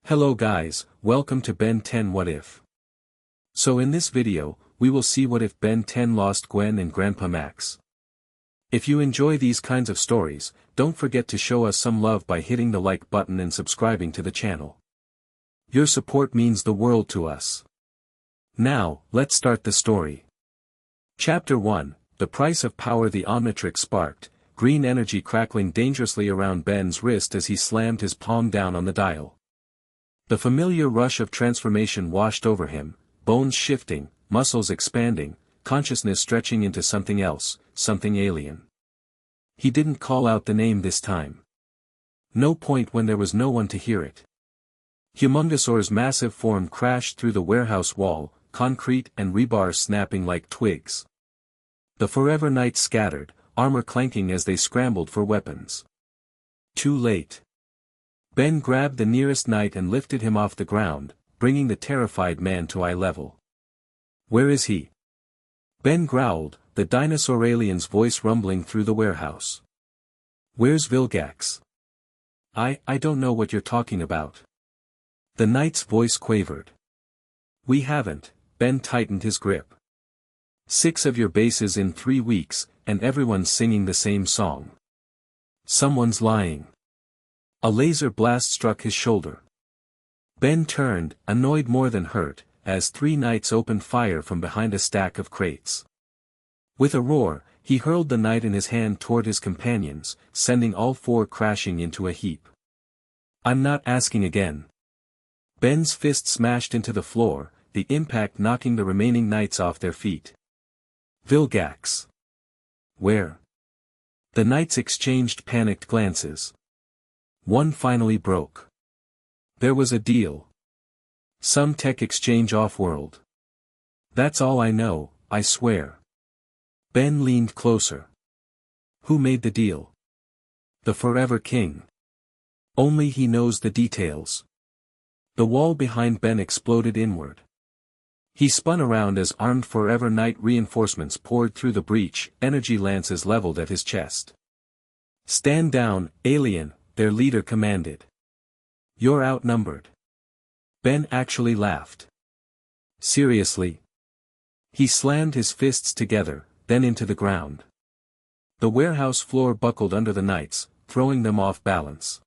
Hello guys, welcome to Ben 10 What If. So in this video, we will see what if Ben 10 lost Gwen and Grandpa Max. If you enjoy these kinds of stories, don't forget to show us some love by hitting the like button and subscribing to the channel. Your support means the world to us. Now, let's start the story. Chapter 1, The Price of Power. The Omnitrix sparked, green energy crackling dangerously around Ben's wrist as he slammed his palm down on the dial. The familiar rush of transformation washed over him, bones shifting, muscles expanding, consciousness stretching into something else, something alien. He didn't call out the name this time. No point when there was no one to hear it. Humongousaur's massive form crashed through the warehouse wall, concrete and rebar snapping like twigs. The Forever Knights scattered, armor clanking as they scrambled for weapons. Too late. Ben grabbed the nearest knight and lifted him off the ground, bringing the terrified man to eye level. "Where is he?" Ben growled, the dinosaur alien's voice rumbling through the warehouse. "Where's Vilgax?" I don't know what you're talking about." The knight's voice quavered. "We haven't," Ben tightened his grip. 6 of your bases in 3 weeks, and everyone's singing the same song. Someone's lying. A laser blast struck his shoulder. Ben turned, annoyed more than hurt, as 3 knights opened fire from behind a stack of crates. With a roar, he hurled the knight in his hand toward his companions, sending all 4 crashing into a heap. "I'm not asking again." Ben's fist smashed into the floor, the impact knocking the remaining knights off their feet. "Vilgax. Where?" The knights exchanged panicked glances. One finally broke. "There was a deal. Some tech exchange off-world. That's all I know, I swear." Ben leaned closer. "Who made the deal?" "The Forever King. Only he knows the details." The wall behind Ben exploded inward. He spun around as armed Forever Knight reinforcements poured through the breach, energy lances leveled at his chest. "Stand down, alien," their leader commanded. "You're outnumbered." Ben actually laughed. "Seriously?" He slammed his fists together, then into the ground. The warehouse floor buckled under the knights, throwing them off balance.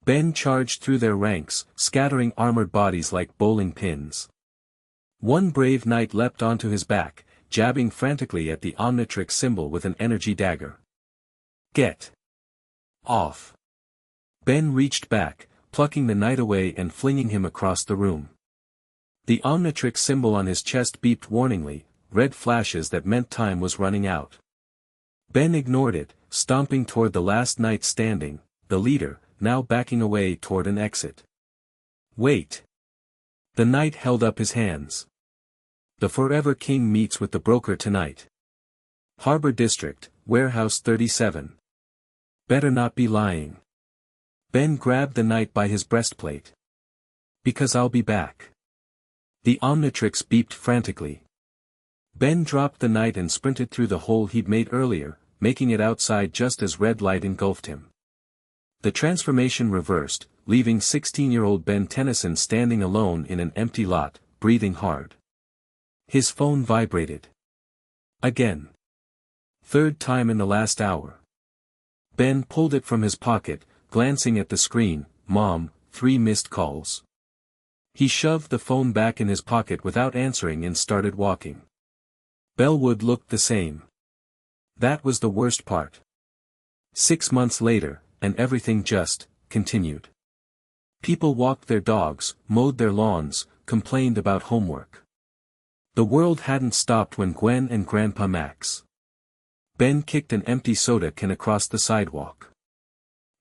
Ben charged through their ranks, scattering armored bodies like bowling pins. One brave knight leapt onto his back, jabbing frantically at the Omnitrix symbol with an energy dagger. "Get off!" Ben reached back, plucking the knight away and flinging him across the room. The Omnitrix symbol on his chest beeped warningly, red flashes that meant time was running out. Ben ignored it, stomping toward the last knight standing, the leader, now backing away toward an exit. "Wait!" The knight held up his hands. "The Forever King meets with the broker tonight. Harbor District, Warehouse 37. Better not be lying." Ben grabbed the knight by his breastplate. "Because I'll be back." The Omnitrix beeped frantically. Ben dropped the knight and sprinted through the hole he'd made earlier, making it outside just as red light engulfed him. The transformation reversed, leaving 16-year-old Ben Tennyson standing alone in an empty lot, breathing hard. His phone vibrated. Again. 3rd time in the last hour. Ben pulled it from his pocket, glancing at the screen. "Mom, 3 missed calls." He shoved the phone back in his pocket without answering and started walking. Bellwood looked the same. That was the worst part. 6 months later, and everything just continued. People walked their dogs, mowed their lawns, complained about homework. The world hadn't stopped when Gwen and Grandpa Max. Ben kicked an empty soda can across the sidewalk.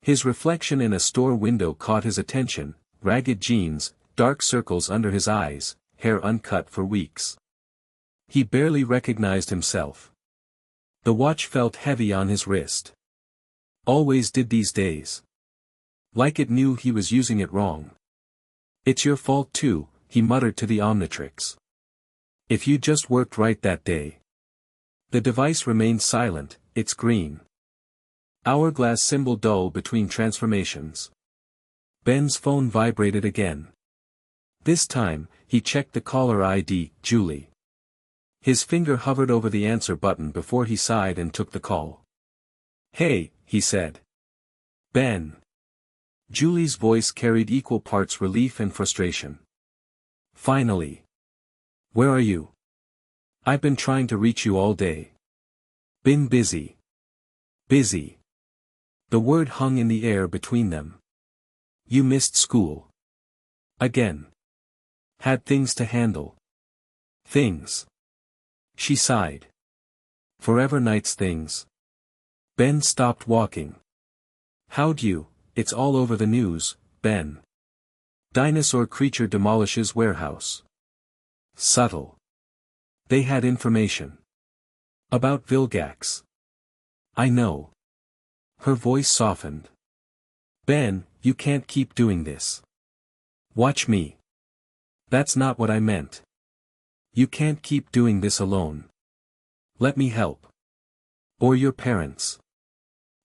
His reflection in a store window caught his attention, ragged jeans, dark circles under his eyes, hair uncut for weeks. He barely recognized himself. The watch felt heavy on his wrist. Always did these days. Like it knew he was using it wrong. "It's your fault too," he muttered to the Omnitrix. "If you just worked right that day." The device remained silent, its green hourglass symbol dull between transformations. Ben's phone vibrated again. This time, he checked the caller ID, Julie. His finger hovered over the answer button before he sighed and took the call. "Hey," he said. "Ben." Julie's voice carried equal parts relief and frustration. "Finally. Where are you? I've been trying to reach you all day. Been busy." Busy. The word hung in the air between them. "You missed school. Again. Had things to handle." "Things." She sighed. "Forever Night's things." Ben stopped walking. "How'd you? It's all over the news, Ben. Dinosaur creature demolishes warehouse." Subtle. They had information. About Vilgax. "I know." Her voice softened. "Ben, you can't keep doing this. Watch me." "That's not what I meant. You can't keep doing this alone. Let me help. Or your parents.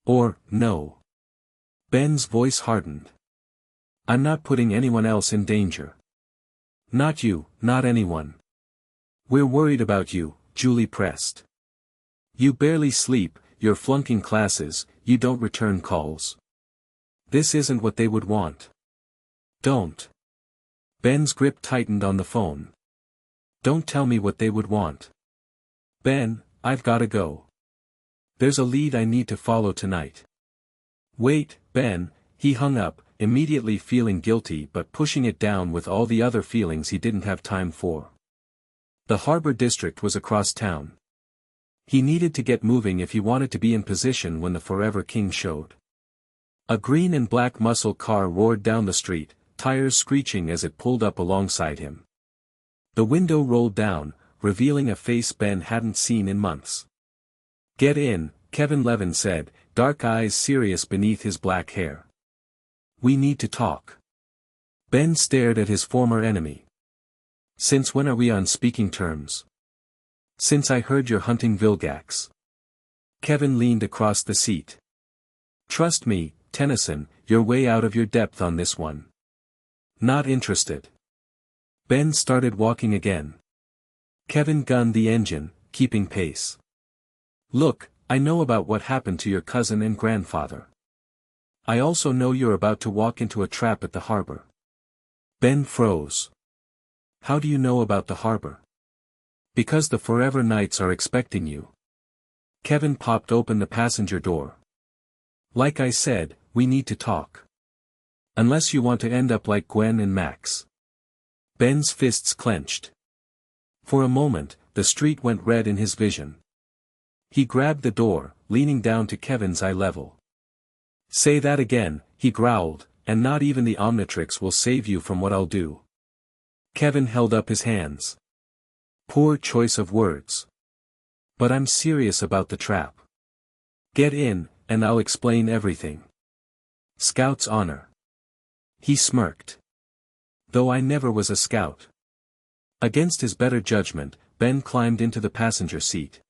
Or, no." Ben's voice hardened. "I'm not putting anyone else in danger. Not you, not anyone. We're worried about you," Julie pressed. "You barely sleep, you're flunking classes, you don't return calls. This isn't what they would want. Don't." Ben's grip tightened on the phone. "Don't tell me what they would want. Ben, I've gotta go. There's a lead I need to follow tonight." "Wait, Ben," he hung up, immediately feeling guilty but pushing it down with all the other feelings he didn't have time for. The Harbor District was across town. He needed to get moving if he wanted to be in position when the Forever King showed. A green and black muscle car roared down the street, tires screeching as it pulled up alongside him. The window rolled down, revealing a face Ben hadn't seen in months. "Get in," Kevin Levin said, dark eyes serious beneath his black hair. "We need to talk." Ben stared at his former enemy. "Since when are we on speaking terms?" "Since I heard you're hunting Vilgax." Kevin leaned across the seat. "Trust me, Tennyson, you're way out of your depth on this one." "Not interested." Ben started walking again. Kevin gunned the engine, keeping pace. "Look, I know about what happened to your cousin and grandfather. I also know you're about to walk into a trap at the harbor." Ben froze. "How do you know about the harbor?" "Because the Forever Knights are expecting you." Kevin popped open the passenger door. "Like I said, we need to talk. Unless you want to end up like Gwen and Max." Ben's fists clenched. For a moment, the street went red in his vision. He grabbed the door, leaning down to Kevin's eye level. "Say that again," he growled, "and not even the Omnitrix will save you from what I'll do." Kevin held up his hands. "Poor choice of words. But I'm serious about the trap. Get in, and I'll explain everything. Scout's honor." He smirked. "Though I never was a scout." Against his better judgment, Ben climbed into the passenger seat.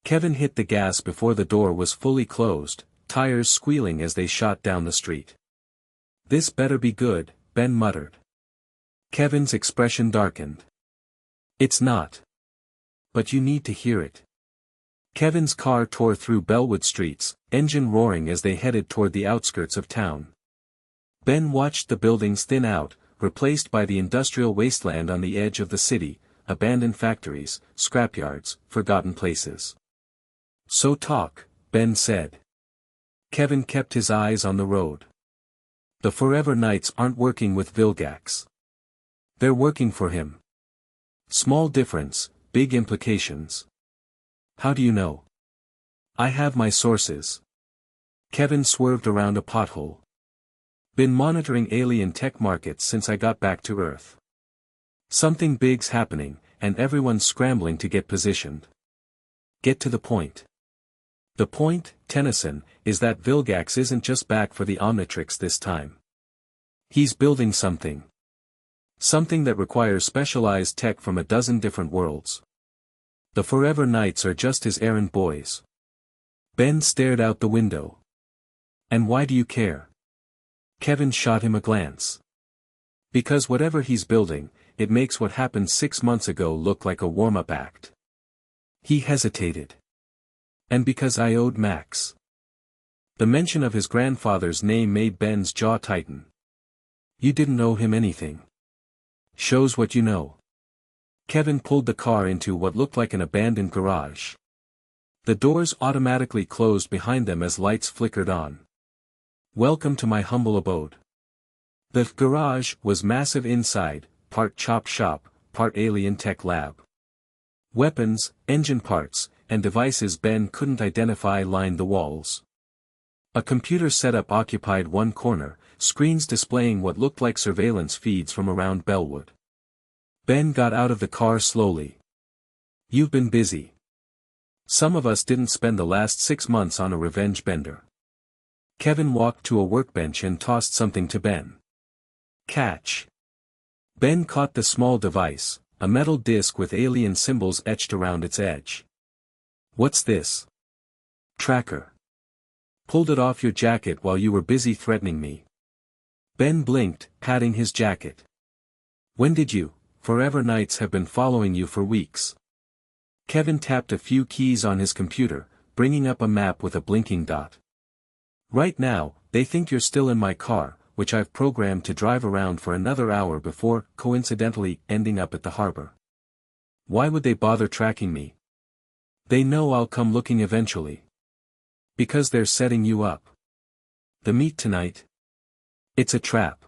Kevin hit the gas before the door was fully closed, tires squealing as they shot down the street. "This better be good," Ben muttered. Kevin's expression darkened. "It's not. But you need to hear it." Kevin's car tore through Bellwood streets, engine roaring as they headed toward the outskirts of town. Ben watched the buildings thin out, replaced by the industrial wasteland on the edge of the city, abandoned factories, scrapyards, forgotten places. "So talk," Ben said. Kevin kept his eyes on the road. "The Forever Knights aren't working with Vilgax. They're working for him." "Small difference, big implications." "How do you know?" "I have my sources." Kevin swerved around a pothole. "Been monitoring alien tech markets since I got back to Earth. Something big's happening, and everyone's scrambling to get positioned. Get to the point." "The point, Tennyson, is that Vilgax isn't just back for the Omnitrix this time. He's building something. Something that requires specialized tech from a dozen different worlds. The Forever Knights are just his errand boys." Ben stared out the window. "And why do you care?" Kevin shot him a glance. Because whatever he's building, it makes what happened 6 months ago look like a warm-up act. He hesitated. And because I owed Max. The mention of his grandfather's name made Ben's jaw tighten. You didn't owe him anything. Shows what you know. Kevin pulled the car into what looked like an abandoned garage. The doors automatically closed behind them as lights flickered on. Welcome to my humble abode. The garage was massive inside, part chop shop, part alien tech lab. Weapons, engine parts, and devices Ben couldn't identify lined the walls. A computer setup occupied one corner, screens displaying what looked like surveillance feeds from around Bellwood. Ben got out of the car slowly. You've been busy. Some of us didn't spend the last 6 months on a revenge bender. Kevin walked to a workbench and tossed something to Ben. Catch. Ben caught the small device, a metal disc with alien symbols etched around its edge. What's this? Tracker. Pulled it off your jacket while you were busy threatening me. Ben blinked, patting his jacket. When did you? Forever Knights have been following you for weeks. Kevin tapped a few keys on his computer, bringing up a map with a blinking dot. Right now, they think you're still in my car, which I've programmed to drive around for another hour before, coincidentally, ending up at the harbor. Why would they bother tracking me? They know I'll come looking eventually. Because they're setting you up. The meet tonight? It's a trap.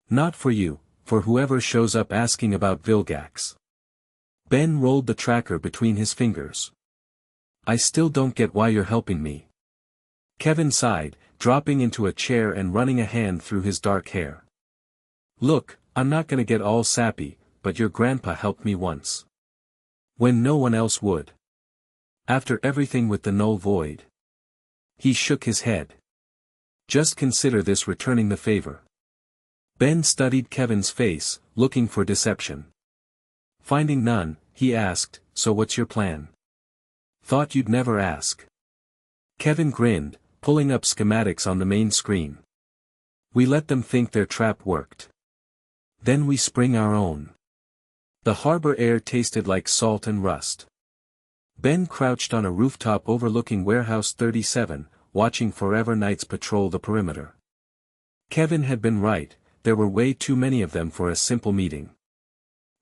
Not for you, for whoever shows up asking about Vilgax. Ben rolled the tracker between his fingers. I still don't get why you're helping me. Kevin sighed, dropping into a chair and running a hand through his dark hair. Look, I'm not gonna get all sappy, but your grandpa helped me once. When no one else would. After everything with the null void. He shook his head. Just consider this returning the favor. Ben studied Kevin's face, looking for deception. Finding none, he asked, so what's your plan? Thought you'd never ask. Kevin grinned, pulling up schematics on the main screen. We let them think their trap worked. Then we spring our own. The harbor air tasted like salt and rust. Ben crouched on a rooftop overlooking Warehouse 37, watching Forever Knights patrol the perimeter. Kevin had been right, there were way too many of them for a simple meeting.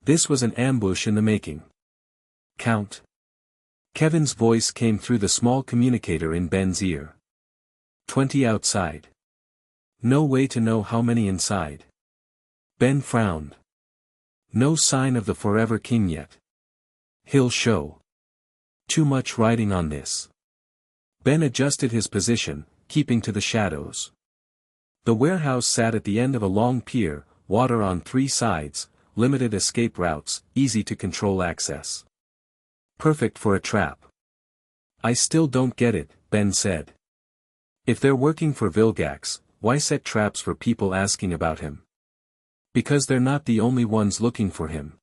This was an ambush in the making. Count. Kevin's voice came through the small communicator in Ben's ear. 20 outside. No way to know how many inside. Ben frowned. No sign of the Forever King yet. He'll show. Too much riding on this. Ben adjusted his position, keeping to the shadows. The warehouse sat at the end of a long pier, water on 3 sides, limited escape routes, easy to control access. Perfect for a trap. I still don't get it, Ben said. If they're working for Vilgax, why set traps for people asking about him? Because they're not the only ones looking for him.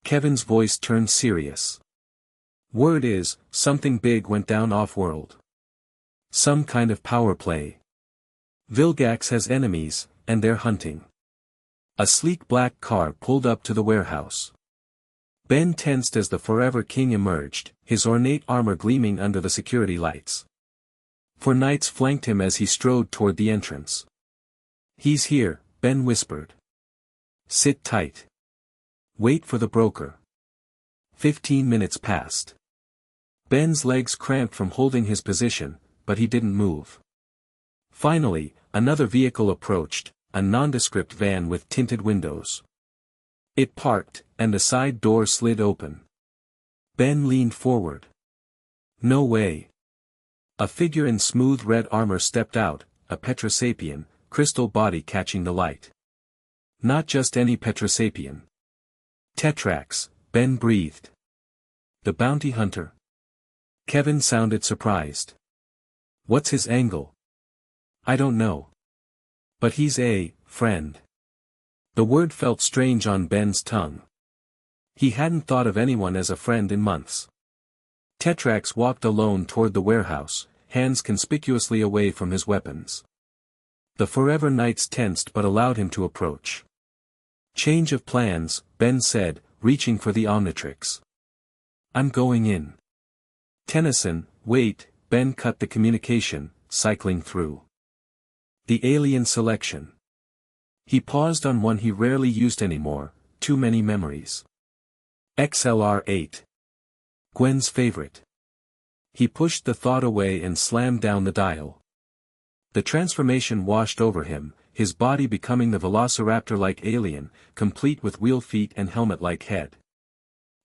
Kevin's voice turned serious. Word is, something big went down off-world. Some kind of power play. Vilgax has enemies, and they're hunting. A sleek black car pulled up to the warehouse. Ben tensed as the Forever King emerged, his ornate armor gleaming under the security lights. 4 knights flanked him as he strode toward the entrance. He's here, Ben whispered. Sit tight. Wait for the broker. 15 minutes passed. Ben's legs cramped from holding his position, but he didn't move. Finally, another vehicle approached, a nondescript van with tinted windows. It parked, and the side door slid open. Ben leaned forward. No way. A figure in smooth red armor stepped out, a Petrosapien, crystal body catching the light. Not just any Petrosapien. Tetrax, Ben breathed. The bounty hunter. Kevin sounded surprised. What's his angle? I don't know. But he's a friend. The word felt strange on Ben's tongue. He hadn't thought of anyone as a friend in months. Tetrax walked alone toward the warehouse, hands conspicuously away from his weapons. The Forever Knights tensed but allowed him to approach. Change of plans, Ben said, reaching for the Omnitrix. I'm going in. Tennyson, wait, Ben cut the communication, cycling through. The alien selection. He paused on one he rarely used anymore, too many memories. XLR-8. Gwen's favorite. He pushed the thought away and slammed down the dial. The transformation washed over him, his body becoming the velociraptor-like alien, complete with wheel feet and helmet-like head.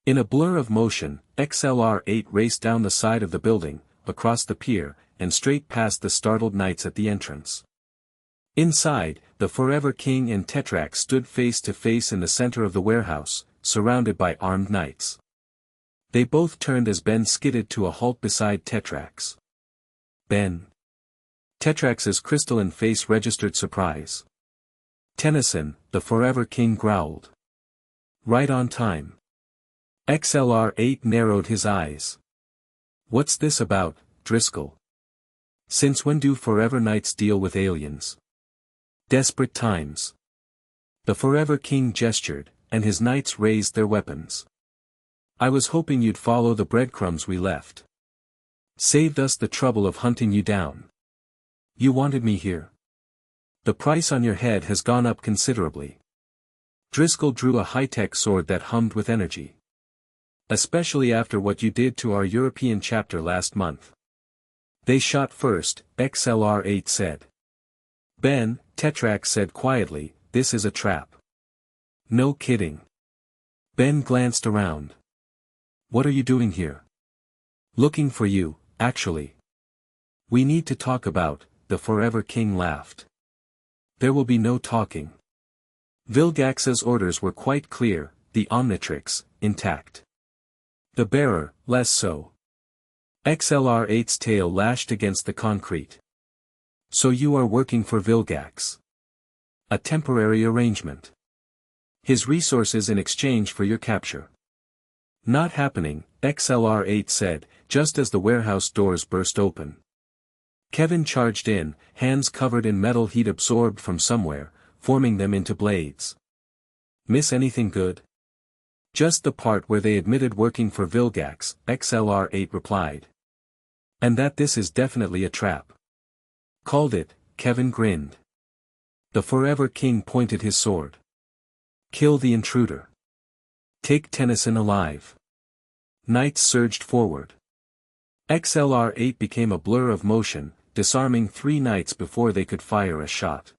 In a blur of motion, XLR-8 raced down the side of the building, across the pier, and straight past the startled knights at the entrance. Inside, the Forever King and Tetrax stood face to face in the center of the warehouse, surrounded by armed knights. They both turned as Ben skidded to a halt beside Tetrax. Ben. Tetrax's crystalline face registered surprise. Tennyson, the Forever King growled. Right on time. XLR-8 narrowed his eyes. What's this about, Driscoll? Since when do Forever Knights deal with aliens? Desperate times. The Forever King gestured, and his knights raised their weapons. I was hoping you'd follow the breadcrumbs we left. Saved us the trouble of hunting you down. You wanted me here. The price on your head has gone up considerably. Driscoll drew a high-tech sword that hummed with energy. Especially after what you did to our European chapter last month. They shot first, XLR-8 said. Ben, Tetrax said quietly, this is a trap. No kidding. Ben glanced around. What are you doing here? Looking for you, actually. We need to talk about, the Forever King laughed. There will be no talking. Vilgax's orders were quite clear, the Omnitrix, intact. The bearer, less so. XLR-8's tail lashed against the concrete. So you are working for Vilgax. A temporary arrangement. His resources in exchange for your capture. Not happening, XLR-8 said, just as the warehouse doors burst open. Kevin charged in, hands covered in metal heat absorbed from somewhere, forming them into blades. Miss anything good? Just the part where they admitted working for Vilgax, XLR-8 replied. And that this is definitely a trap. Called it, Kevin grinned. The Forever King pointed his sword. Kill the intruder. Take Tennyson alive. Knights surged forward. XLR-8 became a blur of motion, disarming 3 knights before they could fire a shot.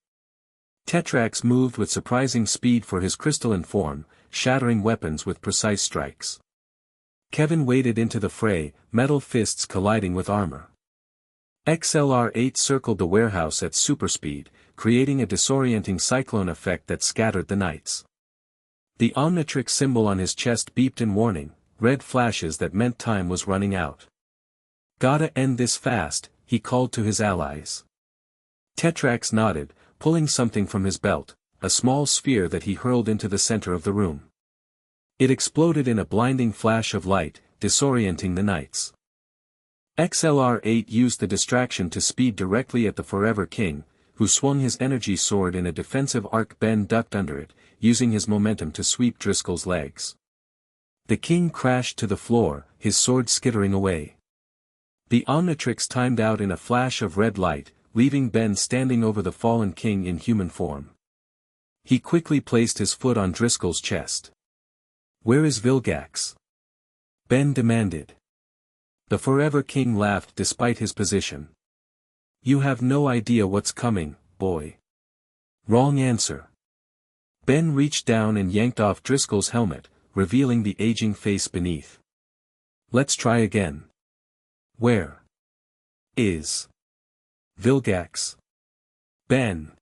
Tetrax moved with surprising speed for his crystalline form, shattering weapons with precise strikes. Kevin waded into the fray, metal fists colliding with armor. XLR-8 circled the warehouse at superspeed, creating a disorienting cyclone effect that scattered the knights. The Omnitrix symbol on his chest beeped in warning, red flashes that meant time was running out. Gotta end this fast, he called to his allies. Tetrax nodded, pulling something from his belt, a small sphere that he hurled into the center of the room. It exploded in a blinding flash of light, disorienting the knights. XLR-8 used the distraction to speed directly at the Forever King, who swung his energy sword in a defensive arc. Ben ducked under it, using his momentum to sweep Driscoll's legs. The king crashed to the floor, his sword skittering away. The Omnitrix timed out in a flash of red light, leaving Ben standing over the fallen king in human form. He quickly placed his foot on Driscoll's chest. Where is Vilgax? Ben demanded. The Forever King laughed despite his position. You have no idea what's coming, boy. Wrong answer. Ben reached down and yanked off Driscoll's helmet, revealing the aging face beneath. Let's try again. Where is Vilgax? Ben.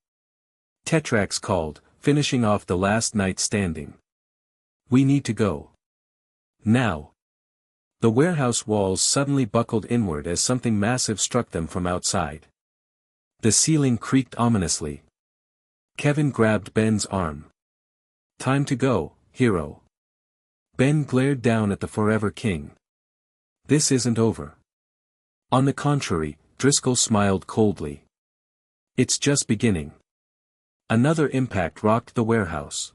Tetrax called, finishing off the last knight standing. We need to go. Now. The warehouse walls suddenly buckled inward as something massive struck them from outside. The ceiling creaked ominously. Kevin grabbed Ben's arm. Time to go, hero. Ben glared down at the Forever King. This isn't over. On the contrary, Driscoll smiled coldly. It's just beginning. Another impact rocked the warehouse.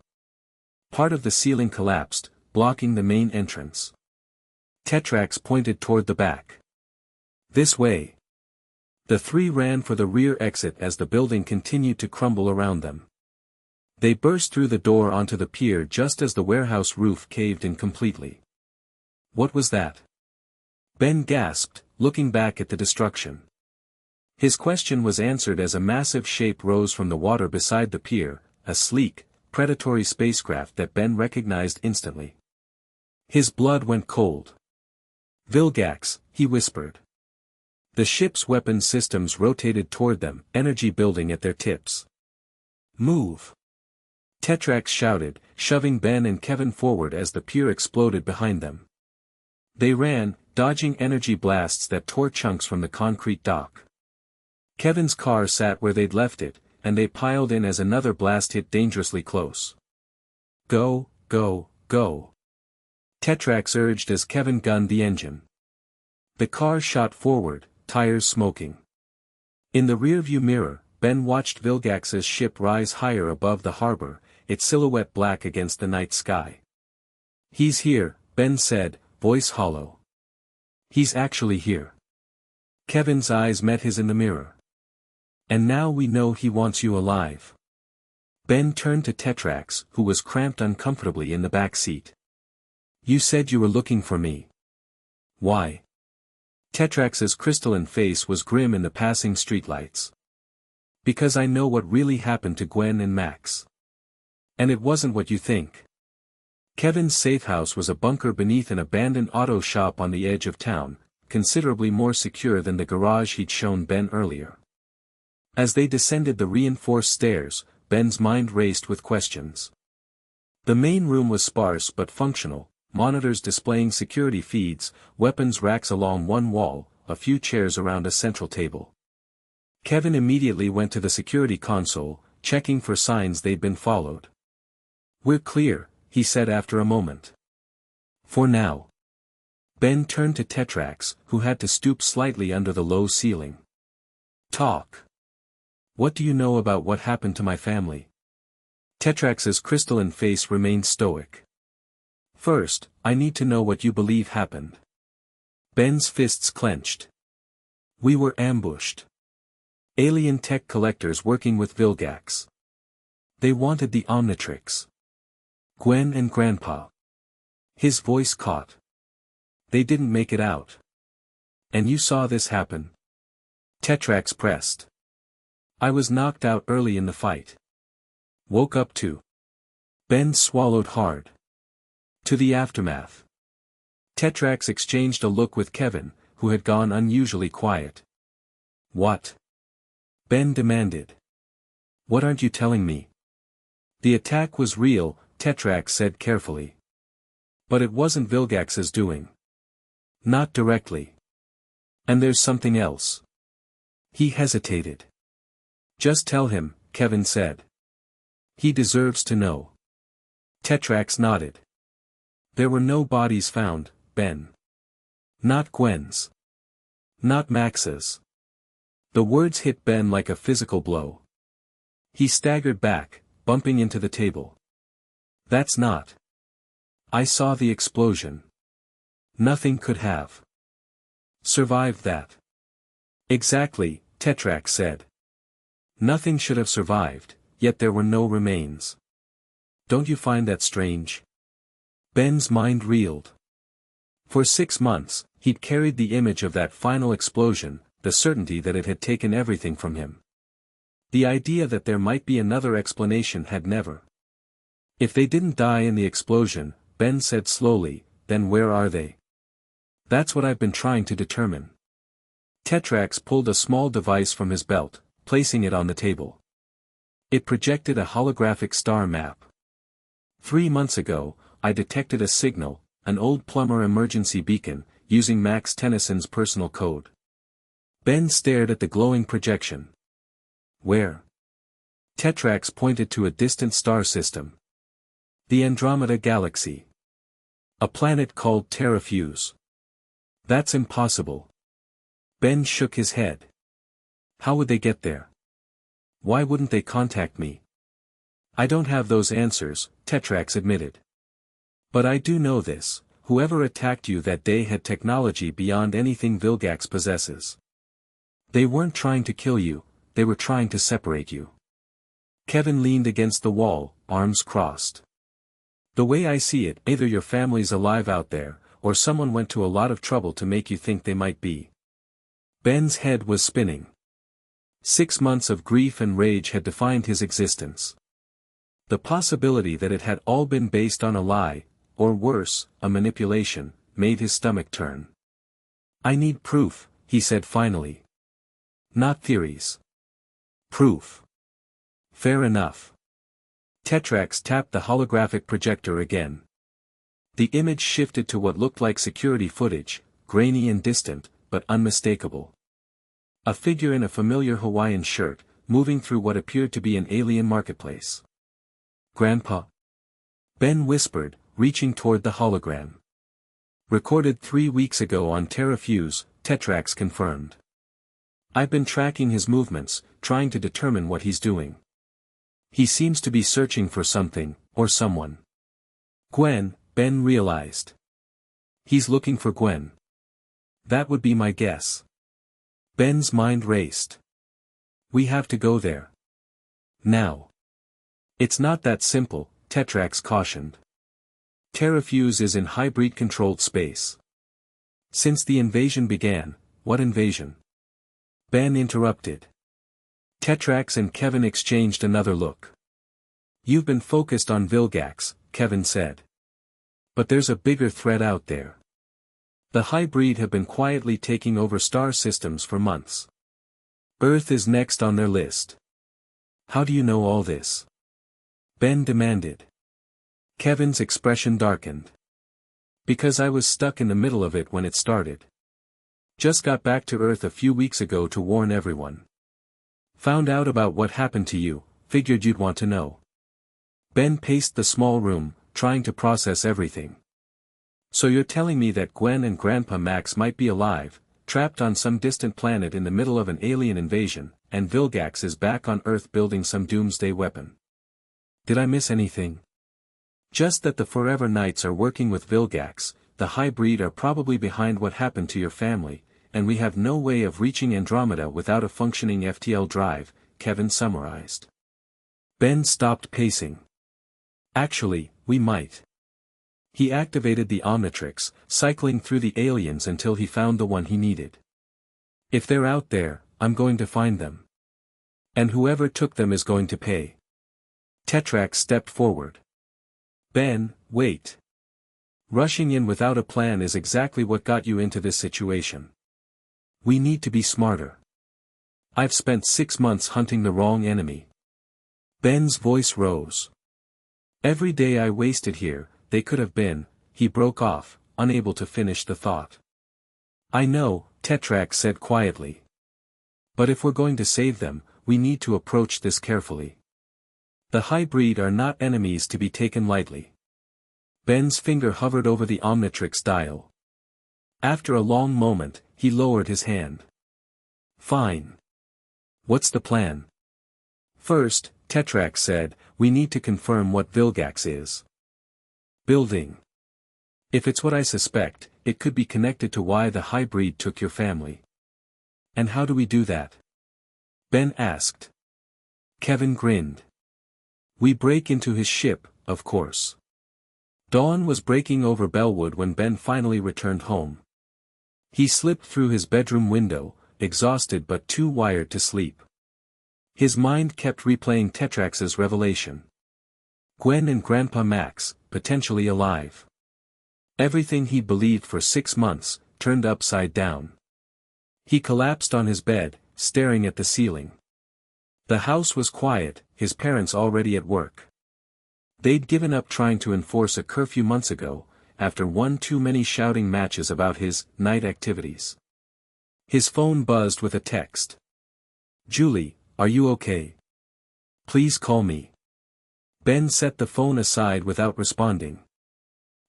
Part of the ceiling collapsed, blocking the main entrance. Tetrax pointed toward the back. This way. The three ran for the rear exit as the building continued to crumble around them. They burst through the door onto the pier just as the warehouse roof caved in completely. What was that? Ben gasped, looking back at the destruction. His question was answered as a massive shape rose from the water beside the pier, a sleek, predatory spacecraft that Ben recognized instantly. His blood went cold. Vilgax, he whispered. The ship's weapon systems rotated toward them, energy building at their tips. Move! Tetrax shouted, shoving Ben and Kevin forward as the pier exploded behind them. They ran, dodging energy blasts that tore chunks from the concrete dock. Kevin's car sat where they'd left it, and they piled in as another blast hit dangerously close. Go, go, go! Tetrax urged as Kevin gunned the engine. The car shot forward, tires smoking. In the rearview mirror, Ben watched Vilgax's ship rise higher above the harbor, its silhouette black against the night sky. He's here, Ben said, voice hollow. He's actually here. Kevin's eyes met his in the mirror. And now we know he wants you alive. Ben turned to Tetrax, who was cramped uncomfortably in the back seat. You said you were looking for me. Why? Tetrax's crystalline face was grim in the passing streetlights. Because I know what really happened to Gwen and Max. And it wasn't what you think. Kevin's safe house was a bunker beneath an abandoned auto shop on the edge of town, considerably more secure than the garage he'd shown Ben earlier. As they descended the reinforced stairs, Ben's mind raced with questions. The main room was sparse but functional, monitors displaying security feeds, weapons racks along one wall, a few chairs around a central table. Kevin immediately went to the security console, checking for signs they'd been followed. We're clear, he said after a moment. For now. Ben turned to Tetrax, who had to stoop slightly under the low ceiling. Talk. What do you know about what happened to my family? Tetrax's crystalline face remained stoic. First, I need to know what you believe happened. Ben's fists clenched. We were ambushed. Alien tech collectors working with Vilgax. They wanted the Omnitrix. Gwen and Grandpa. His voice caught. They didn't make it out. And you saw this happen? Tetrax pressed. I was knocked out early in the fight. Woke up to. Ben swallowed hard. To the aftermath. Tetrax exchanged a look with Kevin, who had gone unusually quiet. What? Ben demanded. What aren't you telling me? The attack was real, Tetrax said carefully. But it wasn't Vilgax's doing. Not directly. And there's something else. He hesitated. Just tell him, Kevin said. He deserves to know. Tetrax nodded. There were no bodies found, Ben. Not Gwen's. Not Max's. The words hit Ben like a physical blow. He staggered back, bumping into the table. That's not. I saw the explosion. Nothing could have survived that. Exactly, Tetrax said. Nothing should have survived, yet there were no remains. Don't you find that strange? Ben's mind reeled. For 6 months, he'd carried the image of that final explosion, the certainty that it had taken everything from him. The idea that there might be another explanation had never. If they didn't die in the explosion, Ben said slowly, then where are they? That's what I've been trying to determine. Tetrax pulled a small device from his belt, placing it on the table. It projected a holographic star map. 3 months ago, I detected a signal, an old plumber emergency beacon, using Max Tennyson's personal code. Ben stared at the glowing projection. Where? Tetrax pointed to a distant star system. The Andromeda Galaxy. A planet called Terrafuse. That's impossible. Ben shook his head. How would they get there? Why wouldn't they contact me? I don't have those answers, Tetrax admitted. But I do know this, whoever attacked you that day had technology beyond anything Vilgax possesses. They weren't trying to kill you, they were trying to separate you. Kevin leaned against the wall, arms crossed. The way I see it, either your family's alive out there, or someone went to a lot of trouble to make you think they might be. Ben's head was spinning. 6 months of grief and rage had defined his existence. The possibility that it had all been based on a lie, or worse, a manipulation, made his stomach turn. I need proof, he said finally. Not theories. Proof. Fair enough. Tetrax tapped the holographic projector again. The image shifted to what looked like security footage, grainy and distant, but unmistakable. A figure in a familiar Hawaiian shirt, moving through what appeared to be an alien marketplace. Grandpa? Ben whispered, reaching toward the hologram. Recorded 3 weeks ago on Terrafuse, Tetrax confirmed. I've been tracking his movements, trying to determine what he's doing. He seems to be searching for something, or someone. Gwen, Ben realized. He's looking for Gwen. That would be my guess. Ben's mind raced. We have to go there. Now. It's not that simple, Tetrax cautioned. Terrafuse is in hybrid-controlled space. Since the invasion began, what invasion? Ben interrupted. Tetrax and Kevin exchanged another look. You've been focused on Vilgax, Kevin said. But there's a bigger threat out there. The hybrid have been quietly taking over star systems for months. Earth is next on their list. How do you know all this? Ben demanded. Kevin's expression darkened. Because I was stuck in the middle of it when it started. Just got back to Earth a few weeks ago to warn everyone. Found out about what happened to you, figured you'd want to know. Ben paced the small room, trying to process everything. So you're telling me that Gwen and Grandpa Max might be alive, trapped on some distant planet in the middle of an alien invasion, and Vilgax is back on Earth building some doomsday weapon. Did I miss anything? Just that the Forever Knights are working with Vilgax, the hybrid are probably behind what happened to your family, and we have no way of reaching Andromeda without a functioning FTL drive, Kevin summarized. Ben stopped pacing. Actually, we might. He activated the Omnitrix, cycling through the aliens until he found the one he needed. If they're out there, I'm going to find them. And whoever took them is going to pay. Tetrax stepped forward. Ben, wait. Rushing in without a plan is exactly what got you into this situation. We need to be smarter. I've spent 6 months hunting the wrong enemy. Ben's voice rose. Every day I wasted here, they could have been, he broke off, unable to finish the thought. I know, Tetrax said quietly. But if we're going to save them, we need to approach this carefully. The hybrid are not enemies to be taken lightly. Ben's finger hovered over the Omnitrix dial. After a long moment, he lowered his hand. Fine. What's the plan? First, Tetrax said, we need to confirm what Vilgax is. Building. If it's what I suspect, it could be connected to why the hybrid took your family. And how do we do that? Ben asked. Kevin grinned. We break into his ship, of course. Dawn was breaking over Bellwood when Ben finally returned home. He slipped through his bedroom window, exhausted but too wired to sleep. His mind kept replaying Tetrax's revelation. Gwen and Grandpa Max, potentially alive. Everything he believed for 6 months, turned upside down. He collapsed on his bed, staring at the ceiling. The house was quiet, his parents already at work. They'd given up trying to enforce a curfew months ago, after one too many shouting matches about his night activities. His phone buzzed with a text. Julie, are you okay? Please call me. Ben set the phone aside without responding.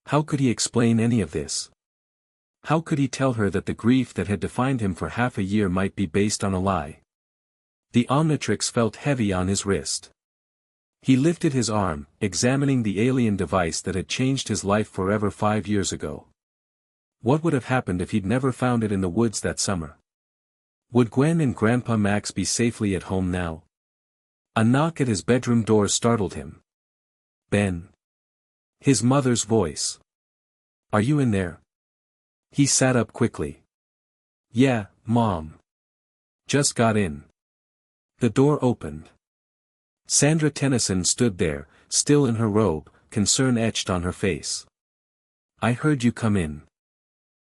How could he explain any of this? How could he tell her that the grief that had defined him for half a year might be based on a lie? The Omnitrix felt heavy on his wrist. He lifted his arm, examining the alien device that had changed his life forever 5 years ago. What would have happened if he'd never found it in the woods that summer? Would Gwen and Grandpa Max be safely at home now? A knock at his bedroom door startled him. Ben. His mother's voice. Are you in there? He sat up quickly. Yeah, Mom. Just got in. The door opened. Sandra Tennyson stood there, still in her robe, concern etched on her face. I heard you come in.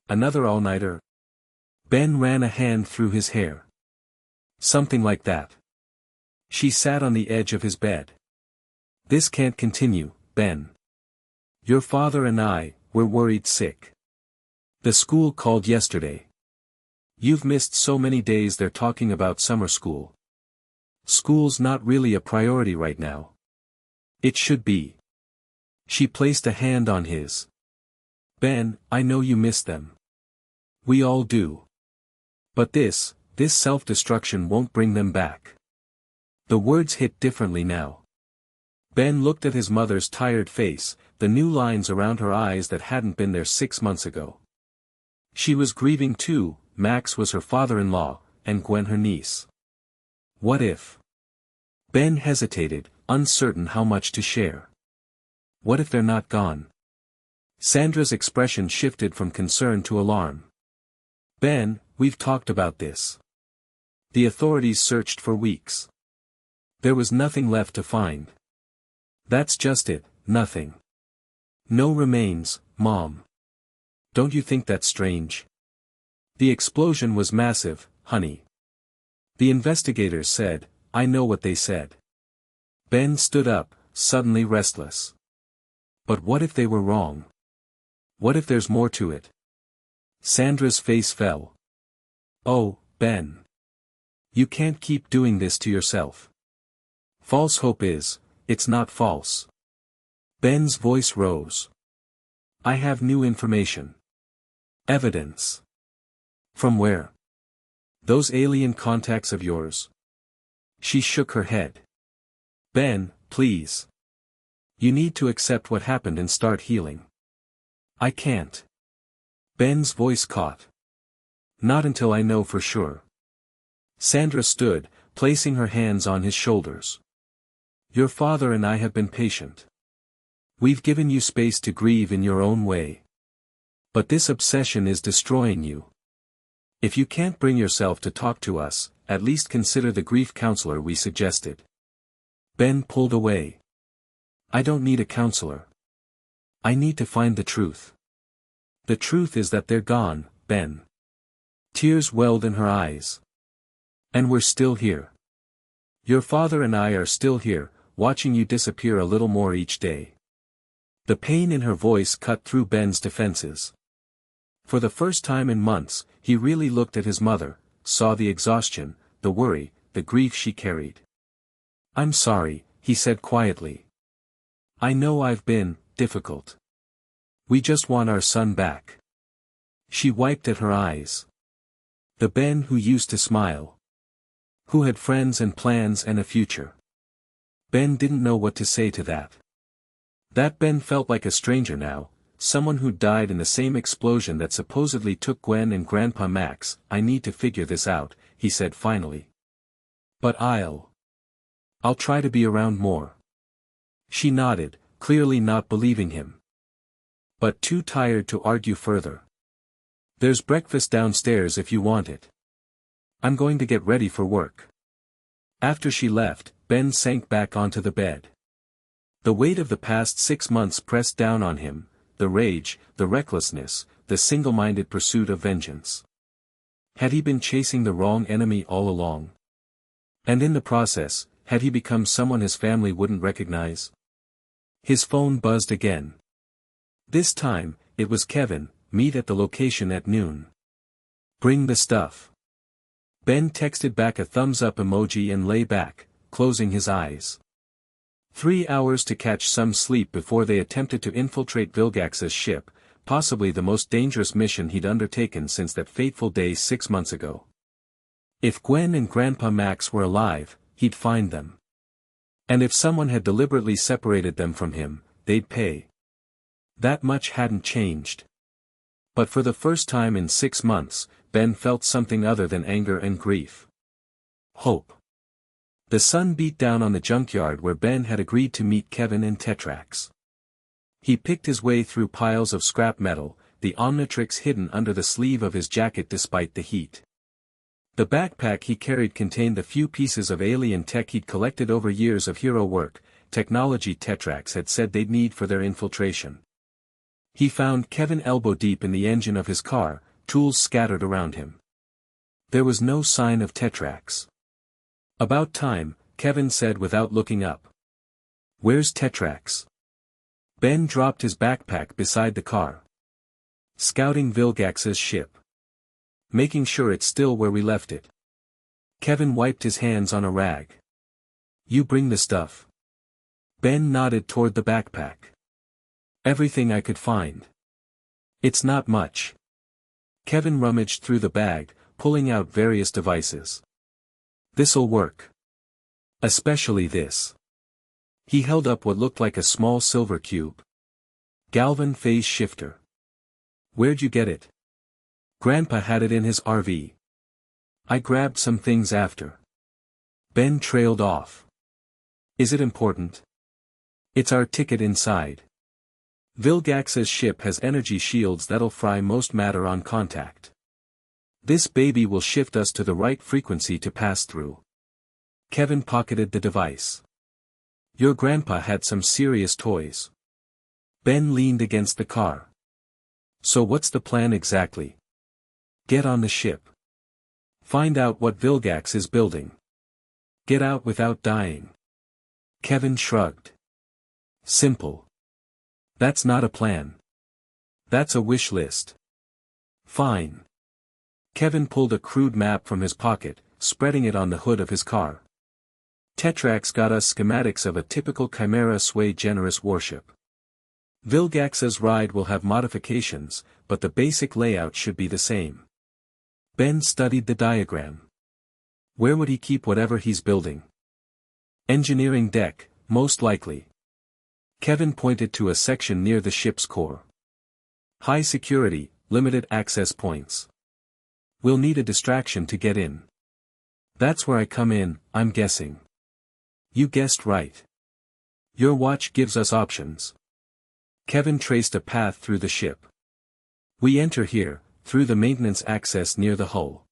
Another all-nighter? Ben ran a hand through his hair. Something like that. She sat on the edge of his bed. This can't continue, Ben. Your father and I, we're worried sick. The school called yesterday. You've missed so many days they're talking about summer school. School's not really a priority right now. It should be. She placed a hand on his. Ben, I know you miss them. We all do. But this self-destruction won't bring them back. The words hit differently now. Ben looked at his mother's tired face, the new lines around her eyes that hadn't been there 6 months ago. She was grieving too. Max was her father-in-law, and Gwen her niece. What if? Ben hesitated, uncertain how much to share. What if they're not gone? Sandra's expression shifted from concern to alarm. Ben, we've talked about this. The authorities searched for weeks. There was nothing left to find. That's just it, nothing. No remains, Mom. Don't you think that's strange? The explosion was massive, honey. The investigators said, I know what they said. Ben stood up, suddenly restless. But what if they were wrong? What if there's more to it? Sandra's face fell. Oh, Ben. You can't keep doing this to yourself. False hope is, it's not false. Ben's voice rose. I have new information. Evidence. From where? Those alien contacts of yours. She shook her head. Ben, please. You need to accept what happened and start healing. I can't. Ben's voice caught. Not until I know for sure. Sandra stood, placing her hands on his shoulders. Your father and I have been patient. We've given you space to grieve in your own way. But this obsession is destroying you. If you can't bring yourself to talk to us, at least consider the grief counselor we suggested. Ben pulled away. I don't need a counselor. I need to find the truth. The truth is that they're gone, Ben. Tears welled in her eyes. And we're still here. Your father and I are still here, watching you disappear a little more each day. The pain in her voice cut through Ben's defenses. For the first time in months, he really looked at his mother, saw the exhaustion, the worry, the grief she carried. I'm sorry, he said quietly. I know I've been difficult. We just want our son back. She wiped at her eyes. The Ben who used to smile. Who had friends and plans and a future. Ben didn't know what to say to that. That Ben felt like a stranger now, someone who died in the same explosion that supposedly took Gwen and Grandpa Max. I need to figure this out, he said finally. But I'll try to be around more. She nodded, clearly not believing him. But too tired to argue further. There's breakfast downstairs if you want it. I'm going to get ready for work. After she left, Ben sank back onto the bed. The weight of the past 6 months pressed down on him, the rage, the recklessness, the single-minded pursuit of vengeance. Had he been chasing the wrong enemy all along? And in the process, had he become someone his family wouldn't recognize? His phone buzzed again. This time, it was Kevin. Meet at the location at noon. Bring the stuff. Ben texted back a thumbs-up emoji and lay back, closing his eyes. 3 hours to catch some sleep before they attempted to infiltrate Vilgax's ship, possibly the most dangerous mission he'd undertaken since that fateful day 6 months ago. If Gwen and Grandpa Max were alive, he'd find them. And if someone had deliberately separated them from him, they'd pay. That much hadn't changed. But for the first time in 6 months, Ben felt something other than anger and grief. Hope. The sun beat down on the junkyard where Ben had agreed to meet Kevin and Tetrax. He picked his way through piles of scrap metal, the Omnitrix hidden under the sleeve of his jacket despite the heat. The backpack he carried contained the few pieces of alien tech he'd collected over years of hero work, technology Tetrax had said they'd need for their infiltration. He found Kevin elbow-deep in the engine of his car, tools scattered around him. There was no sign of Tetrax. "About time," Kevin said without looking up. "Where's Tetrax?" Ben dropped his backpack beside the car. "Scouting Vilgax's ship. Making sure it's still where we left it." Kevin wiped his hands on a rag. "You bring the stuff?" Ben nodded toward the backpack. "Everything I could find." "It's not much." Kevin rummaged through the bag, pulling out various devices. "This'll work. Especially this." He held up what looked like a small silver cube. "Galvan phase shifter. Where'd you get it?" "Grandpa had it in his RV. I grabbed some things after." Ben trailed off. "Is it important?" "It's our ticket inside. Vilgax's ship has energy shields that'll fry most matter on contact. This baby will shift us to the right frequency to pass through." Kevin pocketed the device. "Your grandpa had some serious toys." Ben leaned against the car. "So what's the plan exactly?" "Get on the ship. Find out what Vilgax is building. Get out without dying." Kevin shrugged. "Simple. That's not a plan. That's a wish list." "Fine." Kevin pulled a crude map from his pocket, spreading it on the hood of his car. "Tetrax got us schematics of a typical Chimera Sui Generis warship. Vilgax's ride will have modifications, but the basic layout should be the same." Ben studied the diagram. "Where would he keep whatever he's building?" "Engineering deck, most likely." Kevin pointed to a section near the ship's core. "High security, limited access points. We'll need a distraction to get in." "That's where I come in, I'm guessing." "You guessed right. Your watch gives us options." Kevin traced a path through the ship. "We enter here, through the maintenance access near the hull.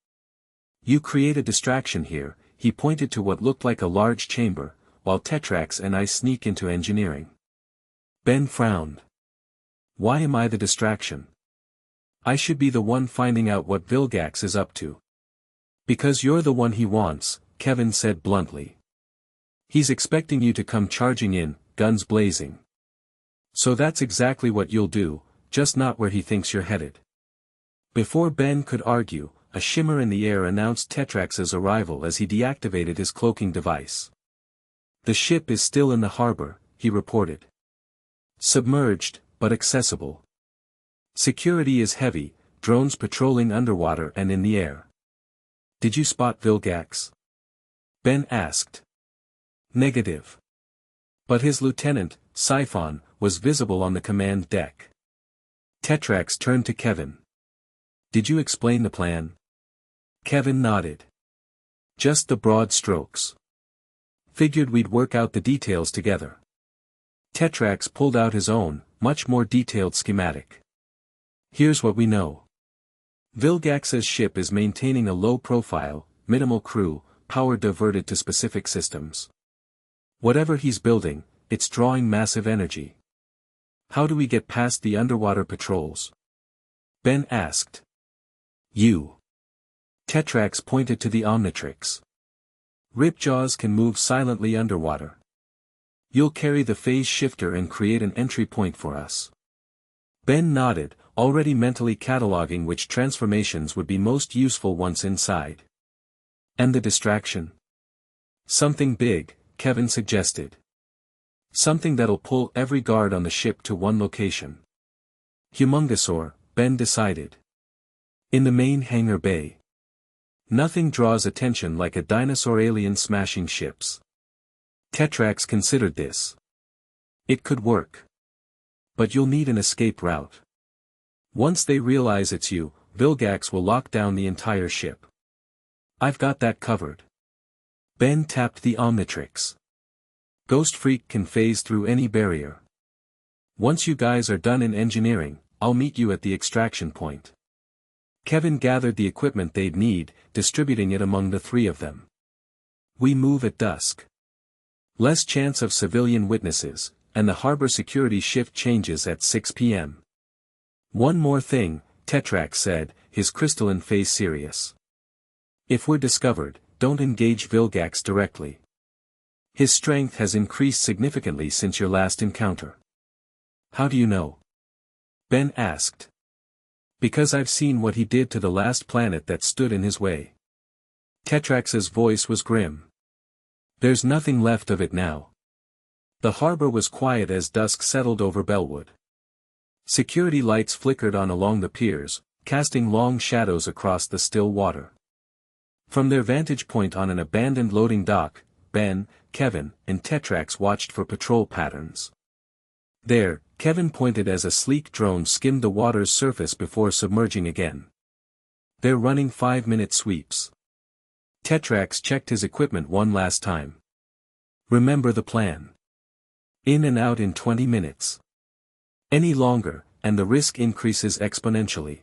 You create a distraction here," he pointed to what looked like a large chamber, "while Tetrax and I sneak into engineering." Ben frowned. "Why am I the distraction?" "I should be the one finding out what Vilgax is up to." "Because you're the one he wants," Kevin said bluntly. "He's expecting you to come charging in, guns blazing. So that's exactly what you'll do, just not where he thinks you're headed." Before Ben could argue, a shimmer in the air announced Tetrax's arrival as he deactivated his cloaking device. "The ship is still in the harbor," he reported. "Submerged, but accessible. Security is heavy, drones patrolling underwater and in the air." "Did you spot Vilgax?" Ben asked. "Negative. But his lieutenant, Siphon, was visible on the command deck." Tetrax turned to Kevin. "Did you explain the plan?" Kevin nodded. "Just the broad strokes. Figured we'd work out the details together." Tetrax pulled out his own, much more detailed schematic. "Here's what we know. Vilgax's ship is maintaining a low profile, minimal crew, power diverted to specific systems. Whatever he's building, it's drawing massive energy. How do we get past the underwater patrols?" Ben asked. "You." Tetrax pointed to the Omnitrix. "Ripjaws can move silently underwater. You'll carry the phase shifter and create an entry point for us." Ben nodded, already mentally cataloging which transformations would be most useful once inside. "And the distraction?" "Something big," Kevin suggested. "Something that'll pull every guard on the ship to one location." "Humongousaur," Ben decided. "In the main hangar bay." Nothing draws attention like a dinosaur alien smashing ships. Tetrax considered this. It could work. But you'll need an escape route. Once they realize it's you, Vilgax will lock down the entire ship. I've got that covered. Ben tapped the Omnitrix. Ghost Freak can phase through any barrier. Once you guys are done in engineering, I'll meet you at the extraction point. Kevin gathered the equipment they'd need, distributing it among the three of them. We move at dusk. Less chance of civilian witnesses, and the harbor security shift changes at 6 p.m. One more thing, Tetrax said, his crystalline face serious. If we're discovered, don't engage Vilgax directly. His strength has increased significantly since your last encounter. How do you know? Ben asked. Because I've seen what he did to the last planet that stood in his way. Tetrax's voice was grim. There's nothing left of it now. The harbor was quiet as dusk settled over Bellwood. Security lights flickered on along the piers, casting long shadows across the still water. From their vantage point on an abandoned loading dock, Ben, Kevin, and Tetrax watched for patrol patterns. There, Kevin pointed as a sleek drone skimmed the water's surface before submerging again. They're running 5-minute sweeps. Tetrax checked his equipment one last time. Remember the plan. In and out in 20 minutes. Any longer, and the risk increases exponentially.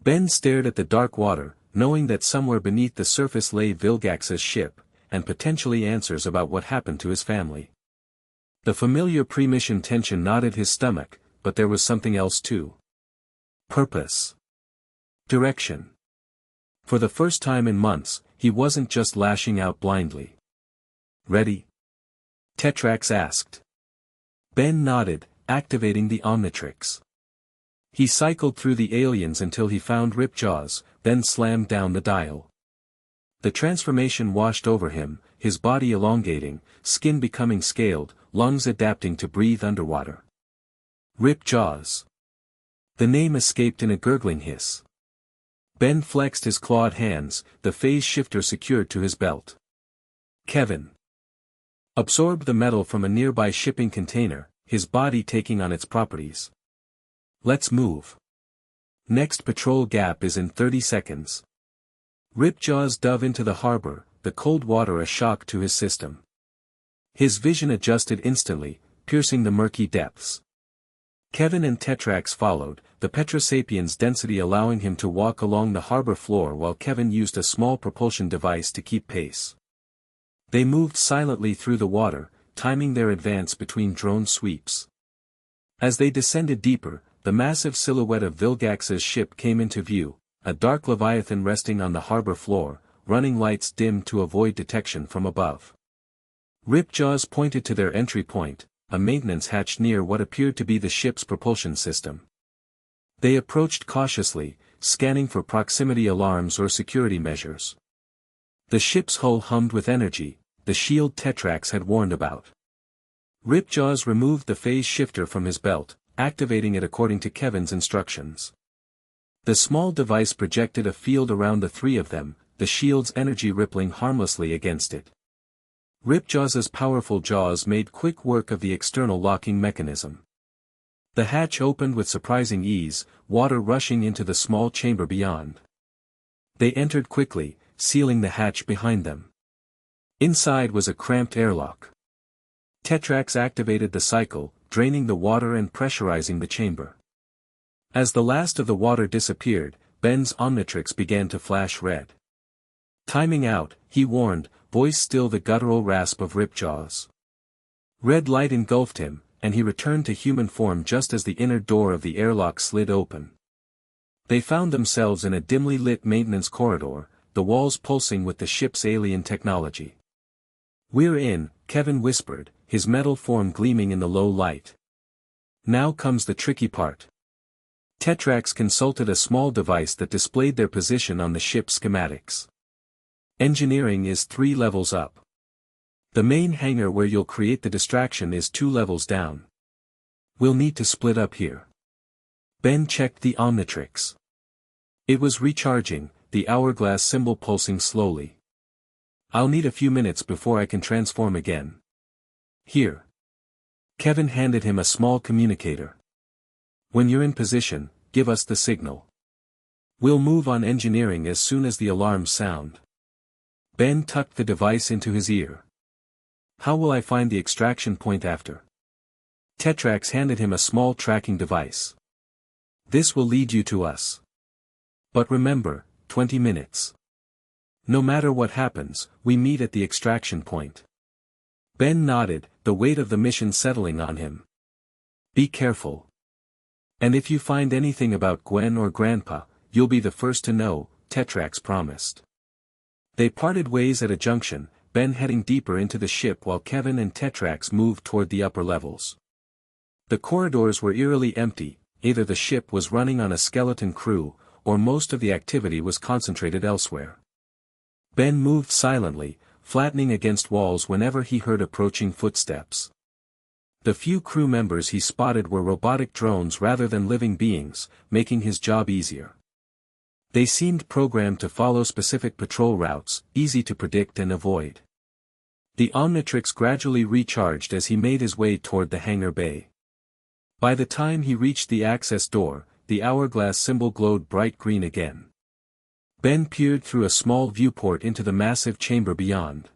Ben stared at the dark water, knowing that somewhere beneath the surface lay Vilgax's ship, and potentially answers about what happened to his family. The familiar pre-mission tension knotted his stomach, but there was something else too. Purpose. Direction. For the first time in months, he wasn't just lashing out blindly. Ready? Tetrax asked. Ben nodded, activating the Omnitrix. He cycled through the aliens until he found Ripjaws, then slammed down the dial. The transformation washed over him, his body elongating, skin becoming scaled, lungs adapting to breathe underwater. Ripjaws. The name escaped in a gurgling hiss. Ben flexed his clawed hands, the phase shifter secured to his belt. Kevin absorbed the metal from a nearby shipping container, his body taking on its properties. Let's move. Next patrol gap is in 30 seconds. Ripjaws dove into the harbor, the cold water a shock to his system. His vision adjusted instantly, piercing the murky depths. Kevin and Tetrax followed, the Petrosapien's density allowing him to walk along the harbor floor while Kevin used a small propulsion device to keep pace. They moved silently through the water, timing their advance between drone sweeps. As they descended deeper, the massive silhouette of Vilgax's ship came into view, a dark leviathan resting on the harbor floor, running lights dimmed to avoid detection from above. Ripjaws pointed to their entry point, a maintenance hatch near what appeared to be the ship's propulsion system. They approached cautiously, scanning for proximity alarms or security measures. The ship's hull hummed with energy, the shield Tetrax had warned about. Ripjaws removed the phase shifter from his belt, activating it according to Kevin's instructions. The small device projected a field around the three of them, the shield's energy rippling harmlessly against it. Ripjaws's powerful jaws made quick work of the external locking mechanism. The hatch opened with surprising ease, water rushing into the small chamber beyond. They entered quickly, sealing the hatch behind them. Inside was a cramped airlock. Tetrax activated the cycle, draining the water and pressurizing the chamber. As the last of the water disappeared, Ben's Omnitrix began to flash red. Timing out, he warned, voice still the guttural rasp of Ripjaws. Red light engulfed him, and he returned to human form just as the inner door of the airlock slid open. They found themselves in a dimly lit maintenance corridor, the walls pulsing with the ship's alien technology. "We're in," Kevin whispered, his metal form gleaming in the low light. "Now comes the tricky part." Tetrax consulted a small device that displayed their position on the ship's schematics. "Engineering is 3 levels up. The main hangar where you'll create the distraction is 2 levels down. We'll need to split up here." Ben checked the Omnitrix. It was recharging, the hourglass symbol pulsing slowly. I'll need a few minutes before I can transform again. Here. Kevin handed him a small communicator. When you're in position, give us the signal. We'll move on engineering as soon as the alarms sound. Ben tucked the device into his ear. How will I find the extraction point after? Tetrax handed him a small tracking device. This will lead you to us. But remember, 20 minutes. No matter what happens, we meet at the extraction point. Ben nodded, the weight of the mission settling on him. Be careful. And if you find anything about Gwen or Grandpa, you'll be the first to know, Tetrax promised. They parted ways at a junction, Ben heading deeper into the ship while Kevin and Tetrax moved toward the upper levels. The corridors were eerily empty, either the ship was running on a skeleton crew, or most of the activity was concentrated elsewhere. Ben moved silently, flattening against walls whenever he heard approaching footsteps. The few crew members he spotted were robotic drones rather than living beings, making his job easier. They seemed programmed to follow specific patrol routes, easy to predict and avoid. The Omnitrix gradually recharged as he made his way toward the hangar bay. By the time he reached the access door, the hourglass symbol glowed bright green again. Ben peered through a small viewport into the massive chamber beyond.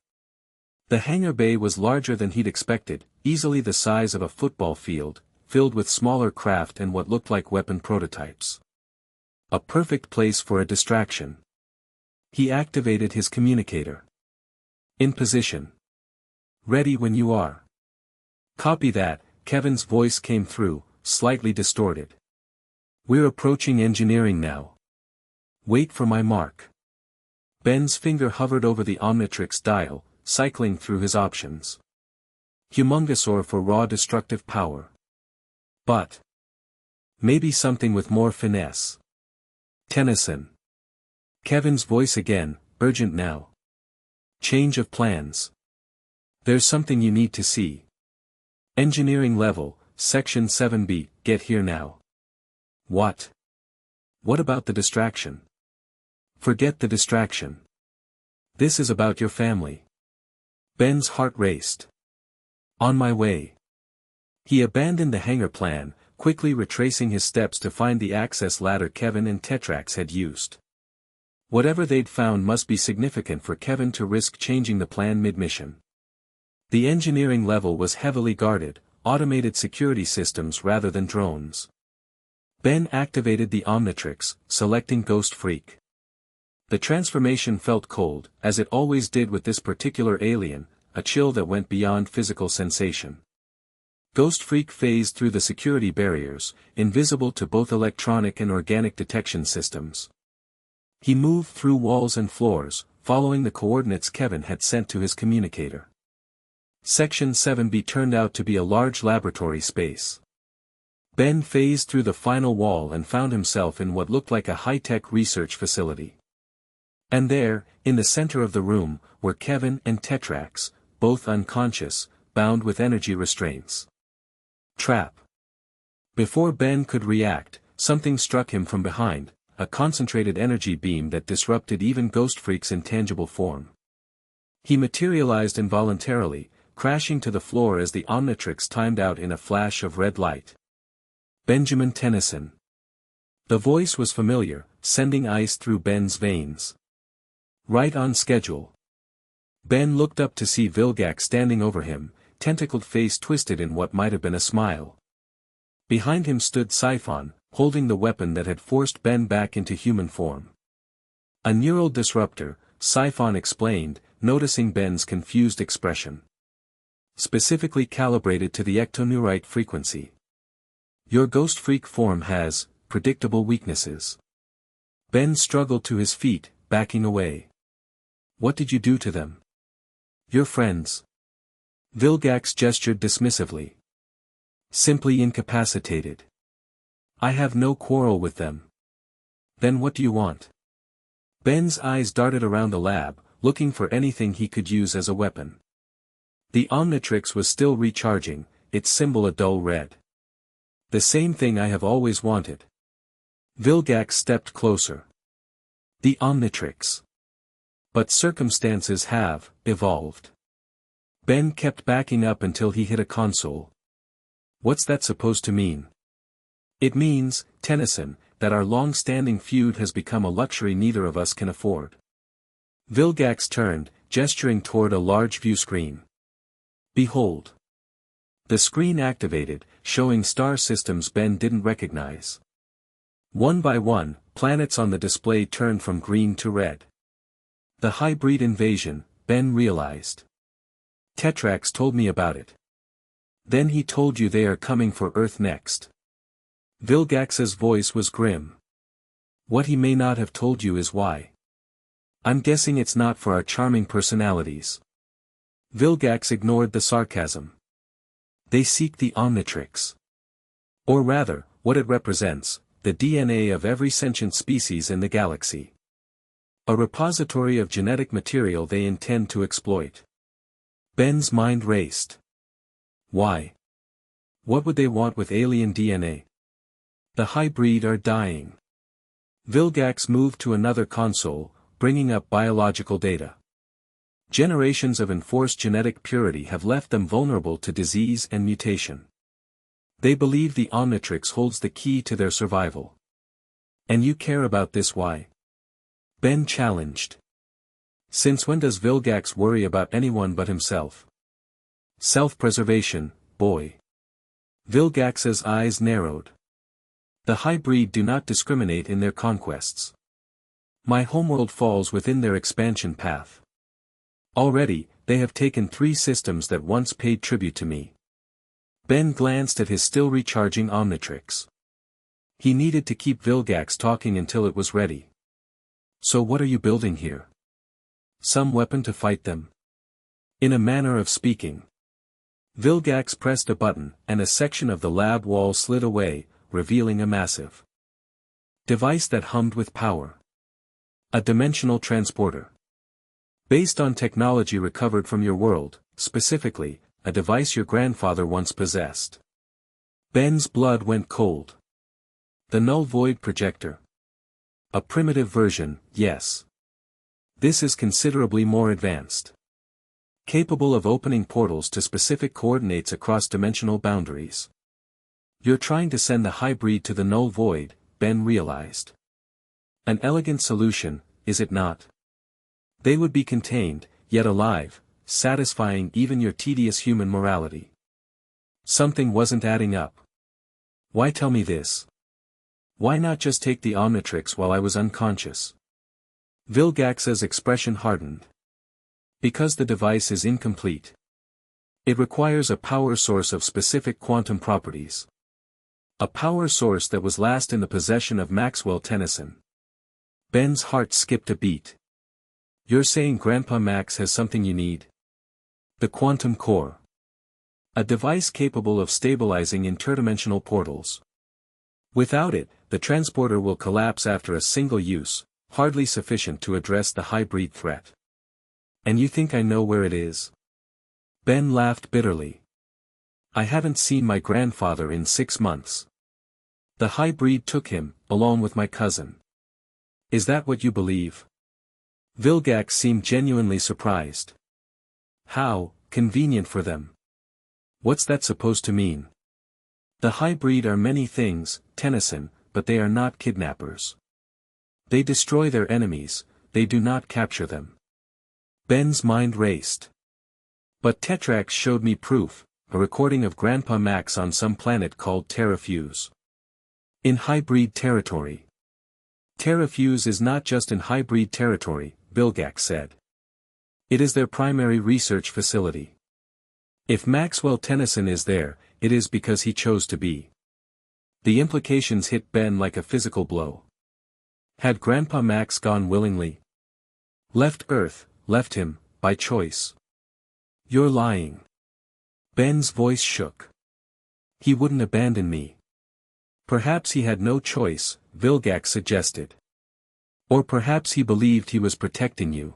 The hangar bay was larger than he'd expected, easily the size of a football field, filled with smaller craft and what looked like weapon prototypes. A perfect place for a distraction. He activated his communicator. In position. Ready when you are. Copy that, Kevin's voice came through, slightly distorted. We're approaching engineering now. Wait for my mark. Ben's finger hovered over the Omnitrix dial, cycling through his options. Humongosaur for raw destructive power. But maybe something with more finesse. Tennyson. Kevin's voice again, urgent now. Change of plans. There's something you need to see. Engineering level, Section 7B, get here now. What? What about the distraction? Forget the distraction. This is about your family. Ben's heart raced. On my way. He abandoned the hangar plan, quickly retracing his steps to find the access ladder Kevin and Tetrax had used. Whatever they'd found must be significant for Kevin to risk changing the plan mid-mission. The engineering level was heavily guarded, automated security systems rather than drones. Ben activated the Omnitrix, selecting Ghost Freak. The transformation felt cold, as it always did with this particular alien, a chill that went beyond physical sensation. Ghost Freak phased through the security barriers, invisible to both electronic and organic detection systems. He moved through walls and floors, following the coordinates Kevin had sent to his communicator. Section 7B turned out to be a large laboratory space. Ben phased through the final wall and found himself in what looked like a high-tech research facility. And there, in the center of the room, were Kevin and Tetrax, both unconscious, bound with energy restraints. Trap. Before Ben could react, something struck him from behind, a concentrated energy beam that disrupted even Ghost Freak's intangible form. He materialized involuntarily, crashing to the floor as the Omnitrix timed out in a flash of red light. Benjamin Tennyson. The voice was familiar, sending ice through Ben's veins. Right on schedule. Ben looked up to see Vilgax standing over him, tentacled face twisted in what might have been a smile. Behind him stood Siphon, holding the weapon that had forced Ben back into human form. A neural disruptor, Siphon explained, noticing Ben's confused expression. Specifically calibrated to the ectoneurite frequency. Your Ghost Freak form has predictable weaknesses. Ben struggled to his feet, backing away. What did you do to them? Your friends. Vilgax gestured dismissively. Simply incapacitated. I have no quarrel with them. Then what do you want? Ben's eyes darted around the lab, looking for anything he could use as a weapon. The Omnitrix was still recharging, its symbol a dull red. The same thing I have always wanted. Vilgax stepped closer. The Omnitrix. But circumstances have evolved. Ben kept backing up until he hit a console. What's that supposed to mean? It means, Tennyson, that our long-standing feud has become a luxury neither of us can afford. Vilgax turned, gesturing toward a large view screen. Behold. The screen activated, showing star systems Ben didn't recognize. One by one, planets on the display turned from green to red. The hybrid invasion, Ben realized. Tetrax told me about it. Then he told you they are coming for Earth next. Vilgax's voice was grim. What he may not have told you is why. I'm guessing it's not for our charming personalities. Vilgax ignored the sarcasm. They seek the Omnitrix. Or rather, what it represents, the DNA of every sentient species in the galaxy. A repository of genetic material they intend to exploit. Ben's mind raced. Why? What would they want with alien DNA? The hybrid are dying. Vilgax moved to another console, bringing up biological data. Generations of enforced genetic purity have left them vulnerable to disease and mutation. They believe the Omnitrix holds the key to their survival. And you care about this why? Ben challenged. Since when does Vilgax worry about anyone but himself? Self-preservation, boy. Vilgax's eyes narrowed. The hybrid do not discriminate in their conquests. My homeworld falls within their expansion path. Already, they have taken 3 systems that once paid tribute to me. Ben glanced at his still recharging Omnitrix. He needed to keep Vilgax talking until it was ready. So what are you building here? Some weapon to fight them? In a manner of speaking. Vilgax pressed a button, and a section of the lab wall slid away, revealing a massive device that hummed with power. A dimensional transporter. Based on technology recovered from your world, specifically, a device your grandfather once possessed. Ben's blood went cold. The null void projector. A primitive version, yes. This is considerably more advanced. Capable of opening portals to specific coordinates across dimensional boundaries. You're trying to send the hybrid to the null void, Ben realized. An elegant solution, is it not? They would be contained, yet alive, satisfying even your tedious human morality. Something wasn't adding up. Why tell me this? Why not just take the Omnitrix while I was unconscious? Vilgax's expression hardened. Because the device is incomplete. It requires a power source of specific quantum properties. A power source that was last in the possession of Maxwell Tennyson. Ben's heart skipped a beat. You're saying Grandpa Max has something you need? The quantum core. A device capable of stabilizing interdimensional portals. Without it, the transporter will collapse after a single use, hardly sufficient to address the hybrid threat. And you think I know where it is? Ben laughed bitterly. I haven't seen my grandfather in 6 months. The hybrid took him, along with my cousin. Is that what you believe? Vilgax seemed genuinely surprised. How convenient for them. What's that supposed to mean? The hybrid are many things, Tennyson, but they are not kidnappers. They destroy their enemies, they do not capture them. Ben's mind raced. But Tetrax showed me proof, a recording of Grandpa Max on some planet called Terrafuse. In hybrid territory. Terrafuse is not just in hybrid territory, Vilgax said. It is their primary research facility. If Maxwell Tennyson is there, it is because he chose to be. The implications hit Ben like a physical blow. Had Grandpa Max gone willingly? Left Earth, left him, by choice. You're lying. Ben's voice shook. He wouldn't abandon me. Perhaps he had no choice, Vilgax suggested. Or perhaps he believed he was protecting you.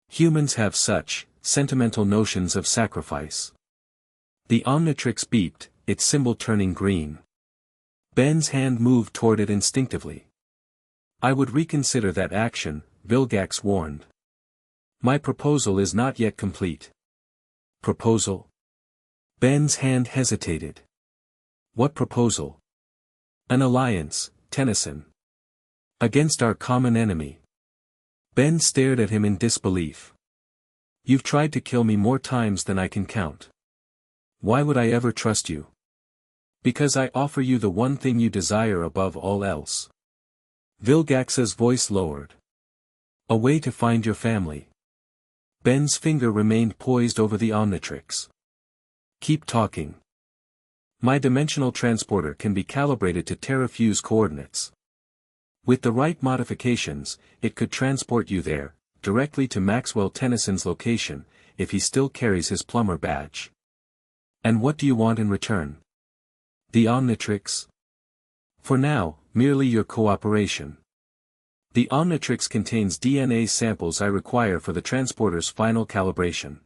Humans have such sentimental notions of sacrifice. The Omnitrix beeped, its symbol turning green. Ben's hand moved toward it instinctively. I would reconsider that action, Vilgax warned. My proposal is not yet complete. Proposal? Ben's hand hesitated. What proposal? An alliance, Tennyson. Against our common enemy. Ben stared at him in disbelief. You've tried to kill me more times than I can count. Why would I ever trust you? Because I offer you the one thing you desire above all else. Vilgax's voice lowered. A way to find your family. Ben's finger remained poised over the Omnitrix. Keep talking. My dimensional transporter can be calibrated to terrafuse coordinates. With the right modifications, it could transport you there, directly to Maxwell Tennyson's location, if he still carries his plumber badge. And what do you want in return? The Omnitrix? For now, merely your cooperation. The Omnitrix contains DNA samples I require for the transporter's final calibration.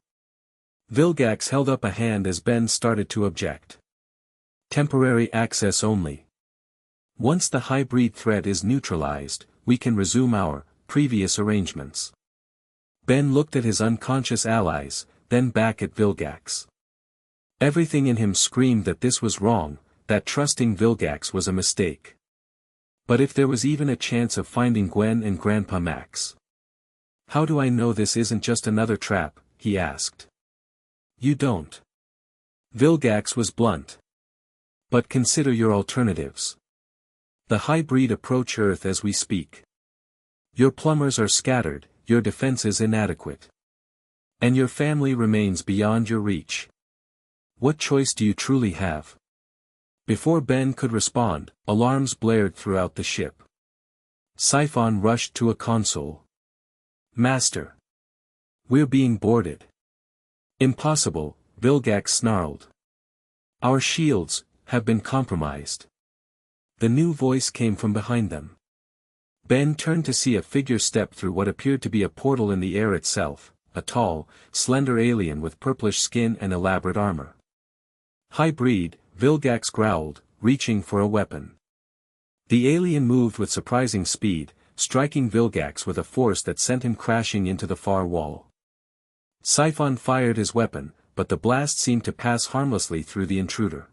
Vilgax held up a hand as Ben started to object. Temporary access only. Once the hybrid threat is neutralized, we can resume our previous arrangements. Ben looked at his unconscious allies, then back at Vilgax. Everything in him screamed that this was wrong, that trusting Vilgax was a mistake. But if there was even a chance of finding Gwen and Grandpa Max. How do I know this isn't just another trap, he asked. You don't. Vilgax was blunt. But consider your alternatives. The hybrid approach Earth as we speak. Your plumbers are scattered, your defenses inadequate. And your family remains beyond your reach. What choice do you truly have? Before Ben could respond, alarms blared throughout the ship. Siphon rushed to a console. Master. We're being boarded. Impossible, Vilgax snarled. Our shields have been compromised. The new voice came from behind them. Ben turned to see a figure step through what appeared to be a portal in the air itself, a tall, slender alien with purplish skin and elaborate armor. Hybrid, Vilgax growled, reaching for a weapon. The alien moved with surprising speed, striking Vilgax with a force that sent him crashing into the far wall. Siphon fired his weapon, but the blast seemed to pass harmlessly through the intruder.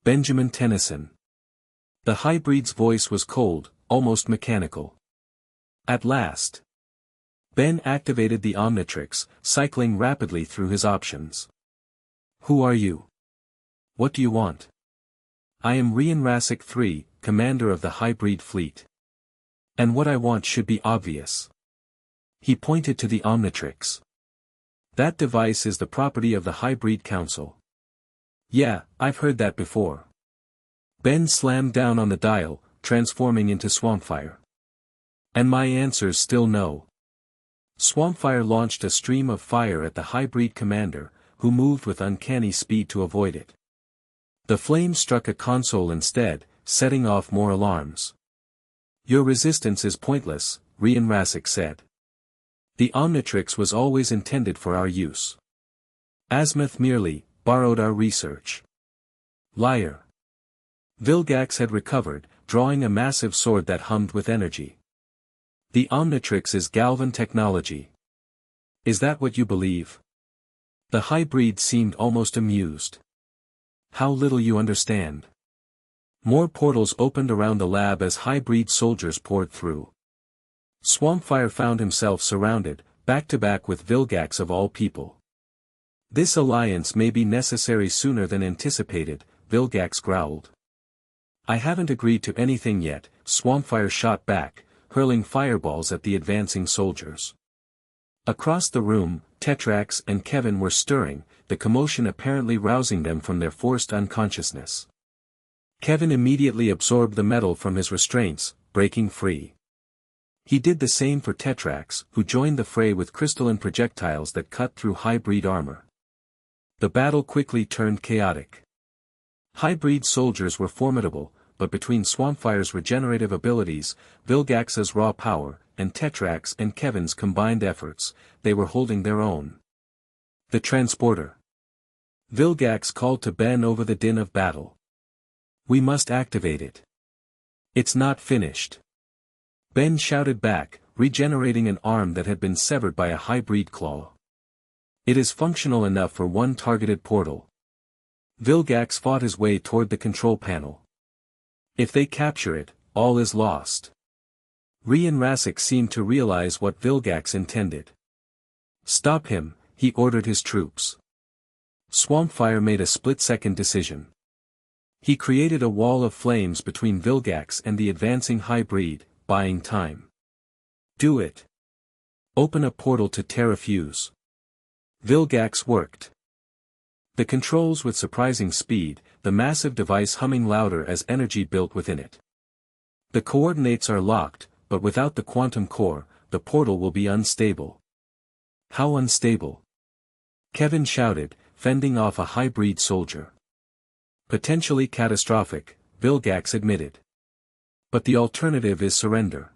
Benjamin Tennyson. The hybrid's voice was cold, almost mechanical. At last. Ben activated the Omnitrix, cycling rapidly through his options. Who are you? What do you want? I am Rian Rasik III, commander of the hybrid fleet. And what I want should be obvious. He pointed to the Omnitrix. That device is the property of the Hybrid Council. Yeah, I've heard that before. Ben slammed down on the dial, transforming into Swampfire. And my answer's still no. Swampfire launched a stream of fire at the hybrid commander, who moved with uncanny speed to avoid it. The flame struck a console instead, setting off more alarms. Your resistance is pointless, Rian Rasik said. The Omnitrix was always intended for our use. Azimuth merely borrowed our research. Liar. Vilgax had recovered, drawing a massive sword that hummed with energy. The Omnitrix is Galvan technology. Is that what you believe? The hybrid seemed almost amused. How little you understand. More portals opened around the lab as hybrid soldiers poured through. Swampfire found himself surrounded, back to back with Vilgax of all people. This alliance may be necessary sooner than anticipated, Vilgax growled. I haven't agreed to anything yet, Swampfire shot back, hurling fireballs at the advancing soldiers. Across the room, Tetrax and Kevin were stirring, the commotion apparently rousing them from their forced unconsciousness. Kevin immediately absorbed the metal from his restraints, breaking free. He did the same for Tetrax, who joined the fray with crystalline projectiles that cut through hybrid armor. The battle quickly turned chaotic. Hybrid soldiers were formidable, but between Swampfire's regenerative abilities, Vilgax's raw power, and Tetrax and Kevin's combined efforts, they were holding their own. The transporter. Vilgax called to Ben over the din of battle. We must activate it. It's not finished. Ben shouted back, regenerating an arm that had been severed by a hybrid claw. It is functional enough for one targeted portal. Vilgax fought his way toward the control panel. If they capture it, all is lost. Rian Rasik seemed to realize what Vilgax intended. Stop him, he ordered his troops. Swampfire made a split-second decision. He created a wall of flames between Vilgax and the advancing hybrid, buying time. Do it. Open a portal to terrafuse. Vilgax worked. The controls with surprising speed, the massive device humming louder as energy built within it. The coordinates are locked, but without the quantum core, the portal will be unstable. How unstable? Kevin shouted, fending off a hybrid soldier. Potentially catastrophic, Vilgax admitted. But the alternative is surrender.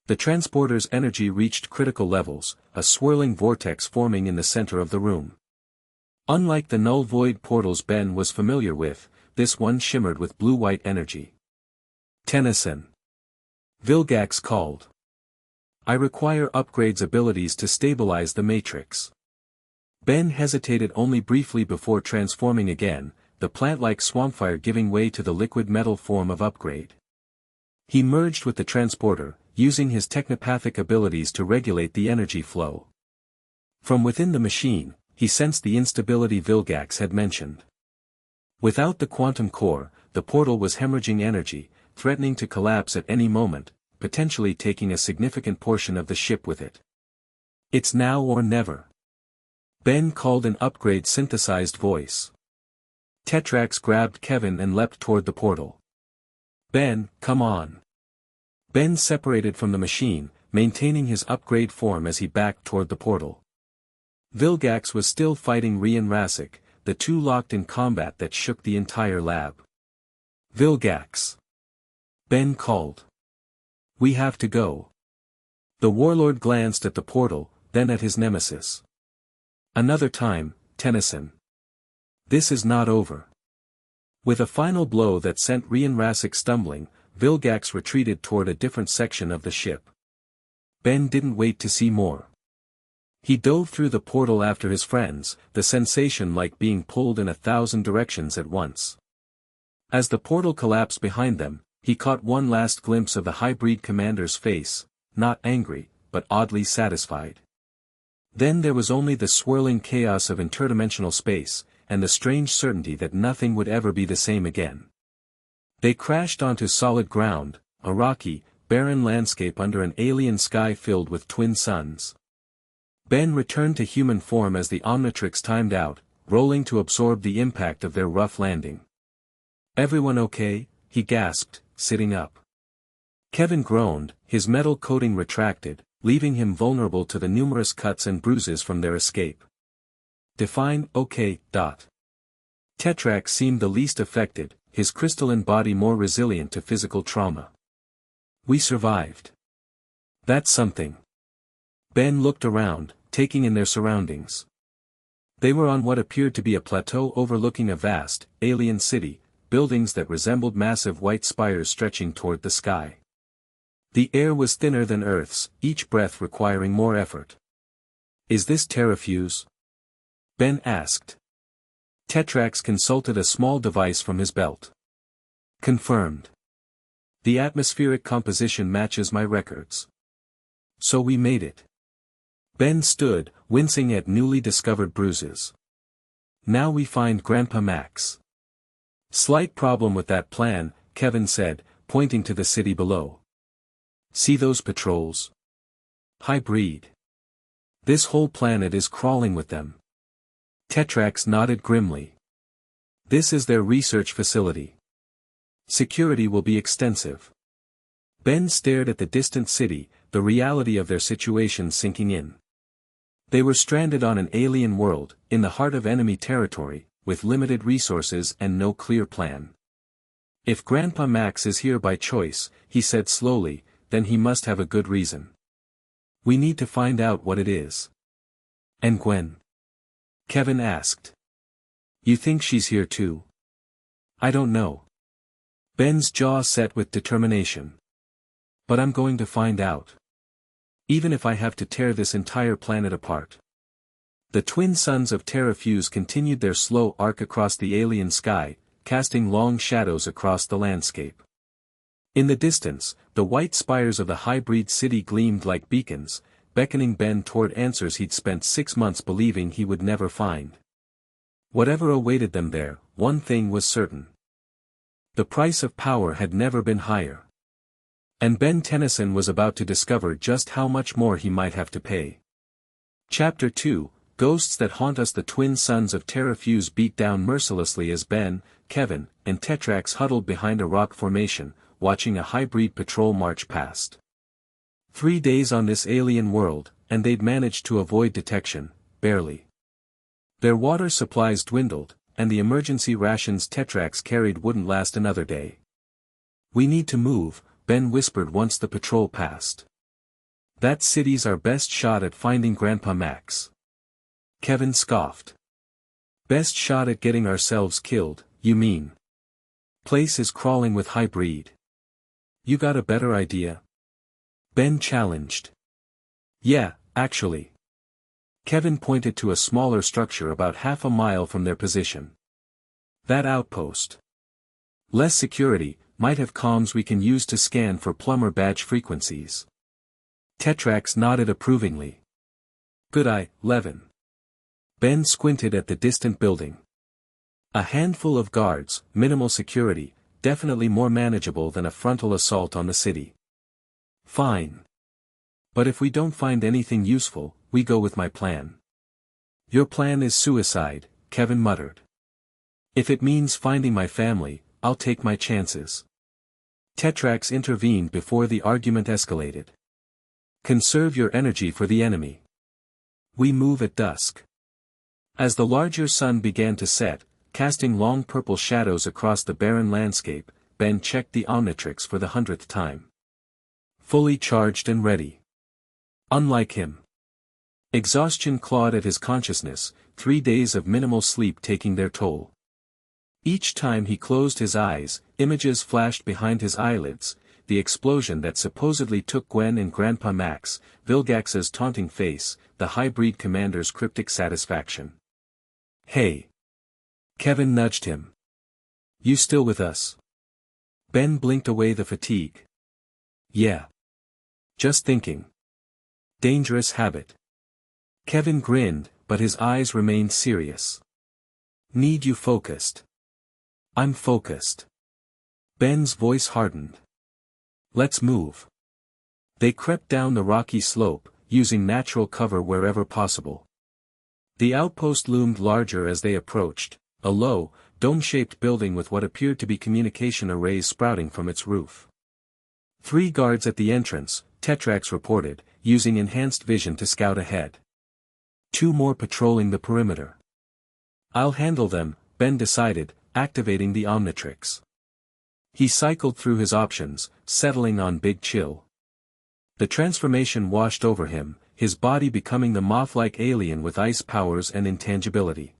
The transporter's energy reached critical levels, a swirling vortex forming in the center of the room. Unlike the null void portals Ben was familiar with, this one shimmered with blue-white energy. Tennyson. Vilgax called. I require upgrades abilities to stabilize the matrix. Ben hesitated only briefly before transforming again, the plant-like swampfire giving way to the liquid metal form of upgrade. He merged with the transporter, using his technopathic abilities to regulate the energy flow. From within the machine, he sensed the instability Vilgax had mentioned. Without the quantum core, the portal was hemorrhaging energy, threatening to collapse at any moment, potentially taking a significant portion of the ship with it. It's now or never. Ben called an upgrade-synthesized voice. Tetrax grabbed Kevin and leapt toward the portal. Ben, come on. Ben separated from the machine, maintaining his upgrade form as he backed toward the portal. Vilgax was still fighting Rian Rasik, the two locked in combat that shook the entire lab. Vilgax. Ben called. We have to go. The warlord glanced at the portal, then at his nemesis. Another time, Tennyson. This is not over. With a final blow that sent Rian Rasik stumbling, Vilgax retreated toward a different section of the ship. Ben didn't wait to see more. He dove through the portal after his friends, the sensation like being pulled in 1,000 directions at once. As the portal collapsed behind them, he caught one last glimpse of the hybrid commander's face, not angry, but oddly satisfied. Then there was only the swirling chaos of interdimensional space, and the strange certainty that nothing would ever be the same again. They crashed onto solid ground, a rocky, barren landscape under an alien sky filled with twin suns. Ben returned to human form as the Omnitrix timed out, rolling to absorb the impact of their rough landing. Everyone okay? He gasped, sitting up. Kevin groaned, his metal coating retracted, leaving him vulnerable to the numerous cuts and bruises from their escape. Define okay. Tetrax seemed the least affected, his crystalline body more resilient to physical trauma. We survived. That's something. Ben looked around, taking in their surroundings. They were on what appeared to be a plateau overlooking a vast, alien city, buildings that resembled massive white spires stretching toward the sky. The air was thinner than Earth's, each breath requiring more effort. Is this terrafuse? Ben asked. Tetrax consulted a small device from his belt. Confirmed. The atmospheric composition matches my records. So we made it. Ben stood, wincing at newly discovered bruises. Now we find Grandpa Max. Slight problem with that plan, Kevin said, pointing to the city below. See those patrols? Hybrid. This whole planet is crawling with them. Tetrax nodded grimly. This is their research facility. Security will be extensive. Ben stared at the distant city, the reality of their situation sinking in. They were stranded on an alien world, in the heart of enemy territory, with limited resources and no clear plan. If Grandpa Max is here by choice, he said slowly, then he must have a good reason. We need to find out what it is. And Gwen? Kevin asked. You think she's here too? I don't know. Ben's jaw set with determination. But I'm going to find out. Even if I have to tear this entire planet apart. The twin suns of Terrafuse continued their slow arc across the alien sky, casting long shadows across the landscape. In the distance, the white spires of the hybrid city gleamed like beacons, beckoning Ben toward answers he'd spent 6 months believing he would never find. Whatever awaited them there, one thing was certain. The price of power had never been higher. And Ben Tennyson was about to discover just how much more he might have to pay. Chapter 2, Ghosts That Haunt Us. The twin sons of Terrafuse beat down mercilessly as Ben, Kevin, and Tetrax huddled behind a rock formation, watching a hybrid patrol march past. 3 days on this alien world, and they'd managed to avoid detection, barely. Their water supplies dwindled, and the emergency rations Tetrax carried wouldn't last another day. "We need to move," Ben whispered once the patrol passed. "That city's our best shot at finding Grandpa Max." Kevin scoffed. "Best shot at getting ourselves killed, you mean? Place is crawling with hybrid. You got a better idea?" Ben challenged. "Yeah, actually." Kevin pointed to a smaller structure about half a mile from their position. "That outpost. Less security, might have comms we can use to scan for plumber badge frequencies." Tetrax nodded approvingly. "Good eye, Levin." Ben squinted at the distant building. A handful of guards, minimal security, definitely more manageable than a frontal assault on the city. "Fine. But if we don't find anything useful, we go with my plan." "Your plan is suicide," Kevin muttered. "If it means finding my family, I'll take my chances." Tetrax intervened before the argument escalated. "Conserve your energy for the enemy. We move at dusk." As the larger sun began to set, casting long purple shadows across the barren landscape, Ben checked the Omnitrix for the 100th time. Fully charged and ready. Unlike him. Exhaustion clawed at his consciousness, 3 days of minimal sleep taking their toll. Each time he closed his eyes, images flashed behind his eyelids, the explosion that supposedly took Gwen and Grandpa Max, Vilgax's taunting face, the hybrid commander's cryptic satisfaction. "Hey." Kevin nudged him. "You still with us?" Ben blinked away the fatigue. "Yeah. Just thinking. Dangerous habit." Kevin grinned, but his eyes remained serious. "Need you focused?" "I'm focused." Ben's voice hardened. "Let's move." They crept down the rocky slope, using natural cover wherever possible. The outpost loomed larger as they approached, a low, dome-shaped building with what appeared to be communication arrays sprouting from its roof. 3 guards at the entrance, Tetrax reported, using enhanced vision to scout ahead. 2 more patrolling the perimeter. "I'll handle them," Ben decided, activating the Omnitrix. He cycled through his options, settling on Big Chill. The transformation washed over him, his body becoming the moth-like alien with ice powers and intangibility.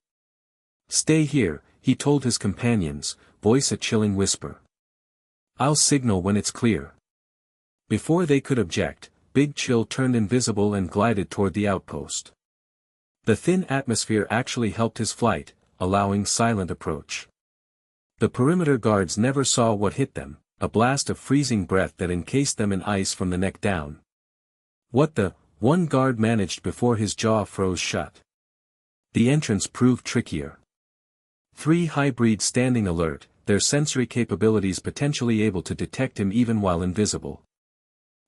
"Stay here," he told his companions, voice a chilling whisper. "I'll signal when it's clear." Before they could object, Big Chill turned invisible and glided toward the outpost. The thin atmosphere actually helped his flight, allowing silent approach. The perimeter guards never saw what hit them, a blast of freezing breath that encased them in ice from the neck down. "What the?" one guard managed before his jaw froze shut. The entrance proved trickier. 3 hybrids standing alert, their sensory capabilities potentially able to detect him even while invisible.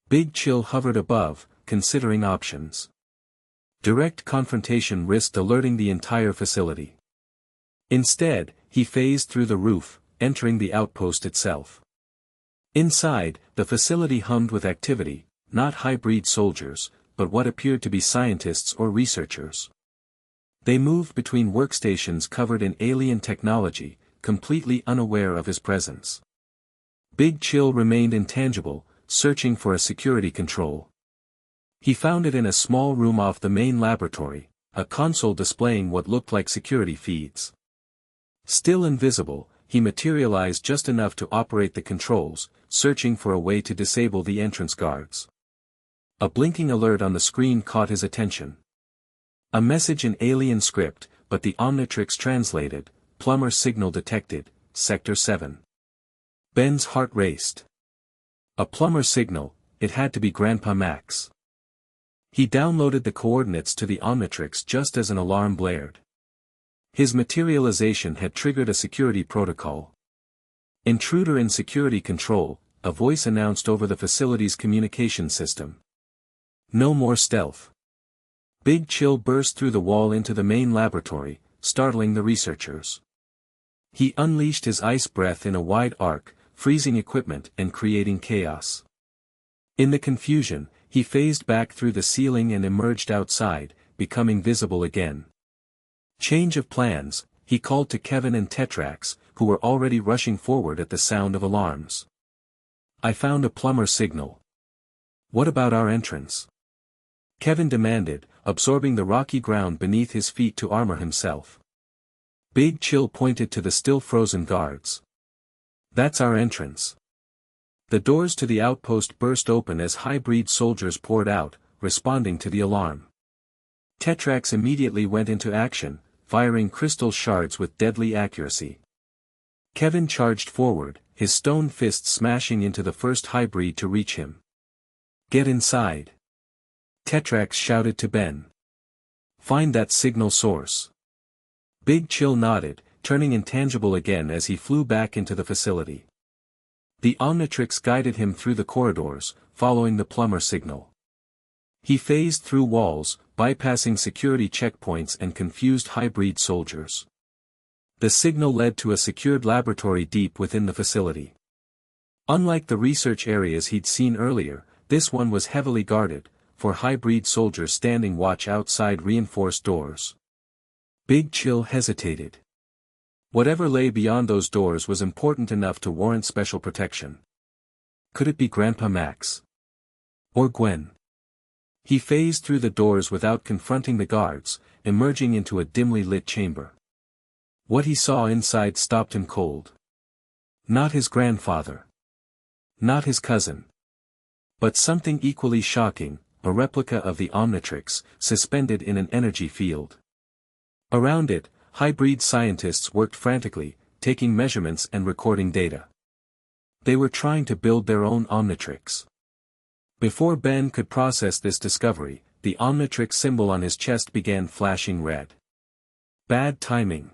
Big Chill hovered above, considering options. Direct confrontation risked alerting the entire facility. Instead, he phased through the roof, entering the outpost itself. Inside, the facility hummed with activity, not hybrid soldiers, but what appeared to be scientists or researchers. They moved between workstations covered in alien technology, completely unaware of his presence. Big Chill remained intangible, searching for a security control. He found it in a small room off the main laboratory, a console displaying what looked like security feeds. Still invisible, he materialized just enough to operate the controls, searching for a way to disable the entrance guards. A blinking alert on the screen caught his attention. A message in alien script, but the Omnitrix translated, "Plumber signal detected, Sector 7. Ben's heart raced. A plumber signal, it had to be Grandpa Max. He downloaded the coordinates to the Omnitrix just as an alarm blared. His materialization had triggered a security protocol. "Intruder in security control," a voice announced over the facility's communication system. "No more stealth." Big Chill burst through the wall into the main laboratory, startling the researchers. He unleashed his ice breath in a wide arc, freezing equipment and creating chaos. In the confusion, he phased back through the ceiling and emerged outside, becoming visible again. Change of plans, he called to Kevin and Tetrax, who were already rushing forward at the sound of alarms. "I found a plumber signal." "What about our entrance?" Kevin demanded, absorbing the rocky ground beneath his feet to armor himself. Big Chill pointed to the still frozen guards. "That's our entrance." The doors to the outpost burst open as hybrid soldiers poured out, responding to the alarm. Tetrax immediately went into action, firing crystal shards with deadly accuracy. Kevin charged forward, his stone fist smashing into the first hybrid to reach him. "Get inside!" Tetrax shouted to Ben. "Find that signal source." Big Chill nodded, turning intangible again as he flew back into the facility. The Omnitrix guided him through the corridors, following the plumber signal. He phased through walls, bypassing security checkpoints and confused hybrid soldiers. The signal led to a secured laboratory deep within the facility. Unlike the research areas he'd seen earlier, this one was heavily guarded, for hybrid soldiers standing watch outside reinforced doors. Big Chill hesitated. Whatever lay beyond those doors was important enough to warrant special protection. Could it be Grandpa Max? Or Gwen? He phased through the doors without confronting the guards, emerging into a dimly lit chamber. What he saw inside stopped him cold. Not his grandfather. Not his cousin. But something equally shocking, a replica of the Omnitrix, suspended in an energy field. Around it, hybrid scientists worked frantically, taking measurements and recording data. They were trying to build their own Omnitrix. Before Ben could process this discovery, the Omnitrix symbol on his chest began flashing red. Bad timing.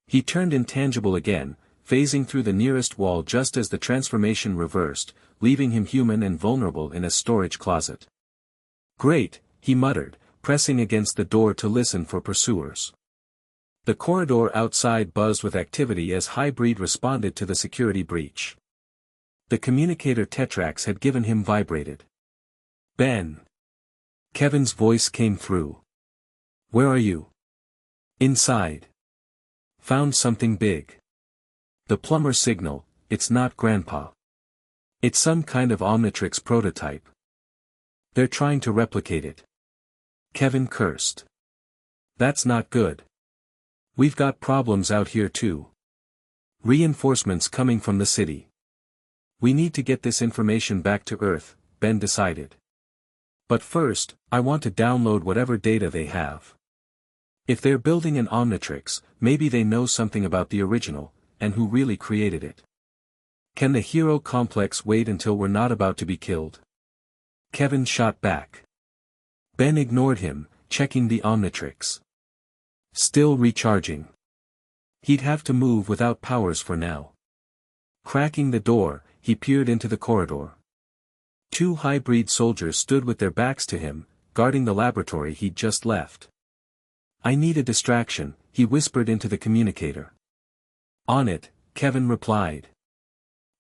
He turned intangible again, phasing through the nearest wall just as the transformation reversed, leaving him human and vulnerable in a storage closet. "Great," he muttered, pressing against the door to listen for pursuers. The corridor outside buzzed with activity as Hybrid responded to the security breach. The communicator Tetrax had given him vibrated. "Ben." Kevin's voice came through. "Where are you?" "Inside. Found something big. The plumber signal, it's not Grandpa. It's some kind of Omnitrix prototype. They're trying to replicate it." Kevin cursed. "That's not good. We've got problems out here too. Reinforcements coming from the city. We need to get this information back to Earth," Ben decided. "But first, I want to download whatever data they have. If they're building an Omnitrix, maybe they know something about the original, and who really created it. Can the hero complex wait until we're not about to be killed?" Kevin shot back. Ben ignored him, checking the Omnitrix. Still recharging. He'd have to move without powers for now. Cracking the door, he peered into the corridor. 2 hybrid soldiers stood with their backs to him, guarding the laboratory he'd just left. "I need a distraction," he whispered into the communicator. "On it," Kevin replied.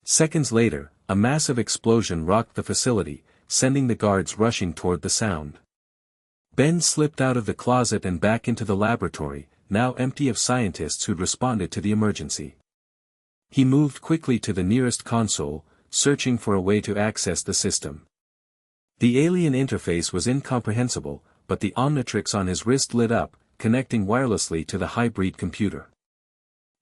Seconds later, a massive explosion rocked the facility, sending the guards rushing toward the sound. Ben slipped out of the closet and back into the laboratory, now empty of scientists who'd responded to the emergency. He moved quickly to the nearest console, searching for a way to access the system. The alien interface was incomprehensible, but the Omnitrix on his wrist lit up, connecting wirelessly to the hybrid computer.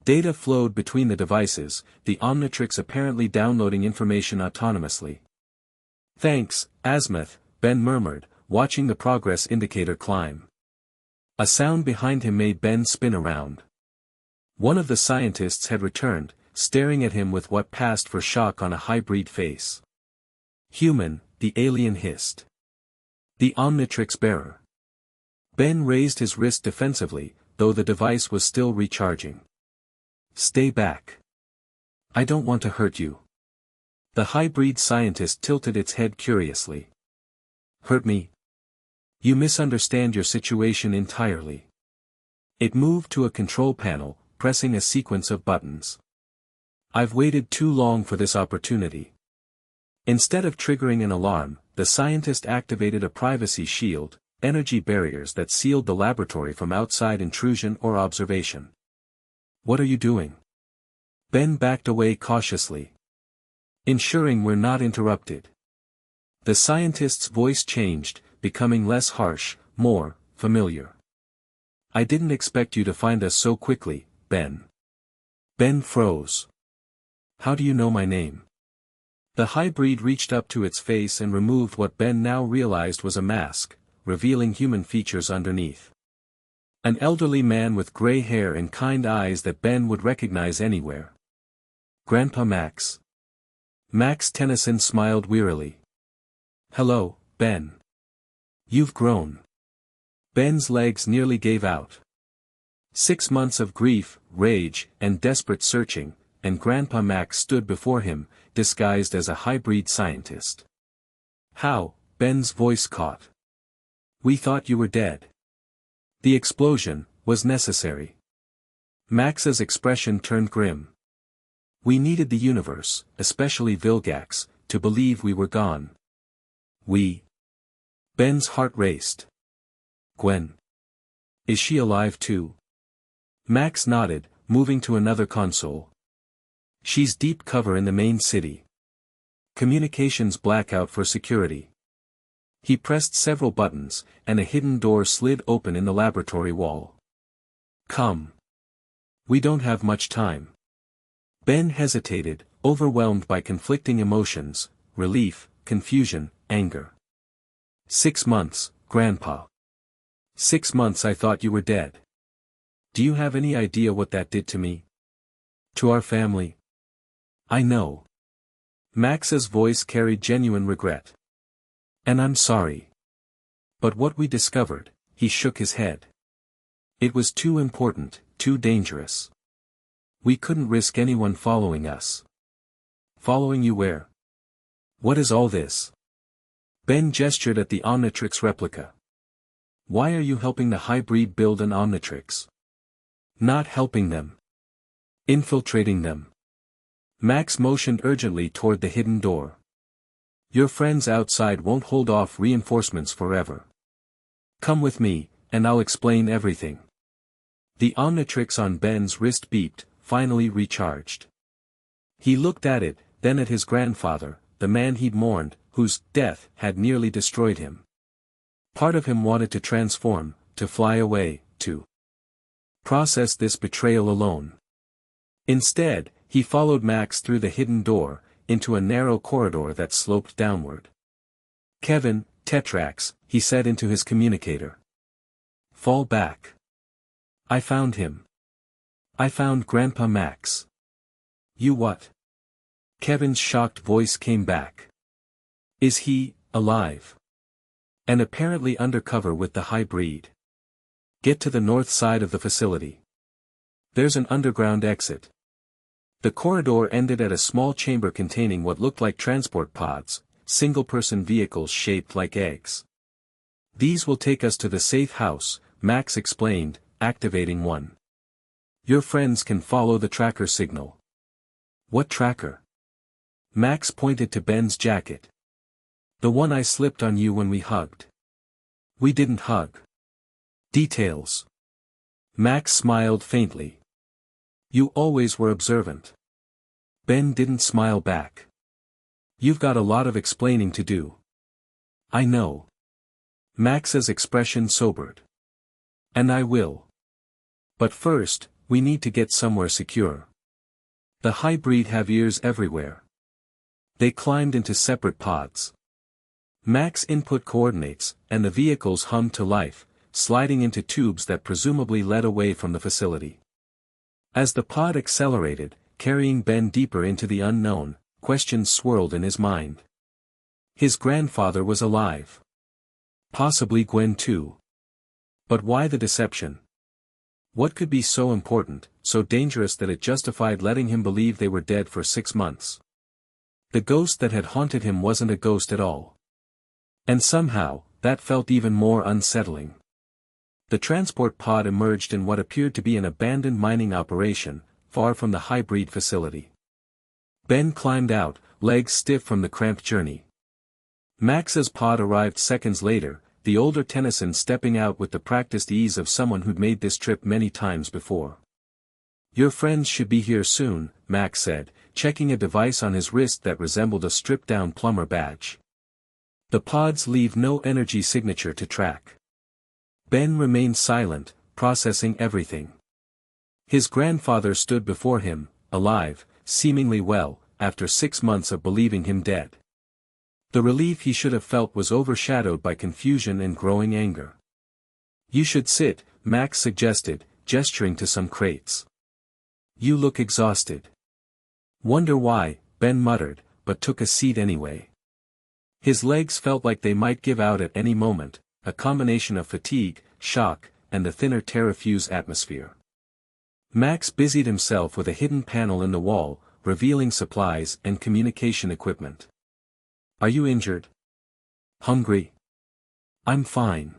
Data flowed between the devices, the Omnitrix apparently downloading information autonomously. "Thanks, Azimuth," Ben murmured, watching the progress indicator climb. A sound behind him made Ben spin around. One of the scientists had returned, staring at him with what passed for shock on a hybrid face. "Human," the alien hissed. "The Omnitrix bearer." Ben raised his wrist defensively, though the device was still recharging. "Stay back. I don't want to hurt you." The hybrid scientist tilted its head curiously. "Hurt me? You misunderstand your situation entirely." It moved to a control panel, pressing a sequence of buttons. "I've waited too long for this opportunity." Instead of triggering an alarm, the scientist activated a privacy shield, energy barriers that sealed the laboratory from outside intrusion or observation. "What are you doing?" Ben backed away cautiously. "Ensuring we're not interrupted." The scientist's voice changed, becoming less harsh, more familiar. "I didn't expect you to find us so quickly, Ben." Ben froze. "How do you know my name?" The hybrid reached up to its face and removed what Ben now realized was a mask, revealing human features underneath. An elderly man with gray hair and kind eyes that Ben would recognize anywhere. "Grandpa Max." Max Tennyson smiled wearily. "Hello, Ben. You've grown." Ben's legs nearly gave out. 6 months of grief, rage, and desperate searching, and Grandpa Max stood before him, disguised as a hybrid scientist. "How?" Ben's voice caught. "We thought you were dead." The explosion was necessary. Max's expression turned grim. "We needed the universe, especially Vilgax, to believe we were gone." "We?" Ben's heart raced. "Gwen. Is she alive too?" Max nodded, moving to another console. "She's deep cover in the main city. Communications blackout for security." He pressed several buttons, and a hidden door slid open in the laboratory wall. "Come. We don't have much time." Ben hesitated, overwhelmed by conflicting emotions, relief, confusion, anger. 6 months, Grandpa. 6 months I thought you were dead. Do you have any idea what that did to me? To our family? I know. Max's voice carried genuine regret. And I'm sorry. But what we discovered, he shook his head. It was too important, too dangerous. We couldn't risk anyone following us. Following you where? What is all this? Ben gestured at the Omnitrix replica. Why are you helping the hybrid build an Omnitrix? Not helping them. Infiltrating them. Max motioned urgently toward the hidden door. Your friends outside won't hold off reinforcements forever. Come with me, and I'll explain everything. The Omnitrix on Ben's wrist beeped, finally recharged. He looked at it, then at his grandfather, the man he'd mourned, whose death had nearly destroyed him. Part of him wanted to transform, to fly away, to process this betrayal alone. Instead, he followed Max through the hidden door, into a narrow corridor that sloped downward. Kevin, Tetrax, he said into his communicator. Fall back. I found him. I found Grandpa Max. You what? Kevin's shocked voice came back. Is he alive? And apparently undercover with the hybrid. Get to the north side of the facility. There's an underground exit. The corridor ended at a small chamber containing what looked like transport pods, single-person vehicles shaped like eggs. These will take us to the safe house, Max explained, activating one. Your friends can follow the tracker signal. What tracker? Max pointed to Ben's jacket. The one I slipped on you when we hugged. We didn't hug. Details. Max smiled faintly. You always were observant. Ben didn't smile back. You've got a lot of explaining to do. I know. Max's expression sobered. And I will. But first, We need to get somewhere secure. The hybrid have ears everywhere. They climbed into separate pods. Max input coordinates, and the vehicles hummed to life, sliding into tubes that presumably led away from the facility. As the pod accelerated, carrying Ben deeper into the unknown, questions swirled in his mind. His grandfather was alive. Possibly Gwen too. But why the deception? What could be so important, so dangerous that it justified letting him believe they were dead for 6 months? The ghost that had haunted him wasn't a ghost at all. And somehow, that felt even more unsettling. The transport pod emerged in what appeared to be an abandoned mining operation, far from the hybrid facility. Ben climbed out, legs stiff from the cramped journey. Max's pod arrived seconds later, the older Tennyson stepping out with the practiced ease of someone who'd made this trip many times before. "Your friends should be here soon," Max said, checking a device on his wrist that resembled a stripped-down plumber badge. The pods leave no energy signature to track. Ben remained silent, processing everything. His grandfather stood before him, alive, seemingly well, after 6 months of believing him dead. The relief he should have felt was overshadowed by confusion and growing anger. "You should sit," Max suggested, gesturing to some crates. "You look exhausted." "Wonder why," Ben muttered, but took a seat anyway. His legs felt like they might give out at any moment, a combination of fatigue, shock, and the thinner terrafuse atmosphere. Max busied himself with a hidden panel in the wall, revealing supplies and communication equipment. "Are you injured? Hungry?" "I'm fine."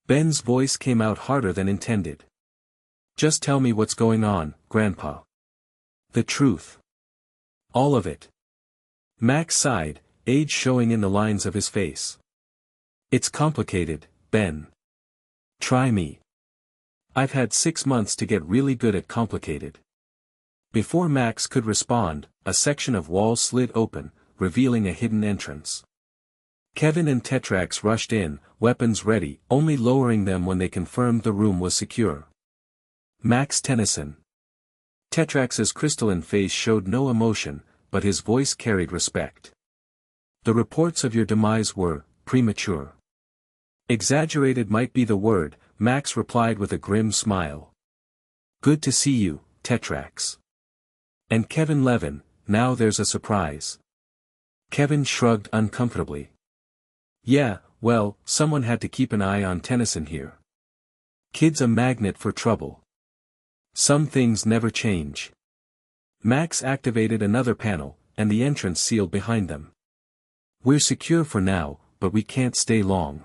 Ben's voice came out harder than intended. "Just tell me what's going on, Grandpa." "The truth. All of it." Max sighed, age showing in the lines of his face. "It's complicated, Ben. Try me. I've had 6 months to get really good at complicated." Before Max could respond, a section of wall slid open, revealing a hidden entrance. Kevin and Tetrax rushed in, weapons ready, only lowering them when they confirmed the room was secure. "Max Tennyson." Tetrax's crystalline face showed no emotion, but his voice carried respect. "The reports of your demise were premature." "Exaggerated might be the word," Max replied with a grim smile. "Good to see you, Tetrax." "And Kevin Levin, now there's a surprise." Kevin shrugged uncomfortably. "Yeah, well, someone had to keep an eye on Tennyson here. Kid's a magnet for trouble. Some things never change." Max activated another panel, and the entrance sealed behind them. "We're secure for now, but we can't stay long.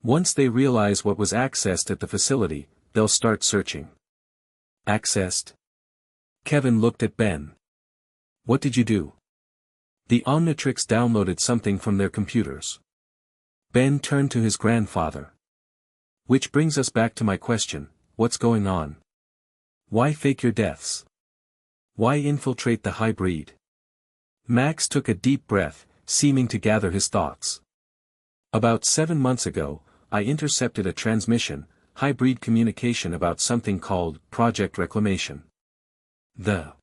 Once they realize what was accessed at the facility, they'll start searching." "Accessed?" Kevin looked at Ben. "What did you do?" "The Omnitrix downloaded something from their computers." Ben turned to his grandfather. "Which brings us back to my question, what's going on? Why fake your deaths? Why infiltrate the hybrid?" Max took a deep breath, seeming to gather his thoughts. "About 7 months ago, I intercepted a transmission, hybrid communication about something called Project Reclamation. The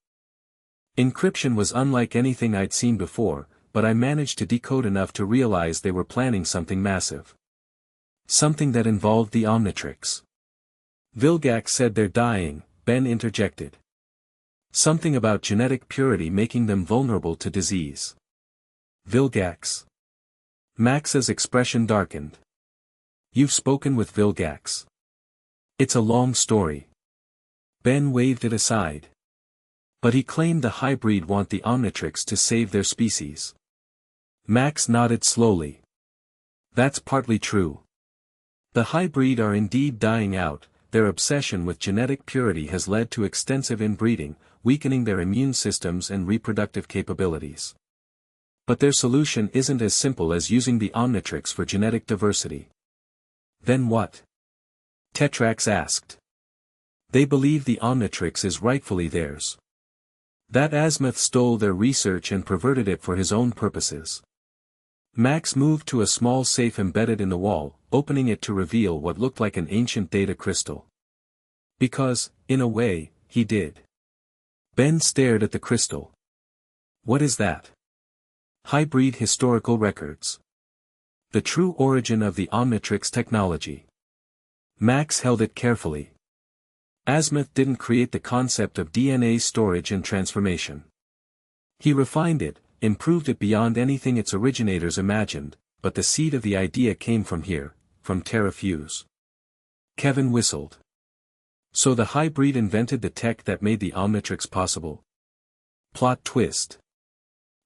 encryption was unlike anything I'd seen before, but I managed to decode enough to realize they were planning something massive. Something that involved the Omnitrix." "Vilgax said they're dying," Ben interjected. "Something about genetic purity making them vulnerable to disease." "Vilgax?" Max's expression darkened. "You've spoken with Vilgax?" "It's a long story." Ben waved it aside. "But he claimed the hybrid want the Omnitrix to save their species." Max nodded slowly. "That's partly true. The hybrid are indeed dying out, their obsession with genetic purity has led to extensive inbreeding, weakening their immune systems and reproductive capabilities. But their solution isn't as simple as using the Omnitrix for genetic diversity." "Then what?" Tetrax asked. "They believe the Omnitrix is rightfully theirs. That Azimuth stole their research and perverted it for his own purposes." Max moved to a small safe embedded in the wall, opening it to reveal what looked like an ancient data crystal. Because, in a way, he did. Ben stared at the crystal. What is that? Hybrid historical records. The true origin of the Omnitrix technology. Max held it carefully. Azimuth didn't create the concept of DNA storage and transformation. He refined it, improved it beyond anything its originators imagined, but the seed of the idea came from here, from TerraFuse. Kevin whistled. So the hybrid invented the tech that made the Omnitrix possible? Plot twist.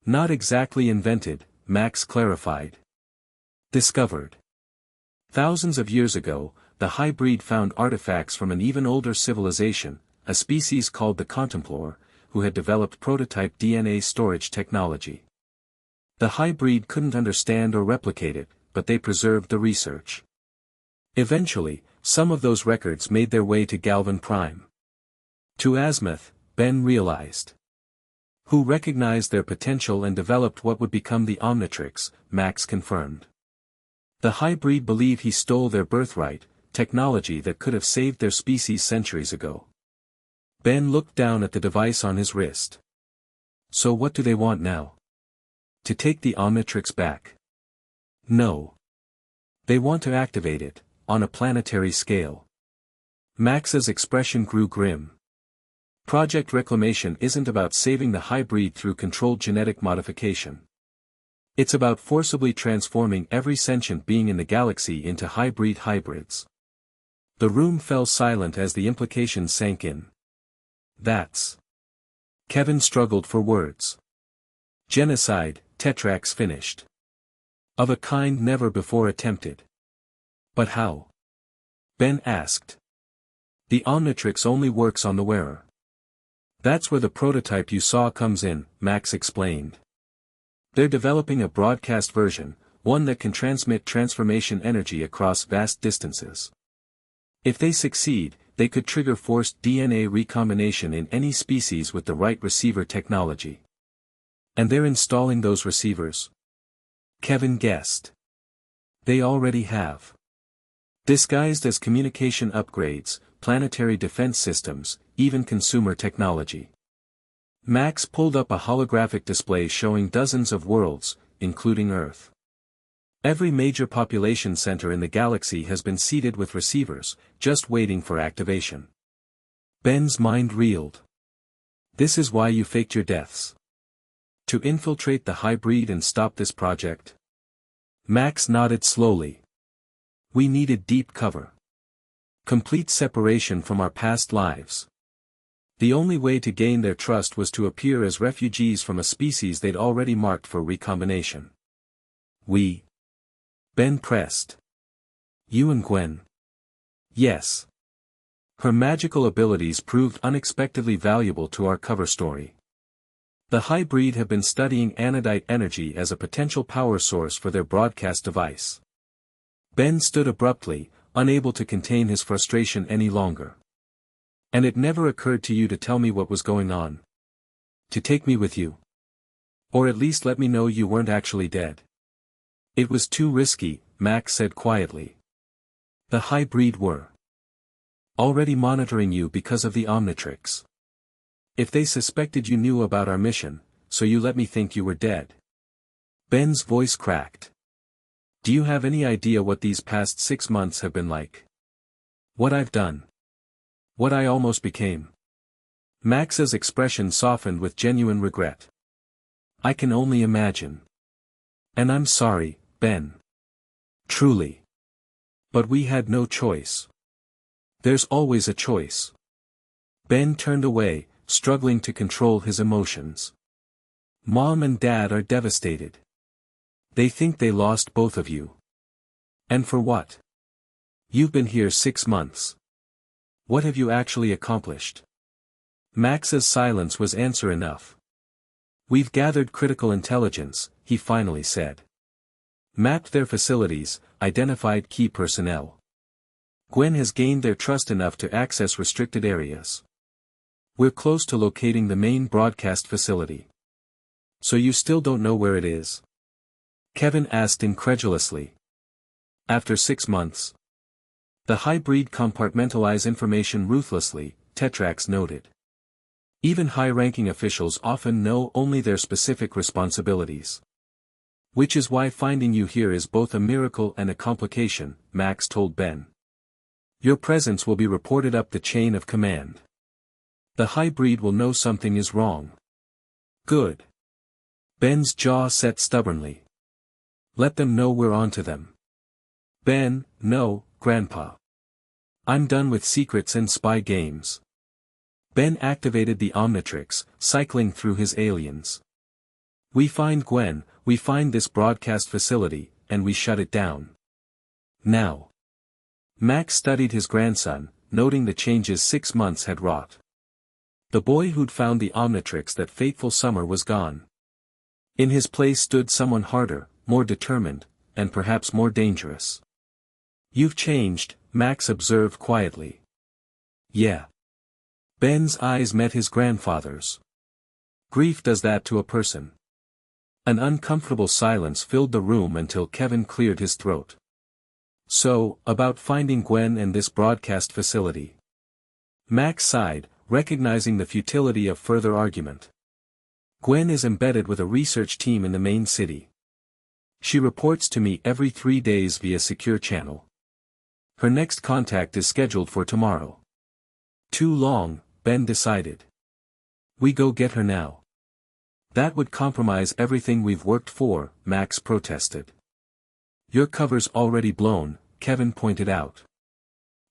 Not exactly invented, Max clarified. Discovered. Thousands of years ago, the hybrid found artifacts from an even older civilization, a species called the Contemplor, who had developed prototype DNA storage technology. The hybrid couldn't understand or replicate it, but they preserved the research. Eventually, some of those records made their way to Galvan Prime. To Azimuth, Ben realized. Who recognized their potential and developed what would become the Omnitrix, Max confirmed. The hybrid believe he stole their birthright, technology that could have saved their species centuries ago. Ben looked down at the device on his wrist. So what do they want now? To take the Omnitrix back? No. They want to activate it, on a planetary scale. Max's expression grew grim. Project Reclamation isn't about saving the hybrid through controlled genetic modification. It's about forcibly transforming every sentient being in the galaxy into hybrid hybrids. The room fell silent as the implications sank in. That's... Kevin struggled for words. Genocide, Tetrax finished. Of a kind never before attempted. But how? Ben asked. The Omnitrix only works on the wearer. That's where the prototype you saw comes in, Max explained. They're developing a broadcast version, one that can transmit transformation energy across vast distances. If they succeed, they could trigger forced DNA recombination in any species with the right receiver technology. And they're installing those receivers? Kevin guessed. They already have. Disguised as communication upgrades, planetary defense systems, even consumer technology. Max pulled up a holographic display showing dozens of worlds, including Earth. Every major population center in the galaxy has been seeded with receivers, just waiting for activation. Ben's mind reeled. This is why you faked your deaths. To infiltrate the hybrid and stop this project? Max nodded slowly. We needed deep cover. Complete separation from our past lives. The only way to gain their trust was to appear as refugees from a species they'd already marked for recombination. We. Ben pressed. You and Gwen. Yes. Her magical abilities proved unexpectedly valuable to our cover story. The hybrid have been studying anodite energy as a potential power source for their broadcast device. Ben stood abruptly, unable to contain his frustration any longer. And it never occurred to you to tell me what was going on. To take me with you. Or at least let me know you weren't actually dead. It was too risky, Max said quietly. The hybrid were already monitoring you because of the Omnitrix. If they suspected you knew about our mission, so you let me think you were dead. Ben's voice cracked. Do you have any idea what these past 6 months have been like? What I've done? What I almost became? Max's expression softened with genuine regret. I can only imagine. And I'm sorry, Ben. Truly. But we had no choice. There's always a choice. Ben turned away, struggling to control his emotions. Mom and Dad are devastated. They think they lost both of you. And for what? You've been here 6 months. What have you actually accomplished? Max's silence was answer enough. We've gathered critical intelligence, he finally said. Mapped their facilities, identified key personnel. Gwen has gained their trust enough to access restricted areas. We're close to locating the main broadcast facility. So you still don't know where it is? Kevin asked incredulously. After 6 months. The hybrid compartmentalize information ruthlessly, Tetrax noted. Even high-ranking officials often know only their specific responsibilities. Which is why finding you here is both a miracle and a complication, Max told Ben. Your presence will be reported up the chain of command. The hybrid will know something is wrong. Good. Ben's jaw set stubbornly. Let them know we're on to them. Ben, no, Grandpa. I'm done with secrets and spy games. Ben activated the Omnitrix, cycling through his aliens. We find Gwen, we find this broadcast facility, and we shut it down. Now. Max studied his grandson, noting the changes 6 months had wrought. The boy who'd found the Omnitrix that fateful summer was gone. In his place stood someone harder, more determined, and perhaps more dangerous. You've changed, Max observed quietly. Yeah. Ben's eyes met his grandfather's. Grief does that to a person. An uncomfortable silence filled the room until Kevin cleared his throat. So, about finding Gwen and this broadcast facility. Max sighed, recognizing the futility of further argument. Gwen is embedded with a research team in the main city. She reports to me every 3 days via secure channel. Her next contact is scheduled for tomorrow. Too long, Ben decided. We go get her now. That would compromise everything we've worked for, Max protested. Your cover's already blown, Kevin pointed out.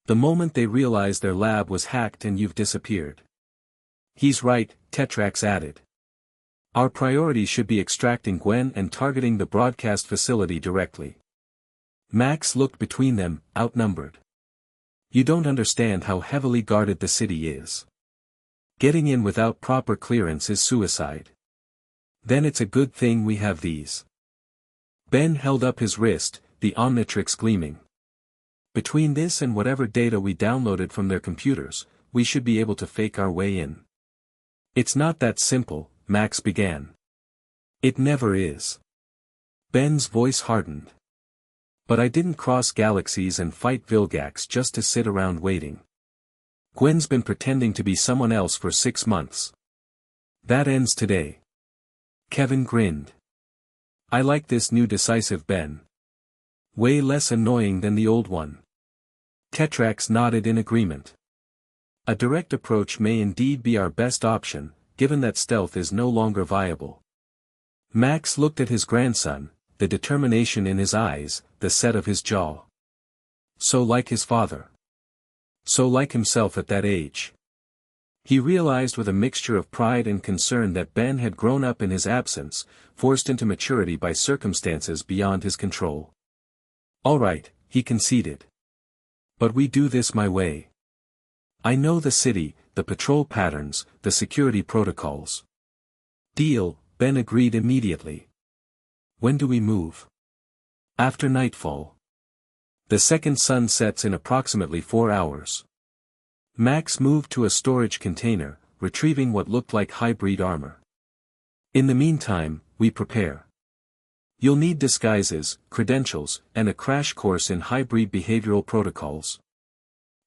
The moment they realize their lab was hacked and you've disappeared. He's right, Tetrax added. Our priority should be extracting Gwen and targeting the broadcast facility directly. Max looked between them, outnumbered. You don't understand how heavily guarded the city is. Getting in without proper clearance is suicide. Then it's a good thing we have these. Ben held up his wrist, the Omnitrix gleaming. Between this and whatever data we downloaded from their computers, we should be able to fake our way in. It's not that simple, Max began. It never is. Ben's voice hardened. But I didn't cross galaxies and fight Vilgax just to sit around waiting. Gwen's been pretending to be someone else for 6 months. That ends today. Kevin grinned. I like this new decisive Ben. Way less annoying than the old one. Tetrax nodded in agreement. A direct approach may indeed be our best option, given that stealth is no longer viable. Max looked at his grandson, the determination in his eyes, the set of his jaw. So like his father. So like himself at that age. He realized with a mixture of pride and concern that Ben had grown up in his absence, forced into maturity by circumstances beyond his control. All right, he conceded. But we do this my way. I know the city, the patrol patterns, the security protocols. Deal, Ben agreed immediately. When do we move? After nightfall. The second sun sets in approximately 4 hours. Max moved to a storage container, retrieving what looked like hybrid armor. In the meantime, we prepare. You'll need disguises, credentials, and a crash course in hybrid behavioral protocols.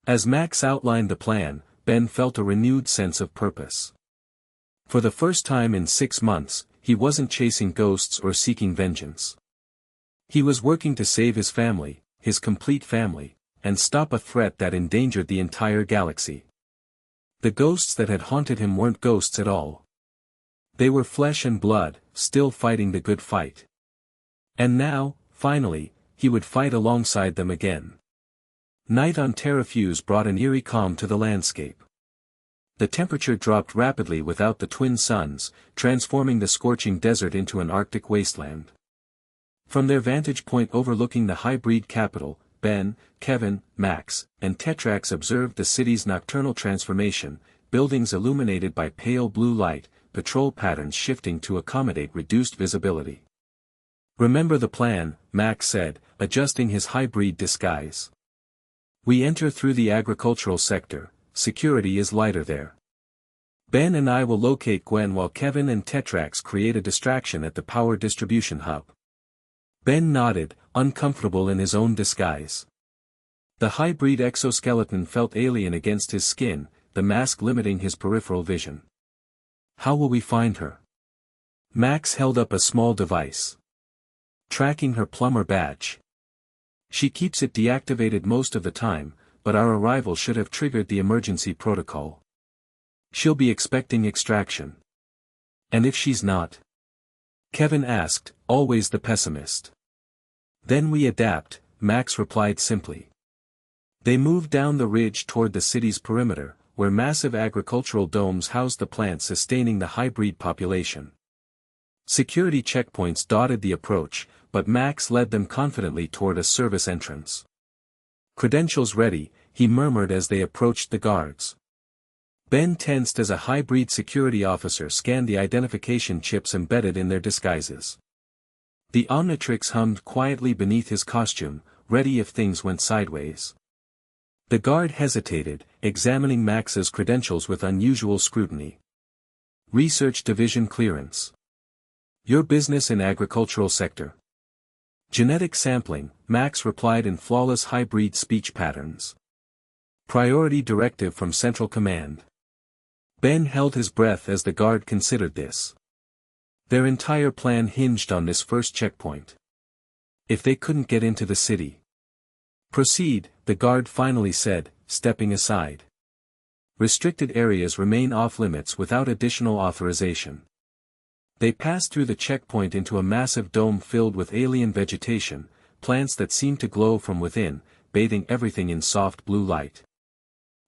As Max outlined the plan, Ben felt a renewed sense of purpose. For the first time in 6 months, he wasn't chasing ghosts or seeking vengeance. He was working to save his family, his complete family, and stop a threat that endangered the entire galaxy. The ghosts that had haunted him weren't ghosts at all. They were flesh and blood, still fighting the good fight. And now, finally, he would fight alongside them again. Night on Terrafuse brought an eerie calm to the landscape. The temperature dropped rapidly without the twin suns, transforming the scorching desert into an Arctic wasteland. From their vantage point overlooking the hybrid capital, Ben, Kevin, Max, and Tetrax observed the city's nocturnal transformation, buildings illuminated by pale blue light, patrol patterns shifting to accommodate reduced visibility. Remember the plan, Max said, adjusting his hybrid disguise. We enter through the agricultural sector, security is lighter there. Ben and I will locate Gwen while Kevin and Tetrax create a distraction at the power distribution hub. Ben nodded, uncomfortable in his own disguise. The hybrid exoskeleton felt alien against his skin, the mask limiting his peripheral vision. How will we find her? Max held up a small device. Tracking her plumber badge. She keeps it deactivated most of the time, but our arrival should have triggered the emergency protocol. She'll be expecting extraction. And if she's not? Kevin asked, always the pessimist. Then we adapt, Max replied simply. They moved down the ridge toward the city's perimeter, where massive agricultural domes housed the plants sustaining the hybrid population. Security checkpoints dotted the approach, but Max led them confidently toward a service entrance. Credentials ready, he murmured as they approached the guards. Ben tensed as a hybrid security officer scanned the identification chips embedded in their disguises. The Omnitrix hummed quietly beneath his costume, ready if things went sideways. The guard hesitated, examining Max's credentials with unusual scrutiny. Research Division clearance. Your business in agricultural sector. Genetic sampling, Max replied in flawless hybrid speech patterns. Priority directive from Central Command. Ben held his breath as the guard considered this. Their entire plan hinged on this first checkpoint. If they couldn't get into the city. Proceed, the guard finally said, stepping aside. Restricted areas remain off-limits without additional authorization. They passed through the checkpoint into a massive dome filled with alien vegetation, plants that seemed to glow from within, bathing everything in soft blue light.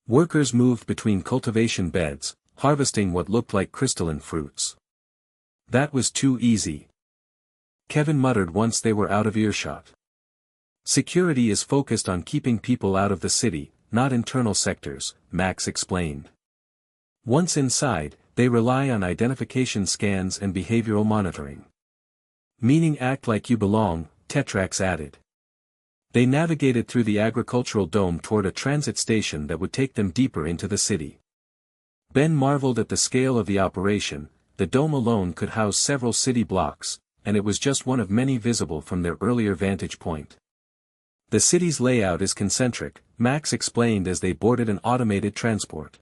Workers moved between cultivation beds, harvesting what looked like crystalline fruits. That was too easy. Kevin muttered once they were out of earshot. Security is focused on keeping people out of the city, not internal sectors, Max explained. Once inside, they rely on identification scans and behavioral monitoring. Meaning act like you belong, Tetrax added. They navigated through the agricultural dome toward a transit station that would take them deeper into the city. Ben marveled at the scale of the operation. The dome alone could house several city blocks, and it was just one of many visible from their earlier vantage point. The city's layout is concentric, Max explained as they boarded an automated transport.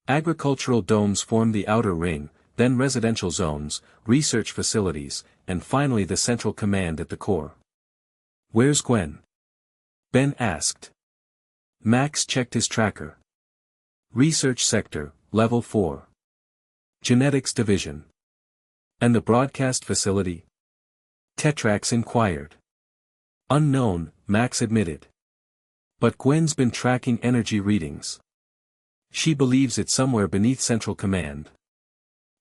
Agricultural domes form the outer ring, then residential zones, research facilities, and finally the central command at the core. Where's Gwen? Ben asked. Max checked his tracker. Research sector, level 4. Genetics division. And the broadcast facility? Tetrax inquired. Unknown, Max admitted. But Gwen's been tracking energy readings. She believes it's somewhere beneath Central Command.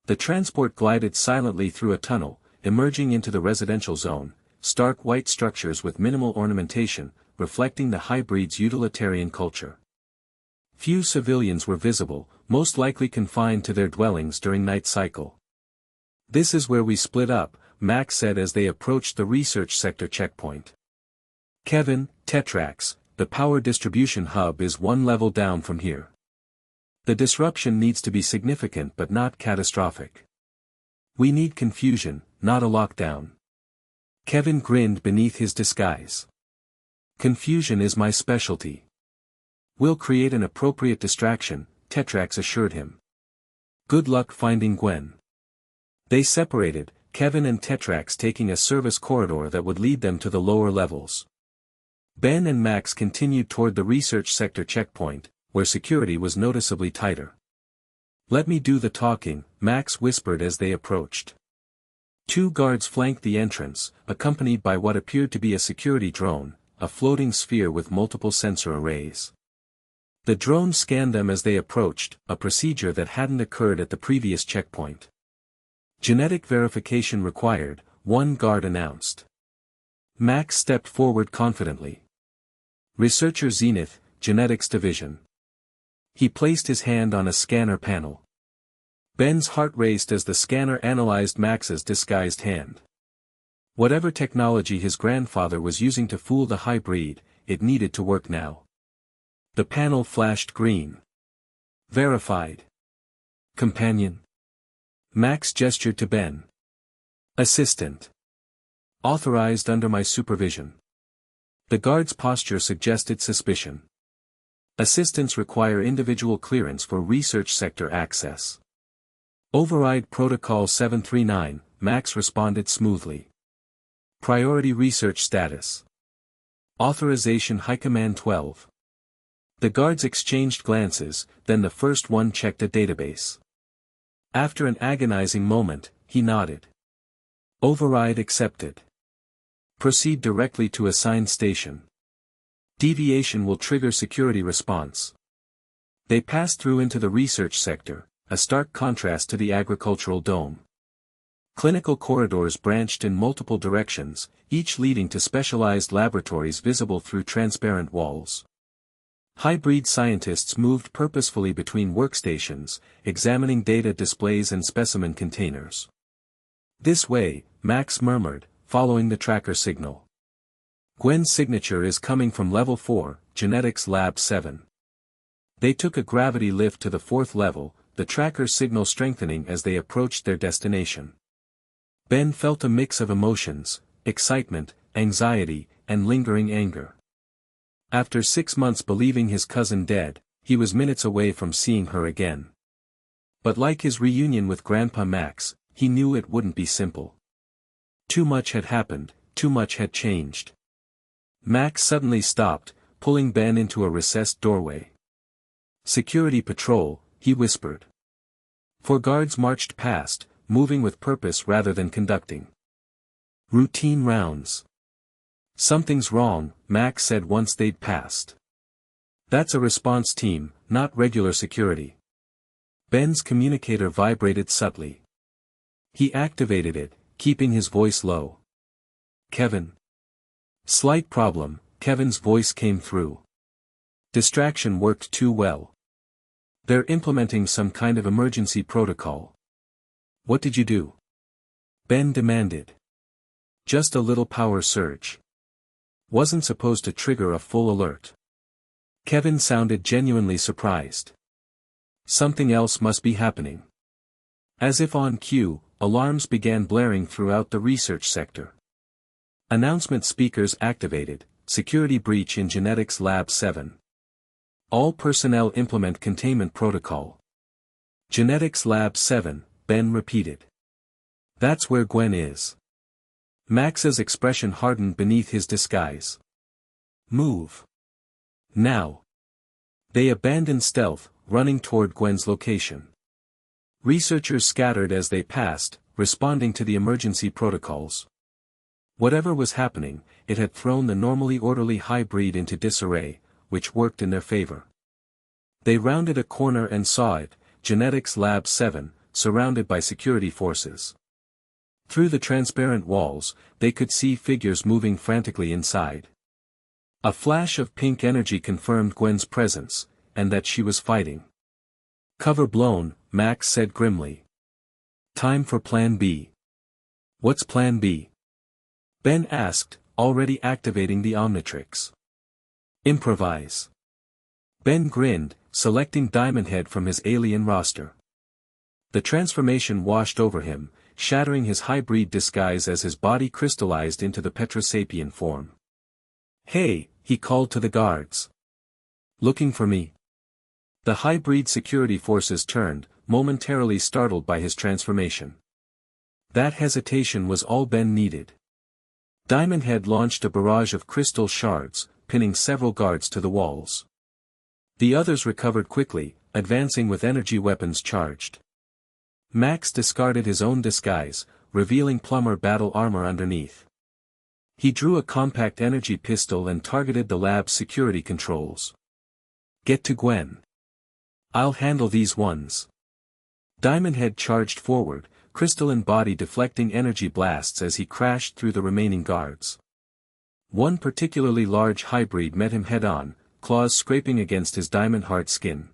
The transport glided silently through a tunnel, emerging into the residential zone, stark white structures with minimal ornamentation, reflecting the hybrid's utilitarian culture. Few civilians were visible, most likely confined to their dwellings during night cycle. This is where we split up, Max said as they approached the research sector checkpoint. Kevin, Tetrax, the power distribution hub is one level down from here. The disruption needs to be significant but not catastrophic. We need confusion, not a lockdown. Kevin grinned beneath his disguise. Confusion is my specialty. We'll create an appropriate distraction, Tetrax assured him. Good luck finding Gwen. They separated, Kevin and Tetrax taking a service corridor that would lead them to the lower levels. Ben and Max continued toward the research sector checkpoint, where security was noticeably tighter. Let me do the talking, Max whispered as they approached. Two guards flanked the entrance, accompanied by what appeared to be a security drone, a floating sphere with multiple sensor arrays. The drone scanned them as they approached, a procedure that hadn't occurred at the previous checkpoint. Genetic verification required, one guard announced. Max stepped forward confidently. Researcher Zenith, Genetics Division. He placed his hand on a scanner panel. Ben's heart raced as the scanner analyzed Max's disguised hand. Whatever technology his grandfather was using to fool the hybrid, it needed to work now. The panel flashed green. Verified. Companion. Max gestured to Ben. Assistant. Authorized under my supervision. The guard's posture suggested suspicion. Assistants require individual clearance for research sector access. Override Protocol 739, Max responded smoothly. Priority research status. Authorization High Command 12. The guards exchanged glances, then the first one checked a database. After an agonizing moment, he nodded. Override accepted. Proceed directly to assigned station. Deviation will trigger security response. They passed through into the research sector, a stark contrast to the agricultural dome. Clinical corridors branched in multiple directions, each leading to specialized laboratories visible through transparent walls. Hybrid scientists moved purposefully between workstations, examining data displays and specimen containers. This way, Max murmured, following the tracker signal. Gwen's signature is coming from Level 4, Genetics Lab 7. They took a gravity lift to the 4th level, the tracker signal strengthening as they approached their destination. Ben felt a mix of emotions, excitement, anxiety, and lingering anger. After 6 months believing his cousin dead, he was minutes away from seeing her again. But like his reunion with Grandpa Max, he knew it wouldn't be simple. Too much had happened, too much had changed. Max suddenly stopped, pulling Ben into a recessed doorway. Security patrol, he whispered. 4 guards marched past, moving with purpose rather than conducting routine rounds. Something's wrong, Max said once they'd passed. That's a response team, not regular security. Ben's communicator vibrated subtly. He activated it, keeping his voice low. Kevin. Slight problem, Kevin's voice came through. Distraction worked too well. They're implementing some kind of emergency protocol. What did you do? Ben demanded. Just a little power surge. Wasn't supposed to trigger a full alert. Kevin sounded genuinely surprised. Something else must be happening. As if on cue, alarms began blaring throughout the research sector. Announcement speakers activated, security breach in Genetics Lab 7. All personnel implement containment protocol. Genetics Lab 7, Ben repeated. That's where Gwen is. Max's expression hardened beneath his disguise. Move. Now. They abandoned stealth, running toward Gwen's location. Researchers scattered as they passed, responding to the emergency protocols. Whatever was happening, it had thrown the normally orderly hybrid into disarray, which worked in their favor. They rounded a corner and saw it, Genetics Lab 7, surrounded by security forces. Through the transparent walls, they could see figures moving frantically inside. A flash of pink energy confirmed Gwen's presence, and that she was fighting. Cover blown, Max said grimly. Time for Plan B. What's Plan B? Ben asked, already activating the Omnitrix. Improvise. Ben grinned, selecting Diamond Head from his alien roster. The transformation washed over him, shattering his hybrid disguise as his body crystallized into the Petrosapien form. Hey, he called to the guards. Looking for me? The hybrid security forces turned, momentarily startled by his transformation. That hesitation was all Ben needed. Diamond Head launched a barrage of crystal shards, pinning several guards to the walls. The others recovered quickly, advancing with energy weapons charged. Max discarded his own disguise, revealing plumber battle armor underneath. He drew a compact energy pistol and targeted the lab's security controls. Get to Gwen. I'll handle these ones. Diamond Head charged forward, crystalline body deflecting energy blasts as he crashed through the remaining guards. One particularly large hybrid met him head-on, claws scraping against his diamond hard skin.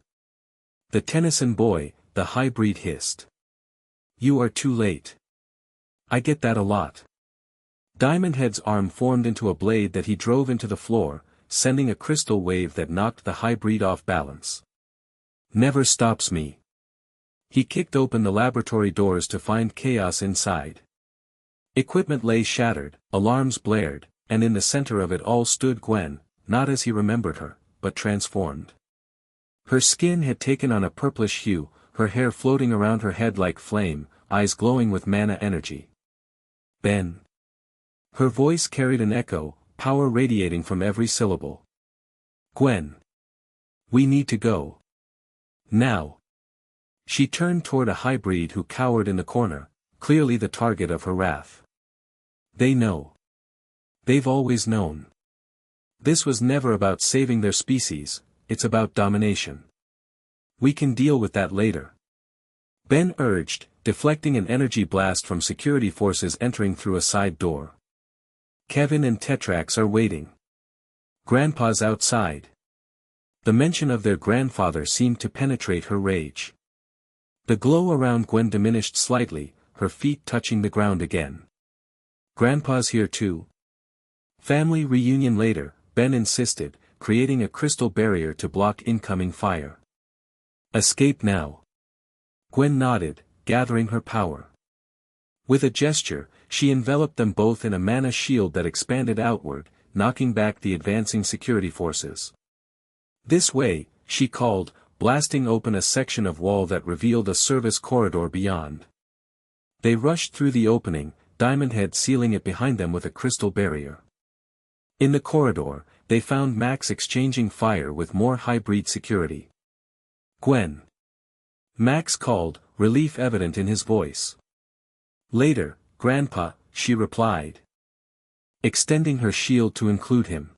The Tennyson boy, the hybrid hissed. You are too late. I get that a lot. Diamond Head's arm formed into a blade that he drove into the floor, sending a crystal wave that knocked the hybrid off balance. Never stops me. He kicked open the laboratory doors to find chaos inside. Equipment lay shattered, alarms blared, and in the center of it all stood Gwen, not as he remembered her, but transformed. Her skin had taken on a purplish hue, her hair floating around her head like flame, eyes glowing with mana energy. Ben. Her voice carried an echo, power radiating from every syllable. Gwen. We need to go. Now. She turned toward a hybrid who cowered in the corner, clearly the target of her wrath. They know. They've always known. This was never about saving their species, it's about domination. We can deal with that later. Ben urged, deflecting an energy blast from security forces entering through a side door. Kevin and Tetrax are waiting. Grandpa's outside. The mention of their grandfather seemed to penetrate her rage. The glow around Gwen diminished slightly, her feet touching the ground again. Grandpa's here too. Family reunion later, Ben insisted, creating a crystal barrier to block incoming fire. Escape now. Gwen nodded, gathering her power. With a gesture, she enveloped them both in a mana shield that expanded outward, knocking back the advancing security forces. This way, she called, blasting open a section of wall that revealed a service corridor beyond. They rushed through the opening, Diamond Head sealing it behind them with a crystal barrier. In the corridor, they found Max exchanging fire with more hybrid security. Gwen. Max called, relief evident in his voice. Later, Grandpa, she replied. Extending her shield to include him.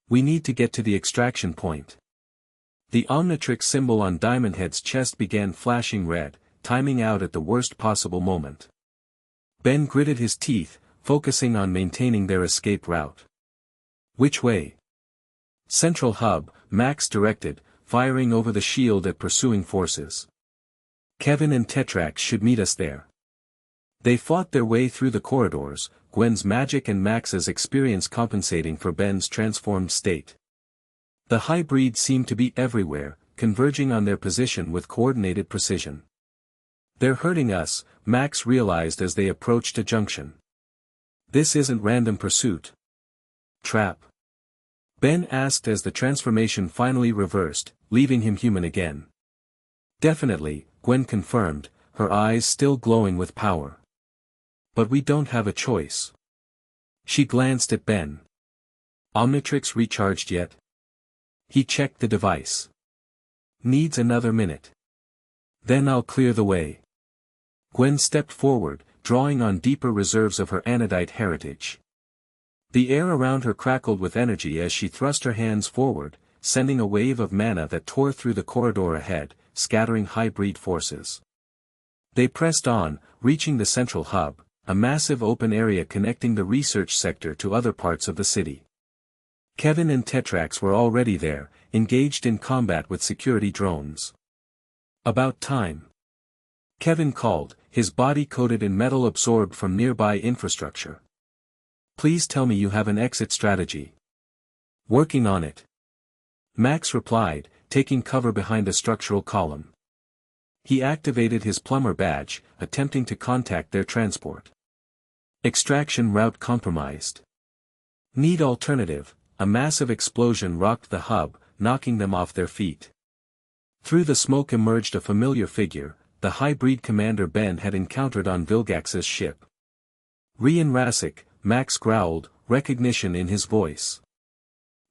We need to get to the extraction point. The Omnitrix symbol on Diamond Head's chest began flashing red, timing out at the worst possible moment. Ben gritted his teeth, focusing on maintaining their escape route. Which way? Central Hub, Max directed, firing over the shield at pursuing forces. Kevin and Tetrax should meet us there. They fought their way through the corridors, Gwen's magic and Max's experience compensating for Ben's transformed state. The hybrids seemed to be everywhere, converging on their position with coordinated precision. They're hurting us, Max realized as they approached a junction. This isn't random pursuit. Trap? Ben asked as the transformation finally reversed, leaving him human again. Definitely, Gwen confirmed, her eyes still glowing with power. But we don't have a choice. She glanced at Ben. Omnitrix recharged yet? He checked the device. Needs another minute. Then I'll clear the way. Gwen stepped forward, drawing on deeper reserves of her anodite heritage. The air around her crackled with energy as she thrust her hands forward, sending a wave of mana that tore through the corridor ahead, scattering hybrid forces. They pressed on, reaching the central hub, a massive open area connecting the research sector to other parts of the city. Kevin and Tetrax were already there, engaged in combat with security drones. About time. Kevin called, his body coated in metal absorbed from nearby infrastructure. Please tell me you have an exit strategy. Working on it. Max replied, taking cover behind a structural column. He activated his plumber badge, attempting to contact their transport. Extraction route compromised. Need alternative. A massive explosion rocked the hub, knocking them off their feet. Through the smoke emerged a familiar figure, the hybrid commander Ben had encountered on Vilgax's ship. Rian Rassic, Max growled, recognition in his voice.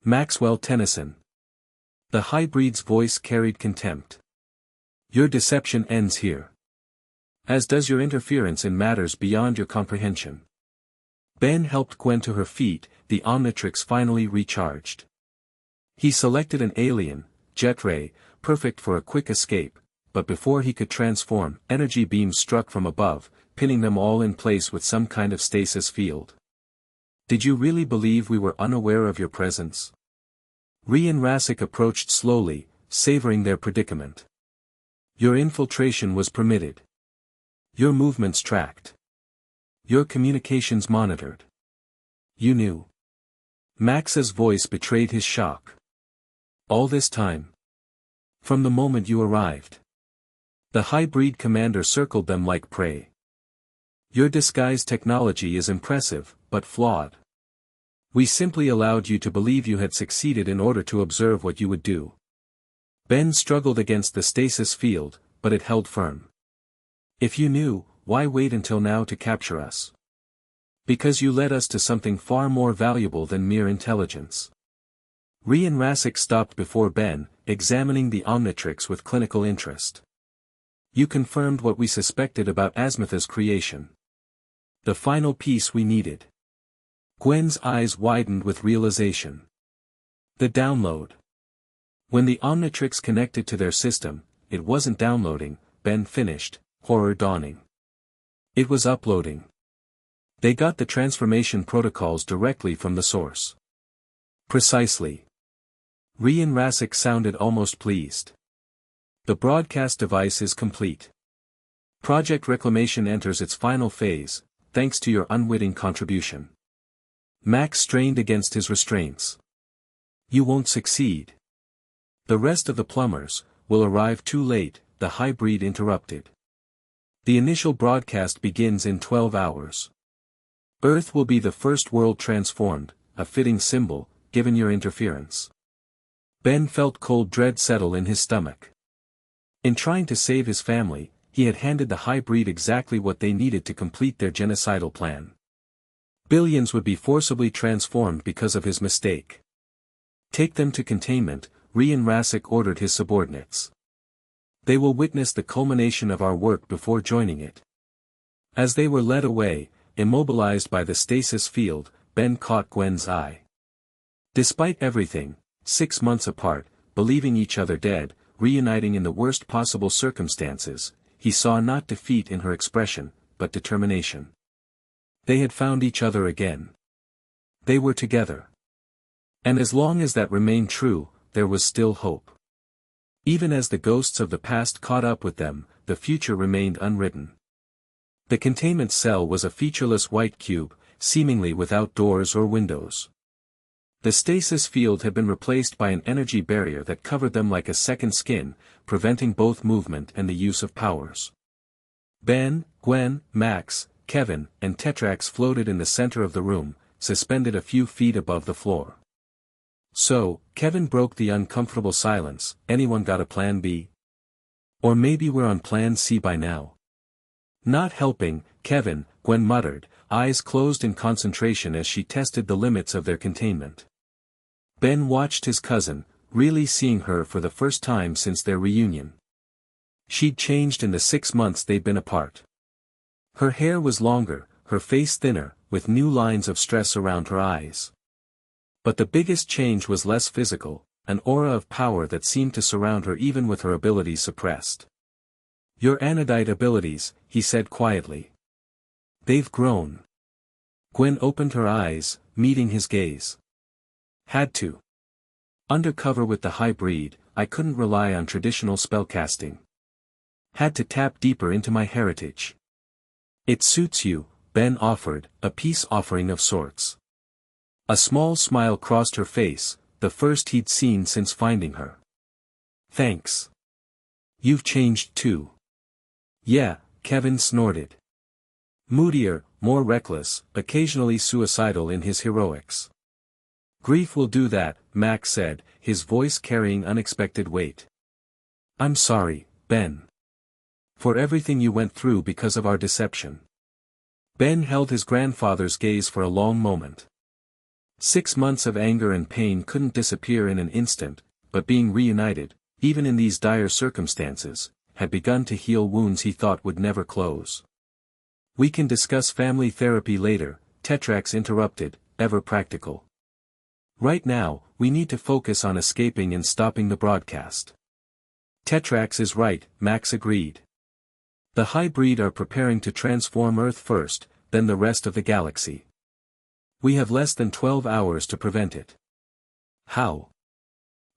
Maxwell Tennyson. The hybrid's voice carried contempt. Your deception ends here. As does your interference in matters beyond your comprehension. Ben helped Gwen to her feet, the Omnitrix finally recharged. He selected an alien, Jet Ray, perfect for a quick escape, but before he could transform, energy beams struck from above, pinning them all in place with some kind of stasis field. Did you really believe we were unaware of your presence? Rian Rassic approached slowly, savoring their predicament. Your infiltration was permitted. Your movements tracked. Your communications monitored. You knew. Max's voice betrayed his shock. All this time. From the moment you arrived. The hybrid commander circled them like prey. Your disguise technology is impressive, but flawed. We simply allowed you to believe you had succeeded in order to observe what you would do. Ben struggled against the stasis field, but it held firm. If you knew, why wait until now to capture us? Because you led us to something far more valuable than mere intelligence. Rian Rasek stopped before Ben, examining the Omnitrix with clinical interest. You confirmed what we suspected about Asmitha's creation. The final piece we needed. Gwen's eyes widened with realization. The download. When the Omnitrix connected to their system, it wasn't downloading, Ben finished, horror dawning. It was uploading. They got the transformation protocols directly from the source. Precisely. Rian Rasek sounded almost pleased. The broadcast device is complete. Project Reclamation enters its final phase, thanks to your unwitting contribution. Max strained against his restraints. You won't succeed. The rest of the plumbers will arrive too late, the hybrid interrupted. The initial broadcast begins in 12 hours. Earth will be the first world transformed, a fitting symbol, given your interference. Ben felt cold dread settle in his stomach. In trying to save his family, he had handed the hybrid exactly what they needed to complete their genocidal plan. Billions would be forcibly transformed because of his mistake. Take them to containment, Rian Rasek ordered his subordinates. They will witness the culmination of our work before joining it. As they were led away, immobilized by the stasis field, Ben caught Gwen's eye. Despite everything, 6 months apart, believing each other dead, reuniting in the worst possible circumstances, he saw not defeat in her expression, but determination. They had found each other again. They were together. And as long as that remained true, there was still hope. Even as the ghosts of the past caught up with them, the future remained unwritten. The containment cell was a featureless white cube, seemingly without doors or windows. The stasis field had been replaced by an energy barrier that covered them like a second skin, preventing both movement and the use of powers. Ben, Gwen, Max, Kevin, and Tetrax floated in the center of the room, suspended a few feet above the floor. So, Kevin broke the uncomfortable silence, anyone got a plan B? Or maybe we're on plan C by now. Not helping, Kevin, Gwen muttered, eyes closed in concentration as she tested the limits of their containment. Ben watched his cousin, really seeing her for the first time since their reunion. She'd changed in the 6 months they'd been apart. Her hair was longer, her face thinner, with new lines of stress around her eyes. But the biggest change was less physical, an aura of power that seemed to surround her even with her abilities suppressed. Your anodite abilities, he said quietly. They've grown. Gwen opened her eyes, meeting his gaze. Had to. Undercover with the hybrid, I couldn't rely on traditional spellcasting. Had to tap deeper into my heritage. It suits you, Ben offered, a peace offering of sorts. A small smile crossed her face, the first he'd seen since finding her. Thanks. You've changed too. Yeah, Kevin snorted. Moodier, more reckless, occasionally suicidal in his heroics. Grief will do that, Max said, his voice carrying unexpected weight. I'm sorry, Ben. For everything you went through because of our deception. Ben held his grandfather's gaze for a long moment. 6 months of anger and pain couldn't disappear in an instant, but being reunited, even in these dire circumstances, had begun to heal wounds he thought would never close. We can discuss family therapy later, Tetrax interrupted, ever practical. Right now, we need to focus on escaping and stopping the broadcast. Tetrax is right, Max agreed. The hybrid are preparing to transform Earth first, then the rest of the galaxy. We have less than 12 hours to prevent it. How?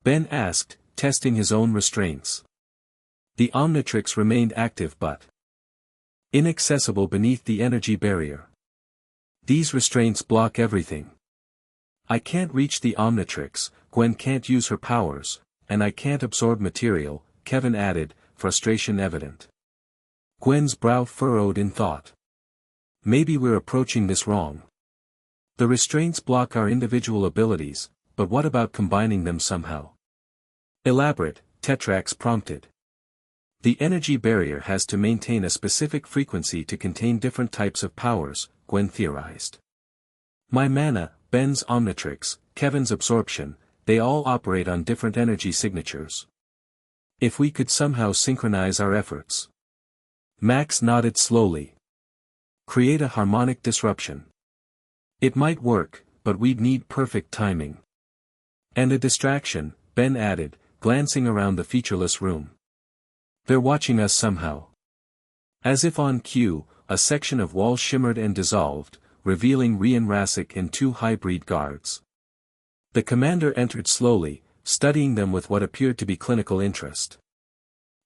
Ben asked, testing his own restraints. The Omnitrix remained active but inaccessible beneath the energy barrier. These restraints block everything. I can't reach the Omnitrix, Gwen can't use her powers, and I can't absorb material, Kevin added, frustration evident. Gwen's brow furrowed in thought. Maybe we're approaching this wrong. The restraints block our individual abilities, but what about combining them somehow? Elaborate, Tetrax prompted. The energy barrier has to maintain a specific frequency to contain different types of powers, Gwen theorized. My mana, Ben's omnitrix, Kevin's absorption, they all operate on different energy signatures. If we could somehow synchronize our efforts. Max nodded slowly. Create a harmonic disruption. It might work, but we'd need perfect timing. And a distraction, Ben added, glancing around the featureless room. They're watching us somehow. As if on cue, a section of wall shimmered and dissolved, revealing Rian Rasik and two hybrid guards. The commander entered slowly, studying them with what appeared to be clinical interest.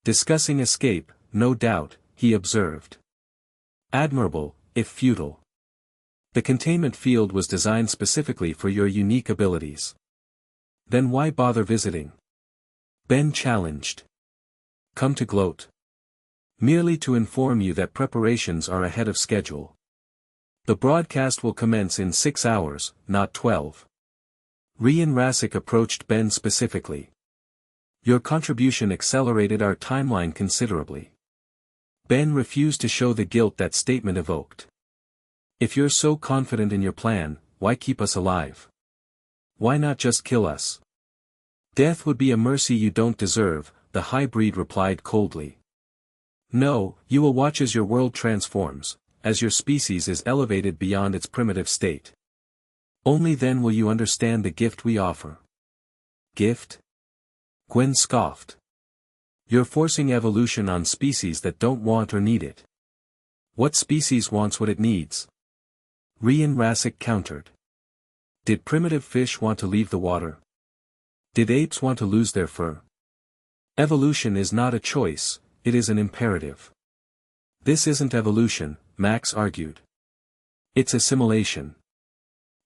Discussing escape, no doubt, he observed. Admirable, if futile. The containment field was designed specifically for your unique abilities. Then why bother visiting? Ben challenged. Come to gloat. Merely to inform you that preparations are ahead of schedule. The broadcast will commence in 6 hours, not 12. Rian Rasik approached Ben specifically. Your contribution accelerated our timeline considerably. Ben refused to show the guilt that statement evoked. If you're so confident in your plan, why keep us alive? Why not just kill us? Death would be a mercy you don't deserve, the hybrid replied coldly. No, you will watch as your world transforms, as your species is elevated beyond its primitive state. Only then will you understand the gift we offer. Gift? Gwen scoffed. You're forcing evolution on species that don't want or need it. What species wants what it needs? Rian Rasik countered. Did primitive fish want to leave the water? Did apes want to lose their fur? Evolution is not a choice, it is an imperative. This isn't evolution, Max argued. It's assimilation.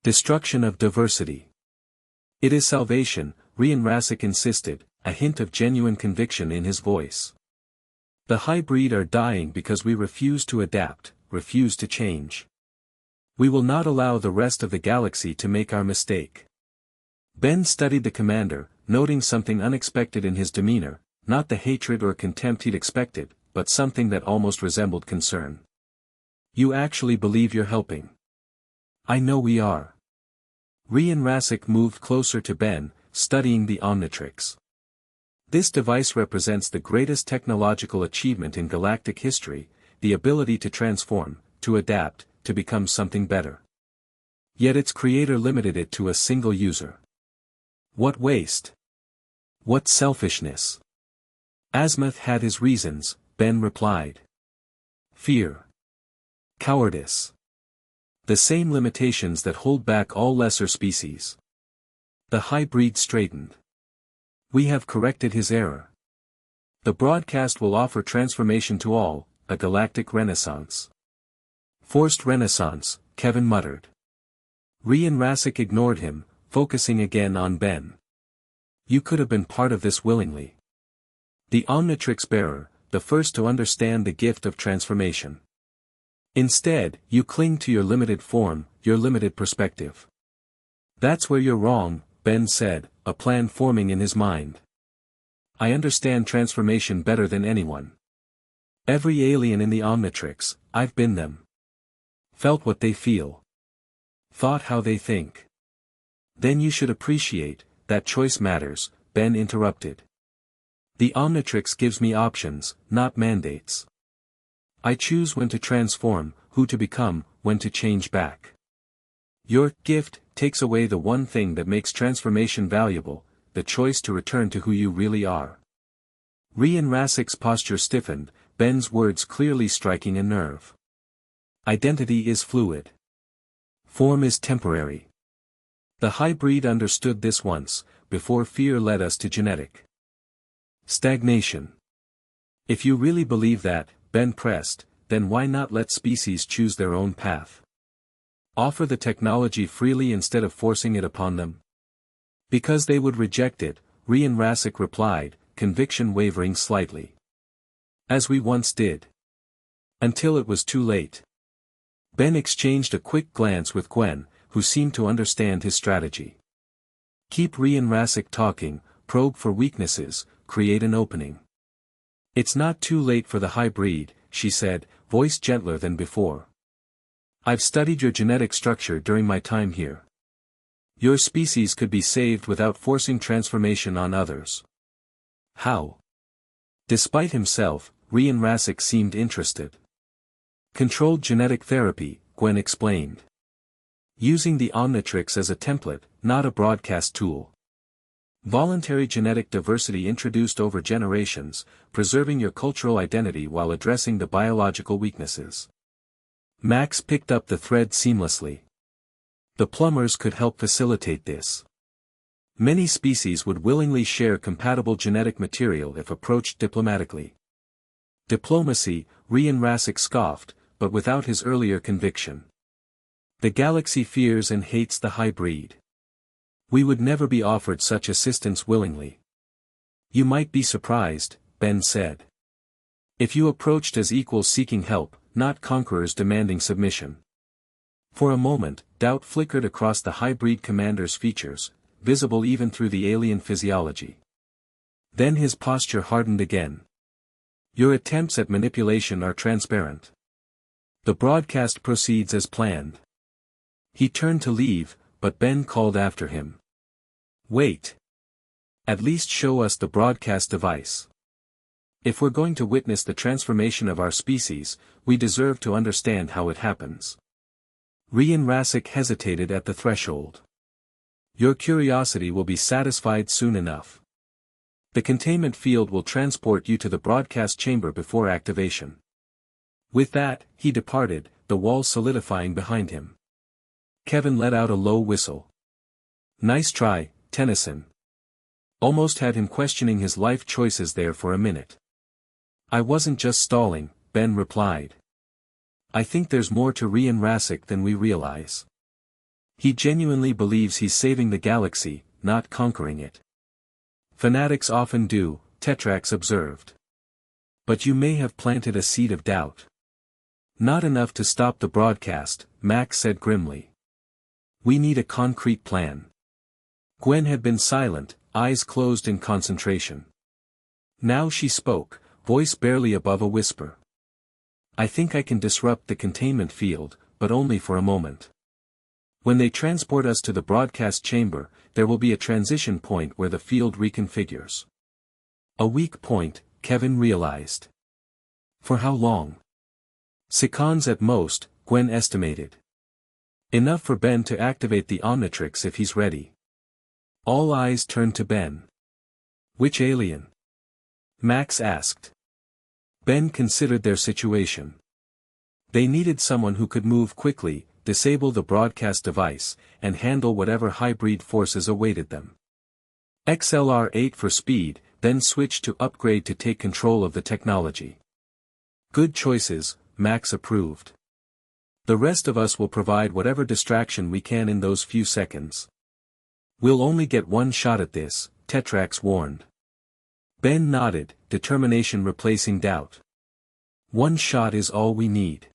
Destruction of diversity. It is salvation, Rian Rasik insisted, a hint of genuine conviction in his voice. The hybrid are dying because we refuse to adapt, refuse to change. We will not allow the rest of the galaxy to make our mistake. Ben studied the commander, noting something unexpected in his demeanor, not the hatred or contempt he'd expected, but something that almost resembled concern. You actually believe you're helping? I know we are. Rian Rasik moved closer to Ben, studying the Omnitrix. This device represents the greatest technological achievement in galactic history, the ability to transform, to adapt, to become something better. Yet its creator limited it to a single user. What waste? What selfishness? Azimuth had his reasons, Ben replied. Fear. Cowardice. The same limitations that hold back all lesser species. The hybrid straightened. We have corrected his error. The broadcast will offer transformation to all, a galactic renaissance. Forced renaissance, Kevin muttered. Rian Rasik ignored him, focusing again on Ben. You could have been part of this willingly. The Omnitrix bearer, the first to understand the gift of transformation. Instead, you cling to your limited form, your limited perspective. That's where you're wrong, Ben said, a plan forming in his mind. I understand transformation better than anyone. Every alien in the Omnitrix, I've been them. Felt what they feel. Thought how they think. Then you should appreciate, that choice matters, Ben interrupted. The Omnitrix gives me options, not mandates. I choose when to transform, who to become, when to change back. Your gift takes away the one thing that makes transformation valuable, the choice to return to who you really are. Rian Rasik's posture stiffened, Ben's words clearly striking a nerve. Identity is fluid. Form is temporary. The hybrid understood this once, before fear led us to genetic stagnation. If you really believe that, Ben pressed, then why not let species choose their own path? Offer the technology freely instead of forcing it upon them? Because they would reject it, Rian Rasik replied, conviction wavering slightly. As we once did. Until it was too late. Ben exchanged a quick glance with Gwen, who seemed to understand his strategy. Keep Rasic talking, probe for weaknesses, create an opening. It's not too late for the hybrid, she said, voice gentler than before. I've studied your genetic structure during my time here. Your species could be saved without forcing transformation on others. How? Despite himself, Rasic seemed interested. Controlled genetic therapy, Gwen explained. Using the Omnitrix as a template, not a broadcast tool. Voluntary genetic diversity introduced over generations, preserving your cultural identity while addressing the biological weaknesses. Max picked up the thread seamlessly. The plumbers could help facilitate this. Many species would willingly share compatible genetic material if approached diplomatically. Diplomacy, Rasic scoffed, but without his earlier conviction. The galaxy fears and hates the hybrid. We would never be offered such assistance willingly. You might be surprised, Ben said. If you approached as equals seeking help, not conquerors demanding submission. For a moment, doubt flickered across the hybrid commander's features, visible even through the alien physiology. Then his posture hardened again. Your attempts at manipulation are transparent. The broadcast proceeds as planned. He turned to leave, but Ben called after him. Wait. At least show us the broadcast device. If we're going to witness the transformation of our species, we deserve to understand how it happens. Rasic hesitated at the threshold. Your curiosity will be satisfied soon enough. The containment field will transport you to the broadcast chamber before activation. With that, he departed, the wall solidifying behind him. Kevin let out a low whistle. Nice try, Tennyson. Almost had him questioning his life choices there for a minute. I wasn't just stalling, Ben replied. I think there's more to Rasic than we realize. He genuinely believes he's saving the galaxy, not conquering it. Fanatics often do, Tetrax observed. But you may have planted a seed of doubt. Not enough to stop the broadcast, Max said grimly. We need a concrete plan. Gwen had been silent, eyes closed in concentration. Now she spoke, voice barely above a whisper. I think I can disrupt the containment field, but only for a moment. When they transport us to the broadcast chamber, there will be a transition point where the field reconfigures. A weak point, Kevin realized. For how long? Seconds at most, Gwen estimated. Enough for Ben to activate the Omnitrix if he's ready. All eyes turned to Ben. Which alien? Max asked. Ben considered their situation. They needed someone who could move quickly, disable the broadcast device, and handle whatever hybrid forces awaited them. XLR-8 for speed, then switch to upgrade to take control of the technology. Good choices, Max approved. The rest of us will provide whatever distraction we can in those few seconds. We'll only get one shot at this, Tetrax warned. Ben nodded, determination replacing doubt. One shot is all we need.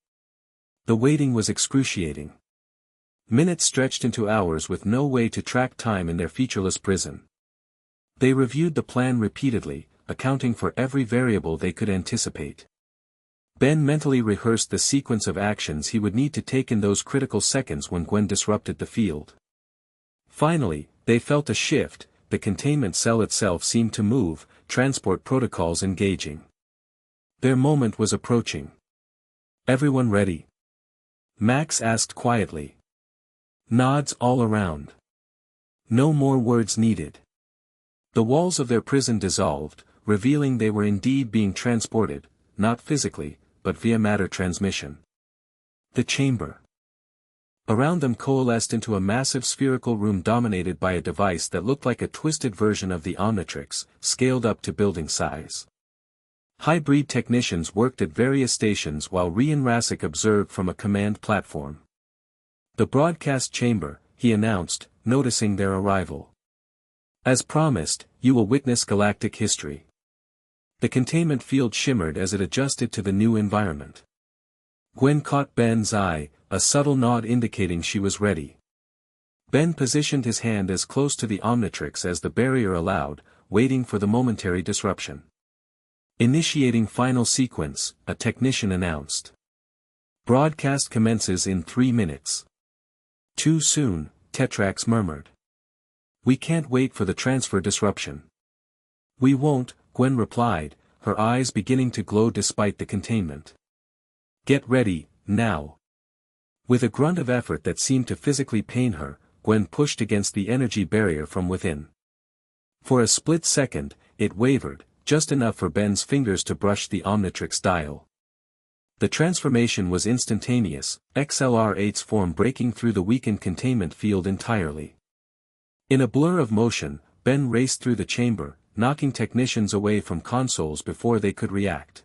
The waiting was excruciating. Minutes stretched into hours with no way to track time in their featureless prison. They reviewed the plan repeatedly, accounting for every variable they could anticipate. Ben mentally rehearsed the sequence of actions he would need to take in those critical seconds when Gwen disrupted the field. Finally, they felt a shift, the containment cell itself seemed to move, transport protocols engaging. Their moment was approaching. Everyone ready? Max asked quietly. Nods all around. No more words needed. The walls of their prison dissolved, revealing they were indeed being transported, not physically, but via matter transmission. The chamber. Around them coalesced into a massive spherical room dominated by a device that looked like a twisted version of the Omnitrix, scaled up to building size. Hybrid technicians worked at various stations while Rasic observed from a command platform. The broadcast chamber, he announced, noticing their arrival. As promised, you will witness galactic history. The containment field shimmered as it adjusted to the new environment. Gwen caught Ben's eye, a subtle nod indicating she was ready. Ben positioned his hand as close to the Omnitrix as the barrier allowed, waiting for the momentary disruption. Initiating final sequence, a technician announced. Broadcast commences in 3 minutes. Too soon, Tetrax murmured. We can't wait for the transfer disruption. We won't, Gwen replied, her eyes beginning to glow despite the containment. Get ready, now. With a grunt of effort that seemed to physically pain her, Gwen pushed against the energy barrier from within. For a split second, it wavered, just enough for Ben's fingers to brush the Omnitrix dial. The transformation was instantaneous, XLR8's form breaking through the weakened containment field entirely. In a blur of motion, Ben raced through the chamber, knocking technicians away from consoles before they could react.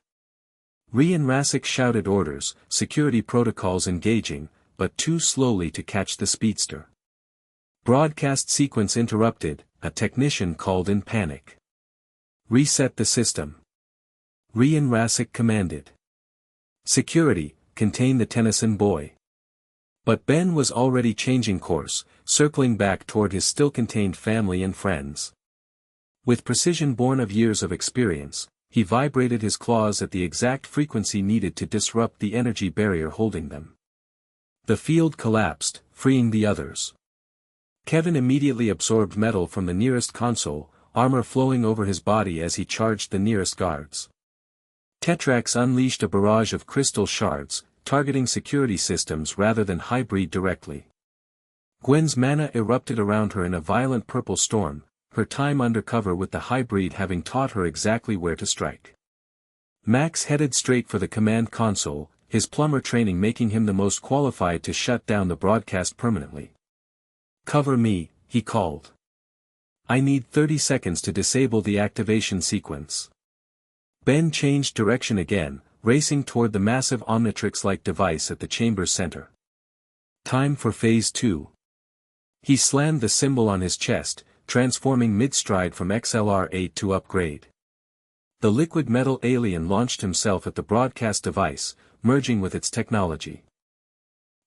Rian Rasik shouted orders, security protocols engaging, but too slowly to catch the speedster. Broadcast sequence interrupted, a technician called in panic. Reset the system. Rian Rasik commanded. Security, contain the Tennyson boy. But Ben was already changing course, circling back toward his still-contained family and friends. With precision born of years of experience, he vibrated his claws at the exact frequency needed to disrupt the energy barrier holding them. The field collapsed, freeing the others. Kevin immediately absorbed metal from the nearest console, armor flowing over his body as he charged the nearest guards. Tetrax unleashed a barrage of crystal shards, targeting security systems rather than Hybrid directly. Gwen's mana erupted around her in a violent purple storm, her time undercover with the Hybrid having taught her exactly where to strike. Max headed straight for the command console, his plumber training making him the most qualified to shut down the broadcast permanently. Cover me, he called. I need 30 seconds to disable the activation sequence. Ben changed direction again, racing toward the massive Omnitrix-like device at the chamber's center. Time for Phase 2. He slammed the symbol on his chest, transforming mid-stride from XLR8 to upgrade. The liquid metal alien launched himself at the broadcast device, merging with its technology.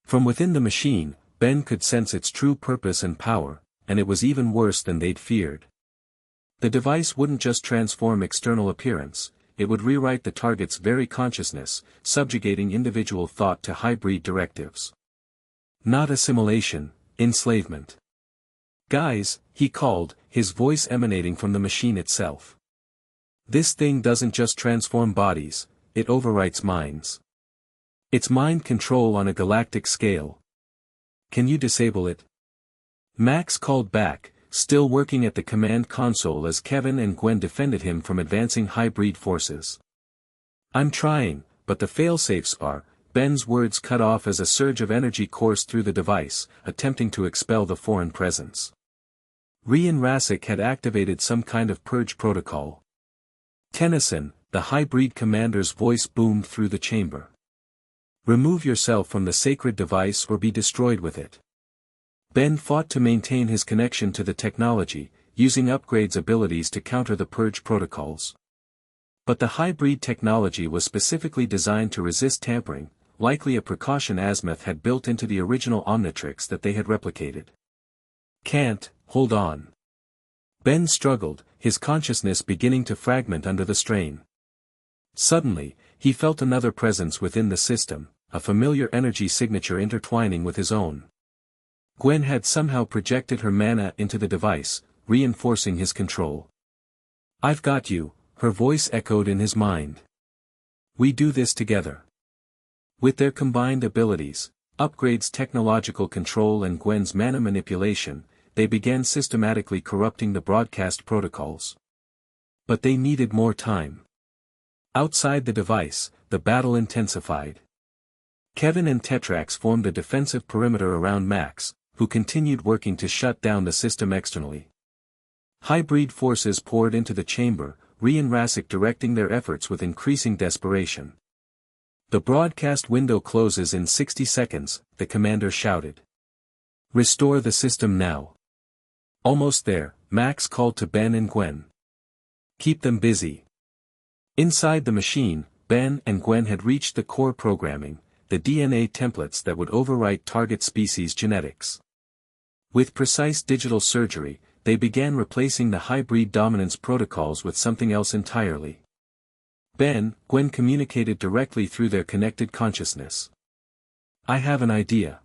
From within the machine, Ben could sense its true purpose and power, and it was even worse than they'd feared. The device wouldn't just transform external appearance, it would rewrite the target's very consciousness, subjugating individual thought to Hybrid directives. Not assimilation, enslavement. Guys, he called, his voice emanating from the machine itself. This thing doesn't just transform bodies, it overwrites minds. It's mind control on a galactic scale. Can you disable it? Max called back, still working at the command console as Kevin and Gwen defended him from advancing Hybrid forces. I'm trying, but the failsafes are, Ben's words cut off as a surge of energy coursed through the device, attempting to expel the foreign presence. Rian Rasik had activated some kind of purge protocol. Tennyson, the Hybrid commander's voice boomed through the chamber. Remove yourself from the sacred device or be destroyed with it. Ben fought to maintain his connection to the technology, using upgrades abilities to counter the purge protocols. But the Hybrid technology was specifically designed to resist tampering, likely a precaution Azimuth had built into the original Omnitrix that they had replicated. Can't, hold on. Ben struggled, his consciousness beginning to fragment under the strain. Suddenly, he felt another presence within the system, a familiar energy signature intertwining with his own. Gwen had somehow projected her mana into the device, reinforcing his control. I've got you, her voice echoed in his mind. We do this together. With their combined abilities, upgrades technological control and Gwen's mana manipulation, they began systematically corrupting the broadcast protocols. But they needed more time. Outside the device, the battle intensified. Kevin and Tetrax formed a defensive perimeter around Max, who continued working to shut down the system externally. Hybrid forces poured into the chamber, Rian Rasik directing their efforts with increasing desperation. The broadcast window closes in 60 seconds, the commander shouted. Restore the system now. Almost there, Max called to Ben and Gwen. Keep them busy. Inside the machine, Ben and Gwen had reached the core programming, the DNA templates that would overwrite target species genetics. With precise digital surgery, they began replacing the hybrid dominance protocols with something else entirely. Gwen communicated directly through their connected consciousness. I have an idea.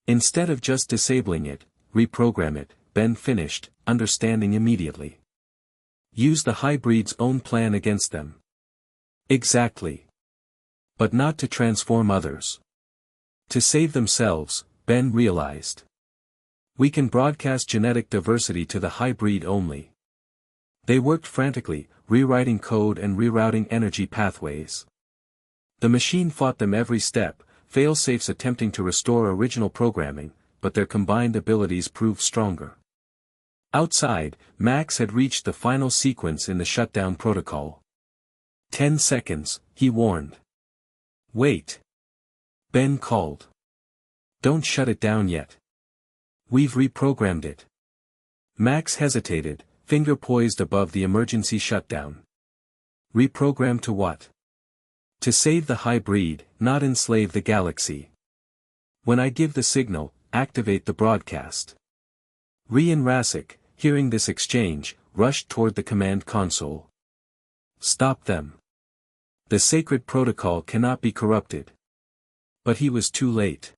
Instead of just disabling it, reprogram it, Ben finished, understanding immediately. Use the hybrid's own plan against them. Exactly. But not to transform others. To save themselves, Ben realized. We can broadcast genetic diversity to the hybrid only. They worked frantically, rewriting code and rerouting energy pathways. The machine fought them every step, fail-safes attempting to restore original programming, but their combined abilities proved stronger. Outside, Max had reached the final sequence in the shutdown protocol. 10 seconds, he warned. Wait. Ben called. Don't shut it down yet. We've reprogrammed it. Max hesitated, finger poised above the emergency shutdown. Reprogram to what? To save the hybrid, not enslave the galaxy. When I give the signal, activate the broadcast. Rian Rasik, hearing this exchange, rushed toward the command console. Stop them. The sacred protocol cannot be corrupted. But he was too late.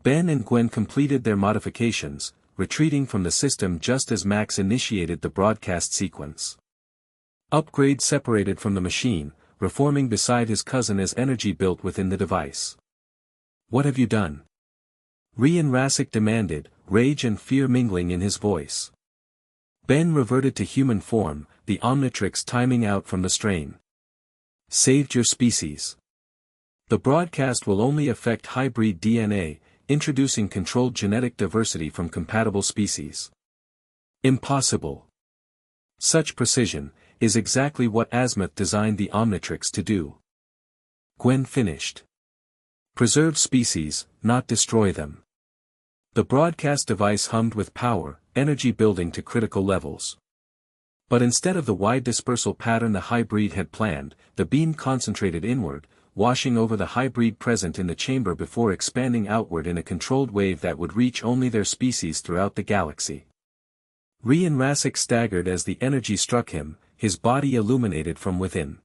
Ben and Gwen completed their modifications, retreating from the system just as Max initiated the broadcast sequence. Upgrade separated from the machine, reforming beside his cousin as energy built within the device. What have you done? Rian Rasik demanded, rage and fear mingling in his voice. Ben reverted to human form, the Omnitrix timing out from the strain. Saved your species. The broadcast will only affect hybrid DNA, introducing controlled genetic diversity from compatible species. Impossible. Such precision is exactly what Azimuth designed the Omnitrix to do. Gwen finished. Preserve species, not destroy them. The broadcast device hummed with power, energy building to critical levels. But instead of the wide dispersal pattern the hybrid had planned, the beam concentrated inward, washing over the hybrid present in the chamber before expanding outward in a controlled wave that would reach only their species throughout the galaxy. Rian Rasik staggered as the energy struck him, his body illuminated from within.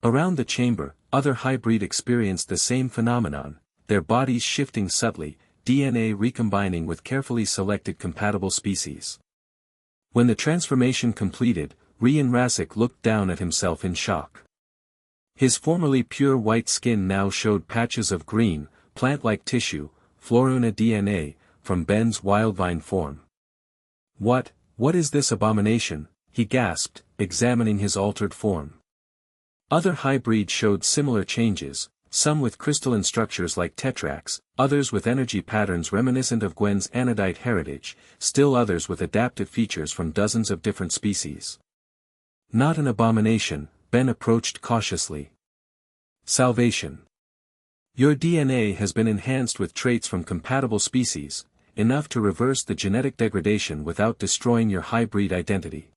Around the chamber, other hybrid experienced the same phenomenon, their bodies shifting subtly, DNA recombining with carefully selected compatible species. When the transformation completed, Rian Rasik looked down at himself in shock. His formerly pure white skin now showed patches of green, plant-like tissue, Floruna DNA, from Ben's wildvine form. What is this abomination? He gasped, examining his altered form. Other hybrids showed similar changes, some with crystalline structures like tetrax, others with energy patterns reminiscent of Gwen's anodite heritage, still others with adaptive features from dozens of different species. Not an abomination, Ben approached cautiously. Salvation. Your DNA has been enhanced with traits from compatible species, enough to reverse the genetic degradation without destroying your hybrid identity.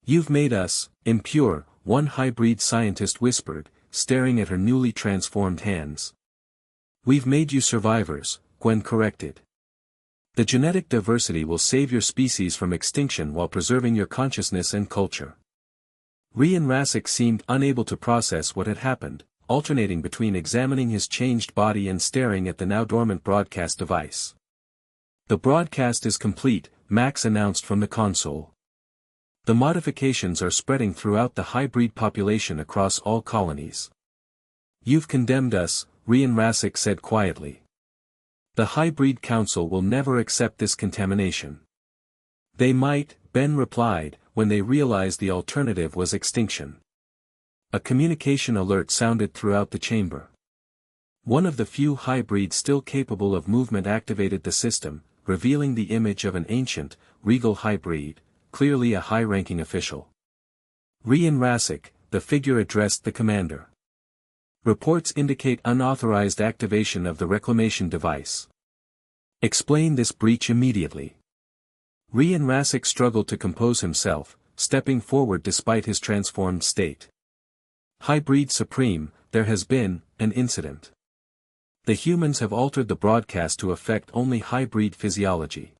You've made us impure, one hybrid scientist whispered, staring at her newly transformed hands. We've made you survivors, Gwen corrected. The genetic diversity will save your species from extinction while preserving your consciousness and culture. Rian Rasik seemed unable to process what had happened, alternating between examining his changed body and staring at the now dormant broadcast device. The broadcast is complete, Max announced from the console. The modifications are spreading throughout the hybrid population across all colonies. You've condemned us, Rian Rasik said quietly. The Hybrid Council will never accept this contamination. They might, Ben replied, when they realized the alternative was extinction. A communication alert sounded throughout the chamber. One of the few hybrids still capable of movement activated the system, revealing the image of an ancient, regal hybrid, clearly a high-ranking official. Rian Rasik, the figure addressed the commander. Reports indicate unauthorized activation of the reclamation device. Explain this breach immediately. Rian Rasik struggled to compose himself, stepping forward despite his transformed state. Hybrid Supreme, there has been an incident. The humans have altered the broadcast to affect only hybrid physiology.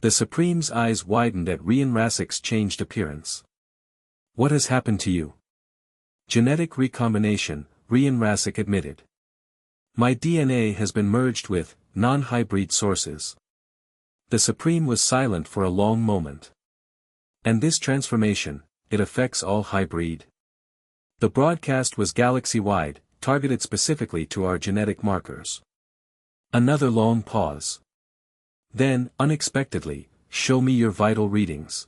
The Supreme's eyes widened at Rian Rasik's changed appearance. What has happened to you? Genetic recombination, Rian Rasik admitted. My DNA has been merged with non-hybrid sources. The Supreme was silent for a long moment. And this transformation, it affects all hybrid. The broadcast was galaxy-wide, targeted specifically to our genetic markers. Another long pause. Then, unexpectedly, show me your vital readings.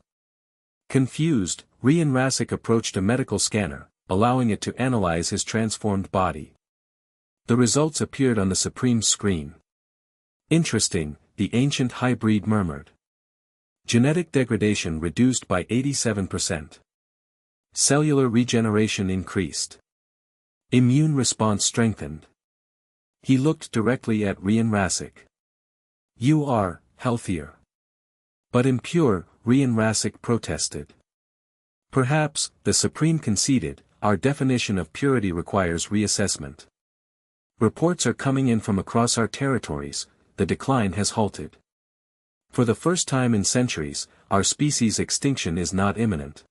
Confused, Rian Rasik approached a medical scanner, allowing it to analyze his transformed body. The results appeared on the Supreme's screen. Interesting, the ancient hybrid murmured. Genetic degradation reduced by 87%. Cellular regeneration increased. Immune response strengthened. He looked directly at Rian Rasik. You are healthier. But impure, Rian Rasik protested. Perhaps, the Supreme conceded, our definition of purity requires reassessment. Reports are coming in from across our territories, the decline has halted. For the first time in centuries, our species' extinction is not imminent.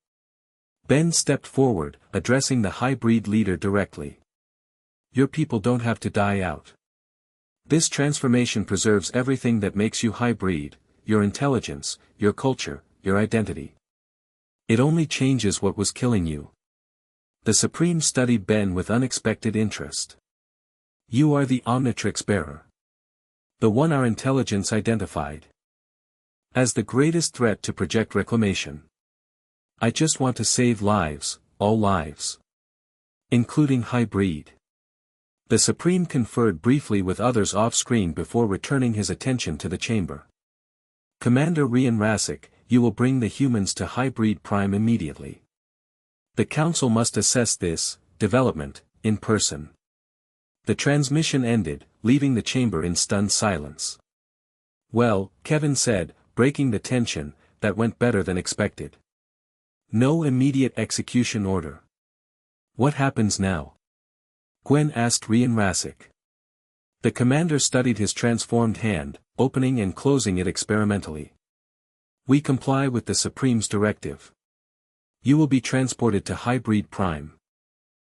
Ben stepped forward, addressing the hybrid leader directly. Your people don't have to die out. This transformation preserves everything that makes you hybrid, your intelligence, your culture, your identity. It only changes what was killing you. The Supreme studied Ben with unexpected interest. You are the Omnitrix bearer. The one our intelligence identified as the greatest threat to project reclamation. I just want to save lives, all lives. Including hybrid. The Supreme conferred briefly with others off-screen before returning his attention to the chamber. Commander Rian Rasik, you will bring the humans to hybrid prime immediately. The Council must assess this development in person. The transmission ended, leaving the chamber in stunned silence. Well, Kevin said, breaking the tension, that went better than expected. No immediate execution order. What happens now? Gwen asked Rian Rasik. The commander studied his transformed hand, opening and closing it experimentally. We comply with the Supreme's directive. You will be transported to Hybrid Prime.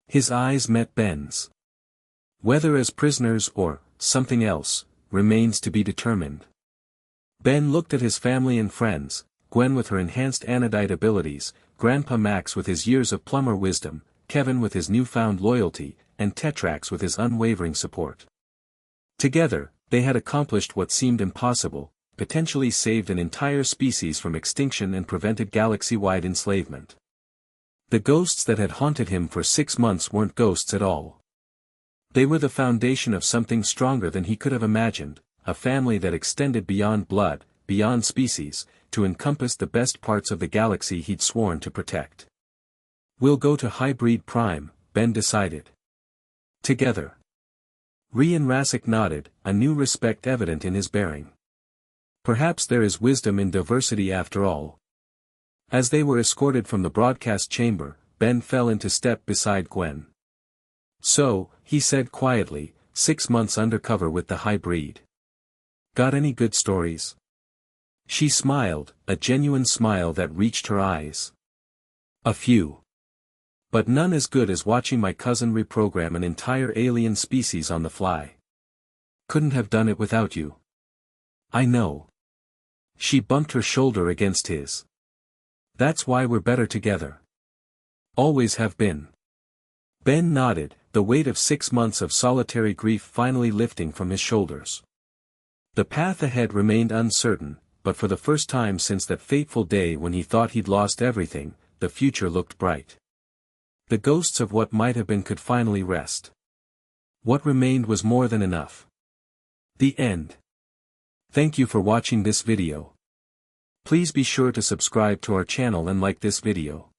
His eyes met Ben's. Whether as prisoners or something else remains to be determined. Ben looked at his family and friends, Gwen with her enhanced anodite abilities, Grandpa Max with his years of plumber wisdom, Kevin with his newfound loyalty, and Tetrax with his unwavering support. Together, they had accomplished what seemed impossible, potentially saved an entire species from extinction and prevented galaxy-wide enslavement. The ghosts that had haunted him for 6 months weren't ghosts at all. They were the foundation of something stronger than he could have imagined, a family that extended beyond blood, beyond species, to encompass the best parts of the galaxy he'd sworn to protect. We'll go to Hybrid Prime, Ben decided. Together. Rian Rasik nodded, a new respect evident in his bearing. Perhaps there is wisdom in diversity after all. As they were escorted from the broadcast chamber, Ben fell into step beside Gwen. So, he said quietly, 6 months undercover with the hybrid. Got any good stories? She smiled, a genuine smile that reached her eyes. A few. But none as good as watching my cousin reprogram an entire alien species on the fly. Couldn't have done it without you. I know. She bumped her shoulder against his. That's why we're better together. Always have been. Ben nodded, the weight of 6 months of solitary grief finally lifting from his shoulders. The path ahead remained uncertain, but for the first time since that fateful day when he thought he'd lost everything, the future looked bright. The ghosts of what might have been could finally rest. What remained was more than enough. The end. Thank you for watching this video. Please be sure to subscribe to our channel and like this video.